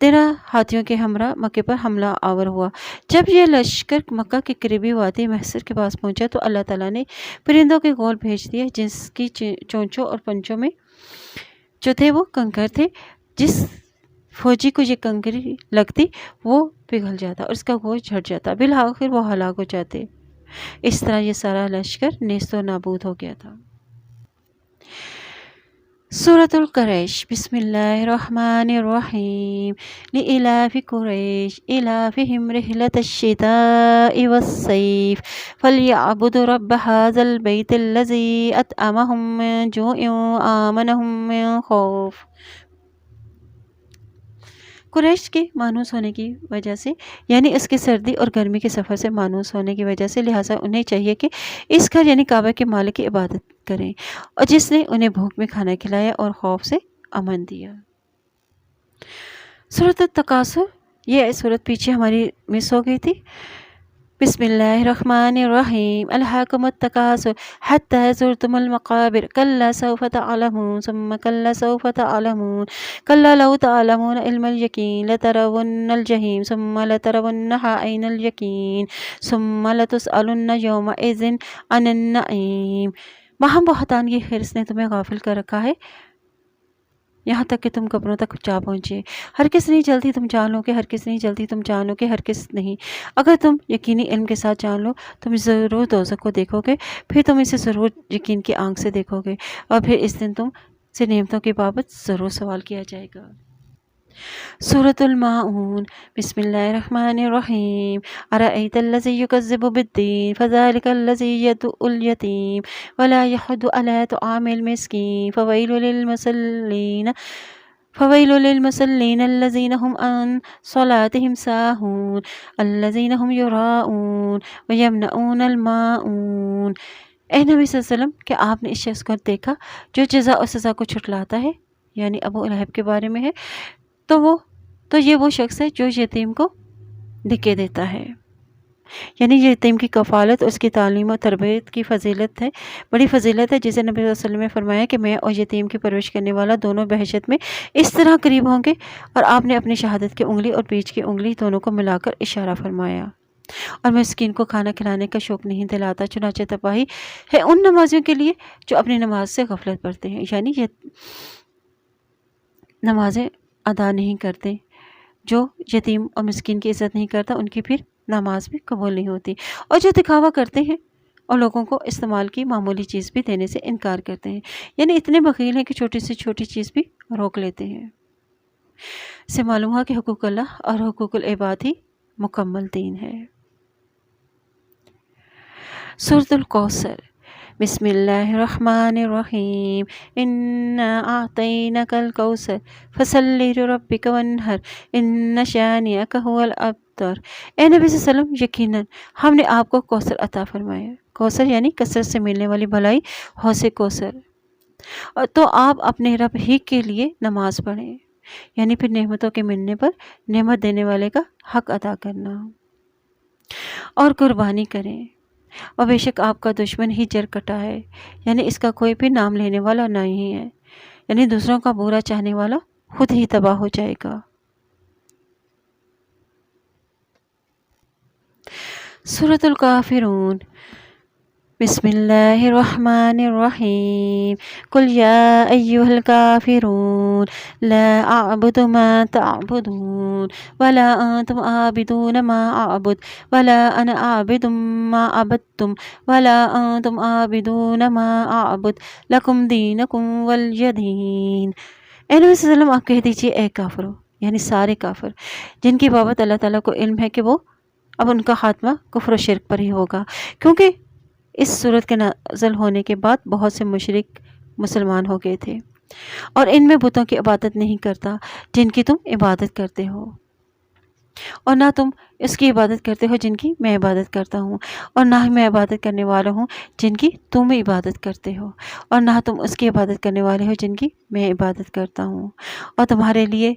13 ہاتھیوں کے ہمراہ مکے پر حملہ آور ہوا۔ جب یہ لشکر مکہ کے قریبی وادی محصر کے پاس پہنچا تو اللہ تعالیٰ نے پرندوں کے گول بھیج دیے جس کی چونچوں اور پنچوں میں جو تھے وہ کنکر تھے۔ جس فوجی کو یہ کنکری لگتی وہ پگھل جاتا اور اس کا گوشت جھڑ جاتا، بالآخر وہ ہلاک ہو جاتے۔ اس طرح یہ سارا لشکر نیست و نابود ہو گیا تھا۔ سورة القریش بسم اللہ الرحمن الرحیم لإلاف قریش إلافهم رحلة الشتاء والصيف فليعبدوا رب هذا البيت الذي أطعمهم من جوع وآمنهم من خوف۔ قریش کے مانوس ہونے کی وجہ سے، یعنی اس کے سردی اور گرمی کے سفر سے مانوس ہونے کی وجہ سے، لہٰذا انہیں چاہیے کہ اس گھر یعنی کعبہ کے مالک کی عبادت کریں، اور جس نے انہیں بھوک میں کھانا کھلایا اور خوف سے امن دیا۔ سورۃ التکاثر، یہ سورت پیچھے ہماری مس ہو گئی تھی۔ بسم اللہ الرحمن الرحیم الہاکم التکاثر حتی زرتم المقابر کلا سوف تعلمون ثم کلا سوف تعلمون کلا لو تعلمون علم الیقین لترون الجحیم ثم لترونہا عین الیقین ثم لتسألن یومئذ عن النعیم۔ مہم بہتان کی حرص نے تمہیں غافل کر رکھا ہے یہاں تک کہ تم قبروں تک جا پہنچے۔ ہرگز نہیں جلدی تم جانو کہ ہرگز نہیں جلدی تم جانو کہ ہرگز نہیں۔ اگر تم یقینی علم کے ساتھ جان لو تم ضرور دوزخ کو دیکھو گے، پھر تم اسے ضرور یقین کی آنکھ سے دیکھو گے، اور پھر اس دن تم سے نعمتوں کی بابت ضرور سوال کیا جائے گا۔ سورۃ الماعون بسم اللہ الرحمن الرحیم ارأیت الذی یکذب بالدین فذلک الذی یدعو الیتیم ولا یحض علی طعام المسکین فویل للمصلین الذین هم عن صلاتهم ساہون الذین هم یراؤون ویمنعون الماعون۔ اے نبی صلی اللہ علیہ وسلم کہ آپ نے اس شخص کو دیکھا جو جزا اور سزا کو چھٹلاتا ہے، یعنی ابو لہب کے بارے میں ہے، تو یہ وہ شخص ہے جو یتیم کو دھکے دیتا ہے، یعنی یتیم کی کفالت اور اس کی تعلیم و تربیت کی فضیلت ہے، بڑی فضیلت ہے، جسے نبی صلی اللہ علیہ وسلم نے فرمایا کہ میں اور یتیم کی پرورش کرنے والا دونوں بہشت میں اس طرح قریب ہوں گے، اور آپ نے اپنی شہادت کی انگلی اور بیچ کی انگلی دونوں کو ملا کر اشارہ فرمایا۔ اور مسکین کو کھانا کھلانے کا شوق نہیں دلاتا، چنانچہ تباہی ہے ان نمازیوں کے لیے جو اپنی نماز سے غفلت برتے ہیں، یعنی یہ نمازیں ادا نہیں کرتے۔ جو یتیم اور مسکین کی عزت نہیں کرتا ان کی پھر نماز بھی قبول نہیں ہوتی، اور جو دکھاوا کرتے ہیں اور لوگوں کو استعمال کی معمولی چیز بھی دینے سے انکار کرتے ہیں، یعنی اتنے بخیل ہیں کہ چھوٹی سے چھوٹی چیز بھی روک لیتے ہیں۔ سے معلوم ہوا کہ حقوق اللہ اور حقوق العباد ہی مکمل دین ہے۔ سورۃ الکوثر بسم اللہ الرحمن الرحیم انا اعطیناک الکوثر فصل لربک وانحر ان شانئک هو الابتر۔ اے نبی صلی اللہ علیہ وسلم یقیناً ہم نے آپ کو کوثر عطا فرمایا۔ کوثر یعنی کثرت سے ملنے والی بھلائی، حوض کوثر۔ تو آپ اپنے رب ہی کے لیے نماز پڑھیں، یعنی پھر نعمتوں کے ملنے پر نعمت دینے والے کا حق ادا کرنا، اور قربانی کریں، اور بے شک آپ کا دشمن ہی جر کٹا ہے، یعنی اس کا کوئی بھی نام لینے والا نہیں ہے، یعنی دوسروں کا برا چاہنے والا خود ہی تباہ ہو جائے گا۔ سورۃ الکافرون بسم اللہ الرحمن الرحیم قل یا ایہا الکافرون لا اعبد ما تعبدون ولا انتم عابدون ما اعبد ولا انا عابد ما عبدتم ولا انتم عابدون ما اعبد لکم دینکم ولی دین۔ اے نبی صلی اللہ علیہ وسلم آپ کہہ دیجئے اے کافرو، یعنی سارے کافر جن کی بابت اللہ تعالیٰ کو علم ہے کہ وہ اب ان کا خاتمہ کفر و شرک پر ہی ہوگا، کیونکہ اس صورت کے نازل ہونے کے بعد بہت سے مشرک مسلمان ہو گئے تھے، اور ان میں بتوں کی عبادت نہیں کرتا جن کی تم عبادت کرتے ہو، اور نہ تم اس کی عبادت کرتے ہو جن کی میں عبادت کرتا ہوں، اور نہ ہی میں عبادت کرنے والا ہوں جن کی تم عبادت کرتے ہو، اور نہ تم اس کی عبادت کرنے والے ہو جن کی میں عبادت کرتا ہوں، اور تمہارے لیے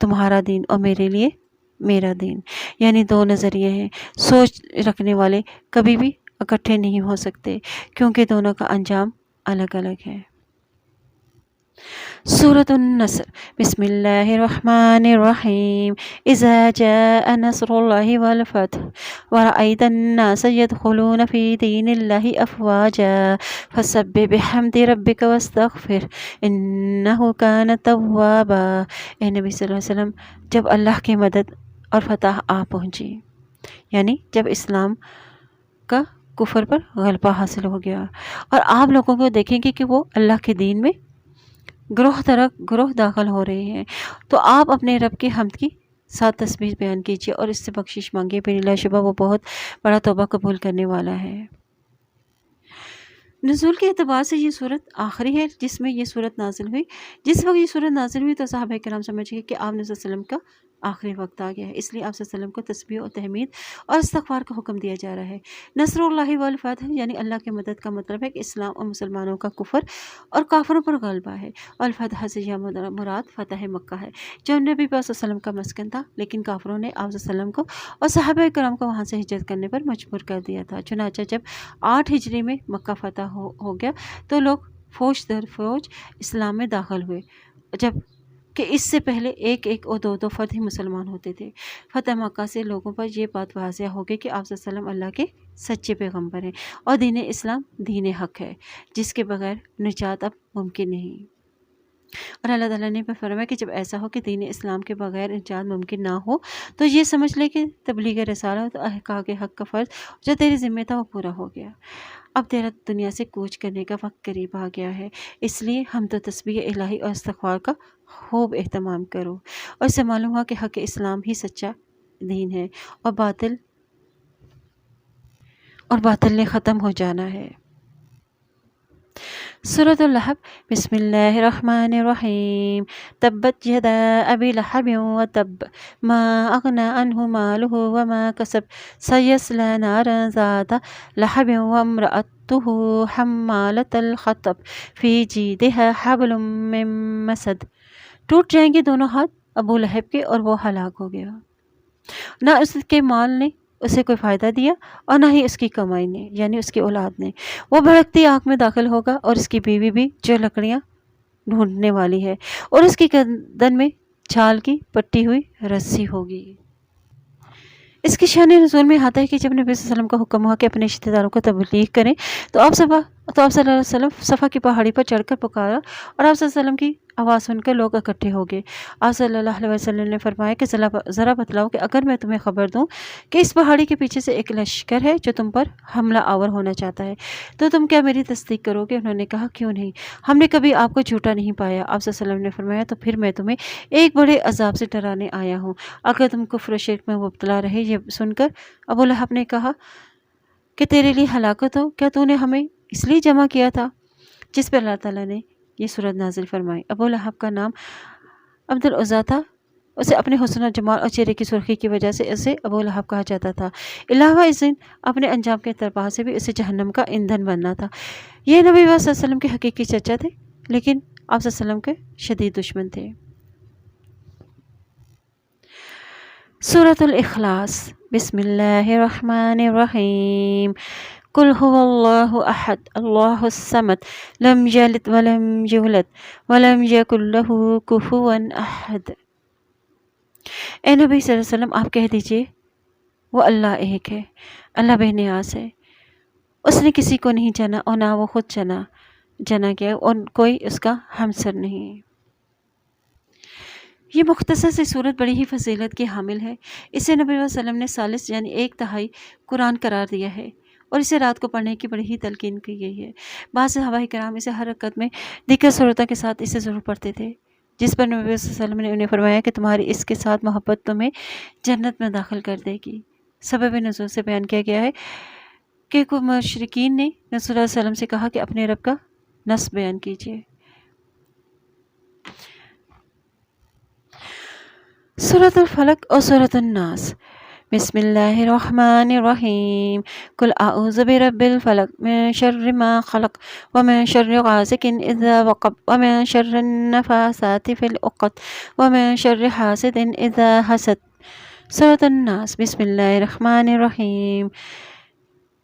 تمہارا دین اور میرے لیے میرا دین۔ یعنی دو نظریے ہیں، سوچ رکھنے والے کبھی بھی اکٹھے نہیں ہو سکتے کیونکہ دونوں کا انجام الگ الگ ہے۔ سورۃ النصر بسم اللہ الرحمن الرحیم اذا جاء نصر اللہ والفتح ورأیت الناس يدخلون فی دین اللہ افواجا فسبح بحمد ربک واستغفر انہ کان توابا۔ اے نبی صلی اللہ علیہ وسلم، جب اللہ کی مدد اور فتح آ پہنچی، یعنی جب اسلام کا کفر پر غلبہ حاصل ہو گیا اور آپ لوگوں کو دیکھیں گے کہ وہ اللہ کے دین میں گروہ در گروہ داخل ہو رہے ہیں، تو آپ اپنے رب کی حمد کی ساتھ تسبیح بیان کیجیے اور اس سے بخشش مانگیے، بلا شبہ وہ بہت بڑا توبہ قبول کرنے والا ہے۔ نزول کے اعتبار سے یہ صورت آخری ہے جس میں یہ صورت نازل ہوئی۔ جس وقت یہ صورت نازل ہوئی تو صحابہ کرام سمجھ گئے کہ آپ نے صلی اللہ علیہ وسلم کا آخری وقت آ گیا ہے، اس لیے آپ صلی اللہ علیہ وسلم کو تسبیح و تحمید اور استغفار کا حکم دیا جا رہا ہے۔ نصر اللہ والفتح یعنی اللہ کی مدد کا مطلب ہے کہ اسلام اور مسلمانوں کا کفر اور کافروں پر غلبہ ہے، اور الفتح سے یہ مراد فتح مکہ ہے جو نبی پاک صلی اللہ علیہ وسلم کا مسکن تھا، لیکن کافروں نے آپ صلی اللہ علیہ وسلم کو اور صحابہ کرام کو وہاں سے ہجرت کرنے پر مجبور کر دیا تھا۔ چنانچہ جب 8 ہجری میں مکہ فتح ہو گیا تو لوگ فوج در فوج اسلام میں داخل ہوئے، جب کہ اس سے پہلے ایک اور دو فرد ہی مسلمان ہوتے تھے۔ فتح مکہ سے لوگوں پر یہ بات واضح ہو گئی کہ آپ صلی اللہ علیہ وسلم اللہ کے سچے پیغمبر ہیں اور دین اسلام دین حق ہے جس کے بغیر نجات اب ممکن نہیں، اور اللہ تعالیٰ نے فرمایا کہ جب ایسا ہو کہ دین اسلام کے بغیر نجات ممکن نہ ہو تو یہ سمجھ لے کہ تبلیغ رسالت اور احقاق حق کا فرض جو تیری ذمہ تھا وہ پورا ہو گیا، اب تیرا دنیا سے کوچ کرنے کا وقت قریب آ گیا ہے، اس لیے ہم تو تسبیح الہی اور استغفار کا خوب اہتمام کرو، اور اس سے معلوم ہوا کہ حق اسلام ہی سچا دین ہے اور باطل نے ختم ہو جانا ہے۔ سورۃ اللہب بسم اللہ الرحمن الرحیم تبت یدا ابی لہب وتب ما اغنی عنہ مالہ وما کسب سیصلی نارا ذات لہب وامرأتہ حمالۃ الحطب فی جیدها حبل من مسد۔ ٹوٹ جائیں گے دونوں ہاتھ ابو لہب کے اور وہ ہلاک ہو گیا، نہ اس کے مال نے اسے کوئی فائدہ دیا اور نہ ہی اس کی کمائی نے، یعنی اس کی اولاد نے، وہ بھڑکتی آگ میں داخل ہوگا اور اس کی بیوی بھی جو لکڑیاں ڈھونڈنے والی ہے، اور اس کی گردن میں چھال کی پٹی ہوئی رسی ہوگی۔ اس کی شان نزول میں آتا ہے کہ جب نبی صلی اللہ علیہ وسلم کا حکم ہوا کہ اپنے رشتہ داروں کو تبلیغ کریں تو آپ صلی اللہ علیہ وسلم صفا کی پہاڑی پر چڑھ کر پکارا، اور آپ صلی اللہ علیہ وسلم کی آواز سن کر لوگ اکٹھے ہو گئے۔ آپ صلی اللہ علیہ وسلم نے فرمایا کہ ذرا بتلاؤ کہ اگر میں تمہیں خبر دوں کہ اس پہاڑی کے پیچھے سے ایک لشکر ہے جو تم پر حملہ آور ہونا چاہتا ہے تو تم کیا میری تصدیق کرو گے؟ انہوں نے کہا کیوں نہیں، ہم نے کبھی آپ کو جھوٹا نہیں پایا۔ آپ صلی اللہ علیہ وسلم نے فرمایا تو پھر میں تمہیں ایک بڑے عذاب سے ڈرانے آیا ہوں اگر تم کفر و شرک میں مبتلا رہے۔ یہ سن کر ابو لہب نے کہا کہ تیرے لیے ہلاکت ہو، کیا تو نے ہمیں اس لیے جمع کیا تھا؟ جس پہ اللہ تعالیٰ نے یہ سورت نازل فرمائی۔ ابو لہب کا نام عبد العزیٰ تھا، اسے اپنے حسن و جمال اور چہرے کی سرخی کی وجہ سے اسے ابو لہب کہا جاتا تھا، علاوہ اس دن اپنے انجام کے اعتبار سے بھی اسے جہنم کا ایندھن بننا تھا۔ یہ نبی صلی اللہ علیہ وسلم کے حقیقی چچا تھے لیکن آپ صلی اللہ علیہ وسلم کے شدید دشمن تھے۔ سورۃ الاخلاص بسم اللہ الرحمن الرحیم قل هو اللہ احد اللہ الصمد لم یلد ولم یولد ولم یکن لہ کفوا احد۔ اے نبی صلی اللہ علیہ وسلم آپ کہہ دیجئے وہ اللہ ایک ہے، اللہ بے نیاز ہے، اس نے کسی کو نہیں چنا اور نہ وہ خود چنا گیا اور کوئی اس کا ہمسر نہیں۔ یہ مختصر سی صورت بڑی ہی فضیلت کی حامل ہے۔ اسے نبی صلی اللہ علیہ وسلم نے ثالث یعنی 1/3 قرآن قرار دیا ہے اور اسے رات کو پڑھنے کی بڑی ہی تلقین کی گئی ہے۔ بعض صحابہ کرام اسے ہر رکعت میں دیگر صورتوں کے ساتھ اسے ضرور پڑھتے تھے، جس پر نبی صلی اللہ علیہ وسلم نے انہیں فرمایا کہ تمہاری اس کے ساتھ محبت تمہیں جنت میں داخل کر دے گی۔ سبب نزول سے بیان کیا گیا ہے کہ کچھ مشرکین نے رسول اللہ صلی اللہ علیہ وسلم سے کہا کہ اپنے رب کا نصب بیان کیجیے۔ سورۃ الفلق اور سورۃ الناس۔ بسم اللہ الرحمن الرحیم۔ قل اعوذ برب الفلق من شر ما خلق ومن شر غاسق اذا وقب ومن شر النفاثات في العقد ومن شر حاسد اذا حسد۔ سورۃ الناس۔ بسم اللہ الرحمن الرحیم۔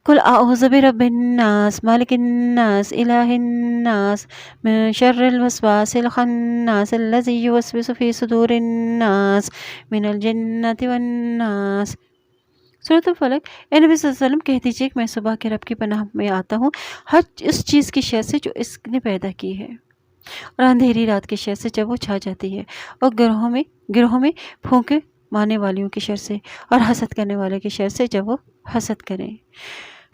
قل اعوذ برب الناس مالک الناس الہ الناس من شر الوسواس الخناس الذی یوسوس فی صدور الناس من الجنۃ والناس۔ سورۃ الفلق۔ اے نبی صلی اللہ علیہ وسلم کہہ دیجیے کہ میں صبح کے رب کی پناہ میں آتا ہوں ہر اس چیز کی شر سے جو اس نے پیدا کی ہے، اور اندھیری رات کی شر سے جب وہ چھا جاتی ہے، اور گروہوں میں پھونکے مارنے والیوں کی شر سے، اور حسد کرنے والے کی شر سے جب وہ حسد کریں۔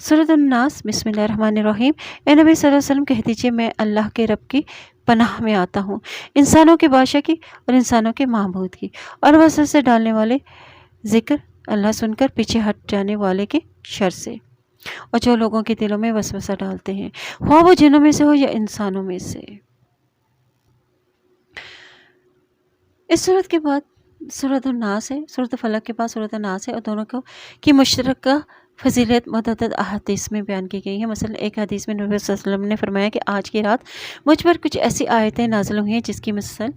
سورۃ الناس۔ بسم اللہ الرحمن الرحیم۔ اے نبی صلی اللہ علیہ وسلم کہہ دیجیے میں اللہ کے رب کی پناہ میں آتا ہوں انسانوں کے بادشاہ کی اور انسانوں کے معبود کی، اور وسوسے ڈالنے والے ذکر اللہ سن کر پیچھے ہٹ جانے والے کے شر سے، اور جو لوگوں کے دلوں میں وسوسہ ڈالتے ہیں، خواہ وہ جنوں میں سے ہو یا انسانوں میں سے۔ اس صورت کے بعد سورۃ الناس ہے، سورۃ الفلق کے بعد سورۃ الناس ہے، اور دونوں کی مشترکہ فضیلت متعدد احادیث میں بیان کی گئی ہے۔ مثلا ایک حدیث میں نبی صلی اللہ علیہ وسلم نے فرمایا کہ آج کی رات مجھ پر کچھ ایسی آیتیں نازل ہوئی ہیں جس کی مثال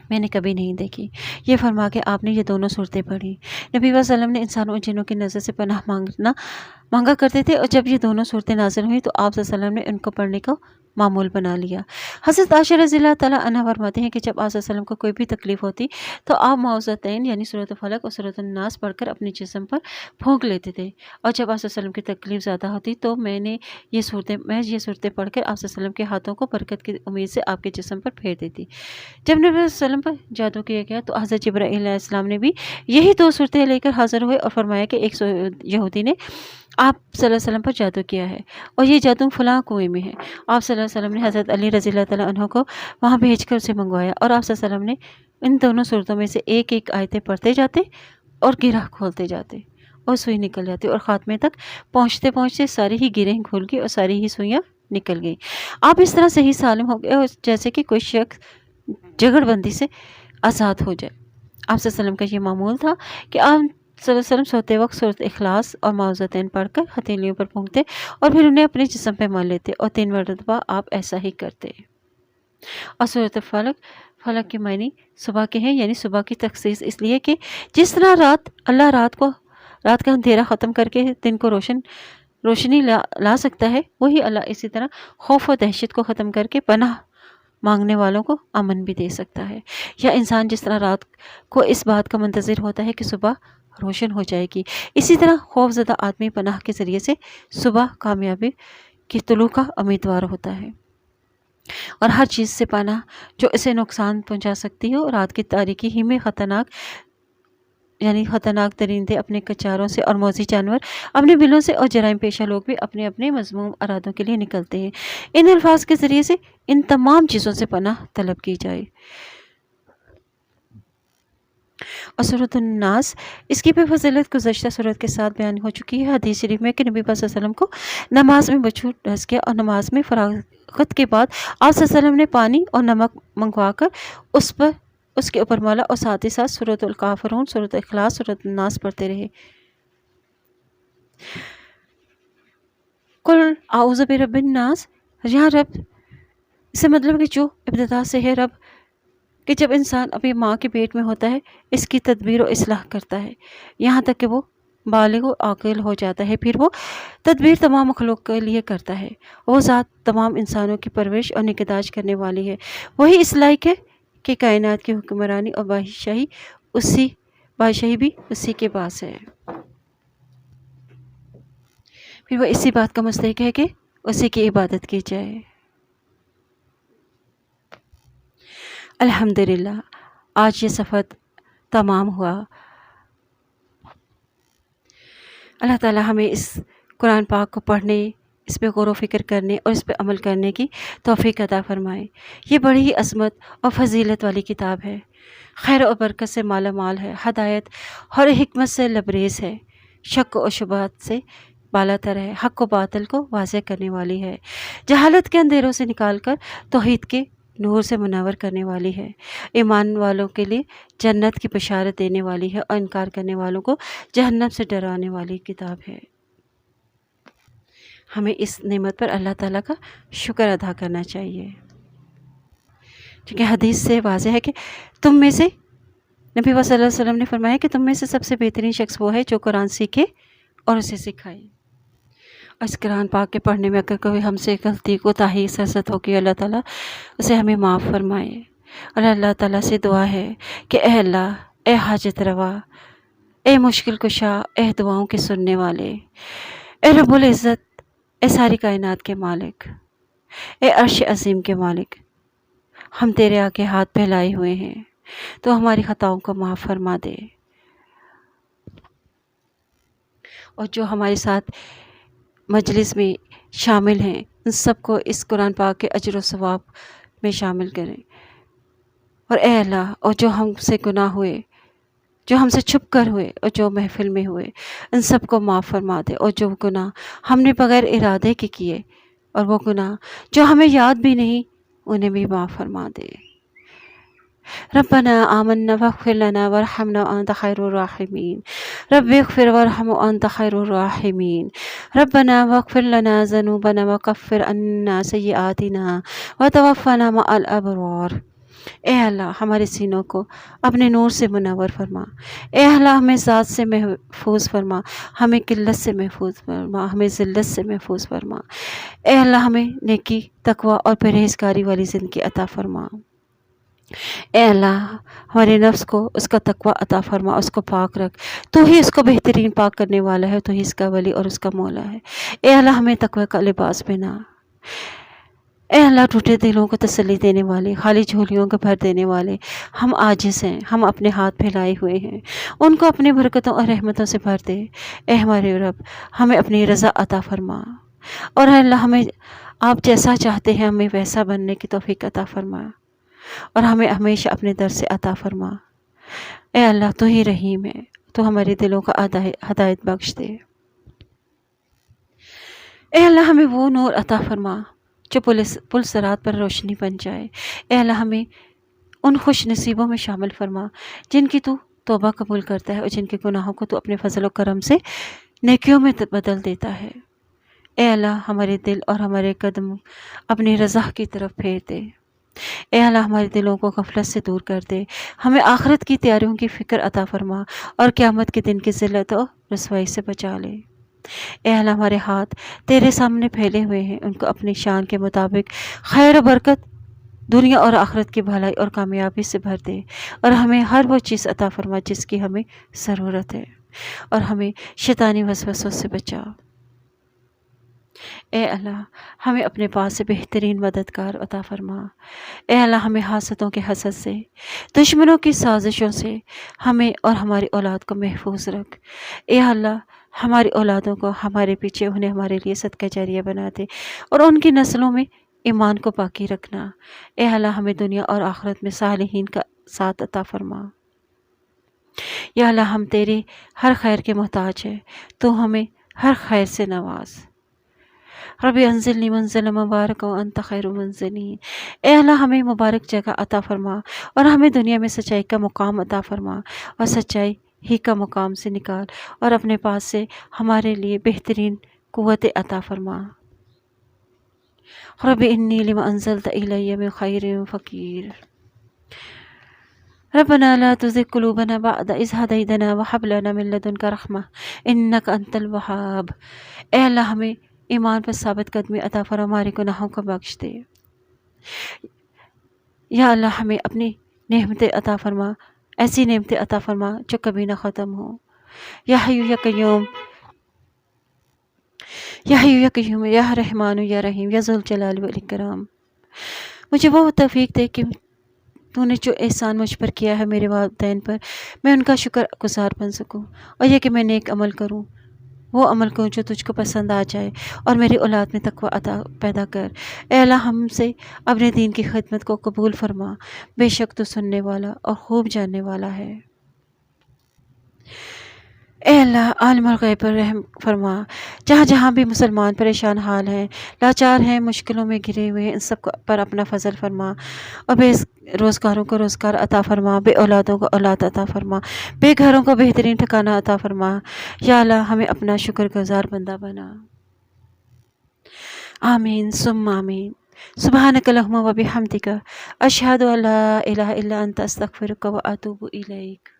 میں نے کبھی نہیں دیکھی۔ یہ فرما کے آپ نے یہ دونوں صورتیں پڑھی۔ نبی صلی اللہ علیہ وسلم نے انسانوں اور جنوں کی نظر سے پناہ مانگا کرتے تھے، اور جب یہ دونوں صورتیں نازل ہوئیں تو آپ صلی اللہ علیہ وسلم نے ان کو پڑھنے کو معمول بنا لیا۔ حضرت عائشہ رضی اللہ تعالیٰ عنہا فرماتے ہیں کہ جب آپ صلی اللہ علیہ وسلم کو کوئی بھی تکلیف ہوتی تو آپ معوذتین یعنی سورۃ الفلق اور سورۃ الناس پڑھ کر اپنے جسم پر پھونک لیتے تھے، اور جب آپ صلی اللہ علیہ وسلم کی تکلیف زیادہ ہوتی تو میں یہ صورتیں پڑھ کر آپ صلی اللہ علیہ وسلم کے ہاتھوں کو برکت کی امید سے آپ کے جسم پر پھیر دیتی۔ جب نبی صلی اللہ علیہ وسلم پر جادو کیا گیا تو حضرت جبرائیل علیہ السلام نے بھی یہی دو صورتیں لے کر حاضر ہوئے اور فرمایا کہ ایک یہودی نے آپ صلی اللہ علیہ وسلم پر جادو کیا ہے، اور یہ جادو فلاں کنویں میں ہے۔ آپ صلی اللہ علیہ وسلم نے حضرت علی رضی اللہ تعالیٰ عنہ کو وہاں بھیج کر اسے منگوایا، اور آپ صلی اللہ علیہ وسلم نے ان دونوں صورتوں میں سے ایک ایک آیتیں پڑھتے جاتے اور گرہ کھولتے جاتے، اور سوئی نکل جاتی، اور خاتمے تک پہنچتے پہنچتے ساری ہی گرہیں کھل گئی اور ساری ہی سوئیاں نکل گئیں۔ آپ اس طرح صحیح سالم ہو گئے اور جیسے کہ کوئی شخص جگڑ بندی سے آزاد ہو جائے۔ آپ صلی اللہ علیہ وسلم کا یہ معمول تھا کہ آپ صلی اللہ علیہ وسلم سوتے وقت سورۃ اخلاص اور معوذتین پڑھ کر ہتھیلیوں پر پھونکتے اور پھر انہیں اپنے جسم پہ مال لیتے، اور 3 مرتبہ آپ ایسا ہی کرتے۔ اور سورۃ فلق کے معنی صبح کے ہیں، یعنی صبح کی تخصیص اس لیے کہ جس طرح اللہ رات کا اندھیرا ختم کر کے دن کو روشنی لا سکتا ہے، وہی اللہ اسی طرح خوف و دہشت کو ختم کر کے پناہ مانگنے والوں کو امن بھی دے سکتا ہے۔ یا انسان جس طرح رات کو اس بات کا منتظر ہوتا ہے کہ صبح روشن ہو جائے گی، اسی طرح خوف زدہ آدمی پناہ کے ذریعے سے صبح کامیابی کی طلوع کا امیدوار ہوتا ہے، اور ہر چیز سے پناہ جو اسے نقصان پہنچا سکتی ہو۔ رات کی تاریکی ہی میں خطرناک درندے اپنے کچاروں سے، اور موذی جانور اپنے بلوں سے، اور جرائم پیشہ لوگ بھی اپنے اپنے مذموم ارادوں کے لیے نکلتے ہیں۔ ان الفاظ کے ذریعے سے ان تمام چیزوں سے پناہ طلب کی جائے۔ اور سورۃ الناس، اس کی بھی فضیلت گزشتہ سورت کے ساتھ بیان ہو چکی ہے۔ حدیث شریف میں کہ نبی صلی اللہ علیہ وسلم کو نماز میں بچھو ڈس گیا، اور نماز میں فراغت کے بعد آپ صلی اللہ علیہ وسلم نے پانی اور نمک منگوا کر اس کے اوپر مالا، اور ساتھ ہی ساتھ سورۃ الکافرون، سورۃ اخلاص، سورۃ الناس پڑھتے رہے۔ قل اعوذ برب الناس، یہاں رب اس سے مطلب کہ جو ابتدا سے ہے رب، کہ جب انسان اپنی ماں کے پیٹ میں ہوتا ہے اس کی تدبیر و اصلاح کرتا ہے یہاں تک کہ وہ بالغ و عاقل ہو جاتا ہے، پھر وہ تدبیر تمام مخلوق کے لیے کرتا ہے۔ وہ ذات تمام انسانوں کی پرورش اور نگہداشت کرنے والی ہے، وہی اس لائق ہے کہ کائنات کی حکمرانی اور بادشاہی بھی اسی کے پاس ہے۔ پھر وہ اسی بات کا مستحق ہے کہ اسی کی عبادت کی جائے۔ الحمدللہ آج یہ سفر تمام ہوا۔ اللہ تعالی ہمیں اس قرآن پاک کو پڑھنے، اس پہ غور و فکر کرنے اور اس پہ عمل کرنے کی توفیق عطا فرمائے۔ یہ بڑی ہی عظمت اور فضیلت والی کتاب ہے، خیر و برکت سے مالا مال ہے، ہدایت اور حکمت سے لبریز ہے، شک و شبہات سے بالا تر ہے، حق و باطل کو واضح کرنے والی ہے، جہالت کے اندھیروں سے نکال کر توحید کے نور سے منور کرنے والی ہے، ایمان والوں کے لیے جنت کی بشارت دینے والی ہے اور انکار کرنے والوں کو جہنم سے ڈرانے والی کتاب ہے۔ ہمیں اس نعمت پر اللہ تعالیٰ کا شکر ادا کرنا چاہیے، کیونکہ حدیث سے واضح ہے کہ تم میں سے، نبی صلی اللہ علیہ وسلم نے فرمایا کہ تم میں سے سب سے بہترین شخص وہ ہے جو قرآن سیکھے اور اسے سکھائے۔ اور اس قرآن پاک کے پڑھنے میں اگر کوئی ہم سے غلطی کوتاہی سرزد ہو کہ اللہ تعالیٰ اسے ہمیں معاف فرمائے، اور اللہ تعالیٰ سے دعا ہے کہ اے اللہ، اے حاجت روا، اے مشکل کشا، اے دعاؤں کے سننے والے، اے رب العزت، اے ساری کائنات کے مالک، اے عرش عظیم کے مالک، ہم تیرے آگے ہاتھ پھیلائے ہوئے ہیں، تو ہماری خطاؤں کو معاف فرما دے، اور جو ہمارے ساتھ مجلس میں شامل ہیں ان سب کو اس قرآن پاک کے اجر و ثواب میں شامل کریں۔ اور اے اللہ، اور جو ہم سے گناہ ہوئے، جو ہم سے چھپ کر ہوئے اور جو محفل میں ہوئے، ان سب کو معاف فرما دے، اور جو گناہ ہم نے بغیر ارادے کے کیے اور وہ گناہ جو ہمیں یاد بھی نہیں، انہیں بھی معاف فرما دے۔ ربنا آمنا واغفر لنا وارحمنا وانت خیر الراحمین، رب اغفر وارحم وانت خیر الراحمین، ربنا واغفر لنا ذنوبنا وکفر عنا سیئاتنا وتوفنا مع الابرار۔ اے اللہ، ہمارے سینوں کو اپنے نور سے منور فرما، اے اللہ ہمیں ذات سے محفوظ فرما، ہمیں قلت سے محفوظ فرما، ہمیں ذلت سے محفوظ فرما، اے اللہ ہمیں نیکی، تقوی اور پرہیزگاری والی زندگی عطا فرما، اے اللہ ہمارے نفس کو اس کا تقوی عطا فرما، اس کو پاک رکھ، تو ہی اس کو بہترین پاک کرنے والا ہے، تو ہی اس کا ولی اور اس کا مولا ہے۔ اے اللہ ہمیں تقوی کا لباس پہنا، اے اللہ ٹوٹے دلوں کو تسلی دینے والے، خالی جھولیوں کو بھر دینے والے، ہم عاجز ہیں، ہم اپنے ہاتھ پھیلائے ہوئے ہیں، ان کو اپنی برکتوں اور رحمتوں سے بھر دے۔ اے ہمارے رب، ہمیں اپنی رضا عطا فرما، اور اے اللہ ہمیں آپ جیسا چاہتے ہیں ہمیں ویسا بننے کی توفیق عطا فرما، اور ہمیں ہمیشہ اپنے در سے عطا فرما۔ اے اللہ تو ہی رحیم ہے، تو ہمارے دلوں کا ہدایت بخش دے۔ اے اللہ ہمیں وہ نور عطا فرما جو پل صراط پر روشنی بن جائے۔ اے اللہ ہمیں ان خوش نصیبوں میں شامل فرما جن کی تو توبہ قبول کرتا ہے اور جن کے گناہوں کو تو اپنے فضل و کرم سے نیکیوں میں بدل دیتا ہے۔ اے اللہ ہمارے دل اور ہمارے قدم اپنی رضا کی طرف پھیر دے۔ اے اللہ ہمارے دلوں کو غفلت سے دور کر دے، ہمیں آخرت کی تیاریوں کی فکر عطا فرما، اور قیامت کے دن کی ذلت اور رسوائی سے بچا لے۔ اے اللہ ہمارے ہاتھ تیرے سامنے پھیلے ہوئے ہیں، ان کو اپنی شان کے مطابق خیر و برکت، دنیا اور آخرت کی بھلائی اور کامیابی سے بھر دے، اور ہمیں ہر وہ چیز عطا فرما جس کی ہمیں ضرورت ہے، اور ہمیں شیطانی وسوسوں سے بچا۔ اے اللہ ہمیں اپنے پاس سے بہترین مددگار عطا فرما۔ اے اللہ ہمیں حاسدوں کے حسد سے، دشمنوں کی سازشوں سے ہمیں اور ہماری اولاد کو محفوظ رکھ۔ اے اللہ ہماری اولادوں کو ہمارے پیچھے انہیں ہمارے لیے صدقہ جاریہ بنا دے، اور ان کی نسلوں میں ایمان کو باقی رکھنا۔ اے اللہ ہمیں دنیا اور آخرت میں صالحین کا ساتھ عطا فرما۔ یا اللہ ہم تیرے ہر خیر کے محتاج ہیں، تو ہمیں ہر خیر سے نواز۔ رب انزلنی منزل مبارک وانت خیر منزلین۔ اے اللہ ہمیں مبارک جگہ عطا فرما، اور ہمیں دنیا میں سچائی کا مقام عطا فرما، اور سچائی ہی کا مقام سے نکال، اور اپنے پاس سے ہمارے لیے بہترین قوت عطا فرما۔ رب انی لما انزلت الی من خیر فقیر۔ ربنا لا تزغ قلوبنا بعد اذ هديتنا وهب لنا من لدنك رحمة انك انت الوهاب۔ اے اللہ ہمیں ایمان پر ثابت قدمی عطا فرما، ہمارے گناہوں کو بخش دے۔ یا اللہ ہمیں اپنی نعمتیں عطا فرما، ایسی نعمتیں عطا فرما جو کبھی نہ ختم ہو۔ یا حی یا قیوم، یا حی یا قیوم یا رحمان یا رحیم یا ذوالجلال والاکرام۔ مجھے وہ توفیق دے کہ تو نے جو احسان مجھ پر کیا ہے میرے والدین پر، میں ان کا شکر گزار بن سکوں، اور یہ کہ میں نیک عمل کروں، وہ عمل کروں جو تجھ کو پسند آ جائے، اور میری اولاد میں تقوی عطا پیدا کر۔ اے اللہ ہم سے اپنے دین کی خدمت کو قبول فرما، بے شک تو سننے والا اور خوب جاننے والا ہے۔ اے اللہ عالم الغیب پر رحم فرما، جہاں جہاں بھی مسلمان پریشان حال ہیں، لاچار ہیں، مشکلوں میں گھرے ہوئے ہیں، ان سب پر اپنا فضل فرما، اور بے روزگاروں کو روزگار عطا فرما، بے اولادوں کو اولاد عطا فرما، بے گھروں کو بہترین ٹھکانہ عطا فرما۔ یا اللہ ہمیں اپنا شکر گزار بندہ بنا۔ آمین ثم آمین۔ سبحانک اللہم و بحمدک، اشہد ان لا الہ الا انت، استغفرک و اتوب الیک۔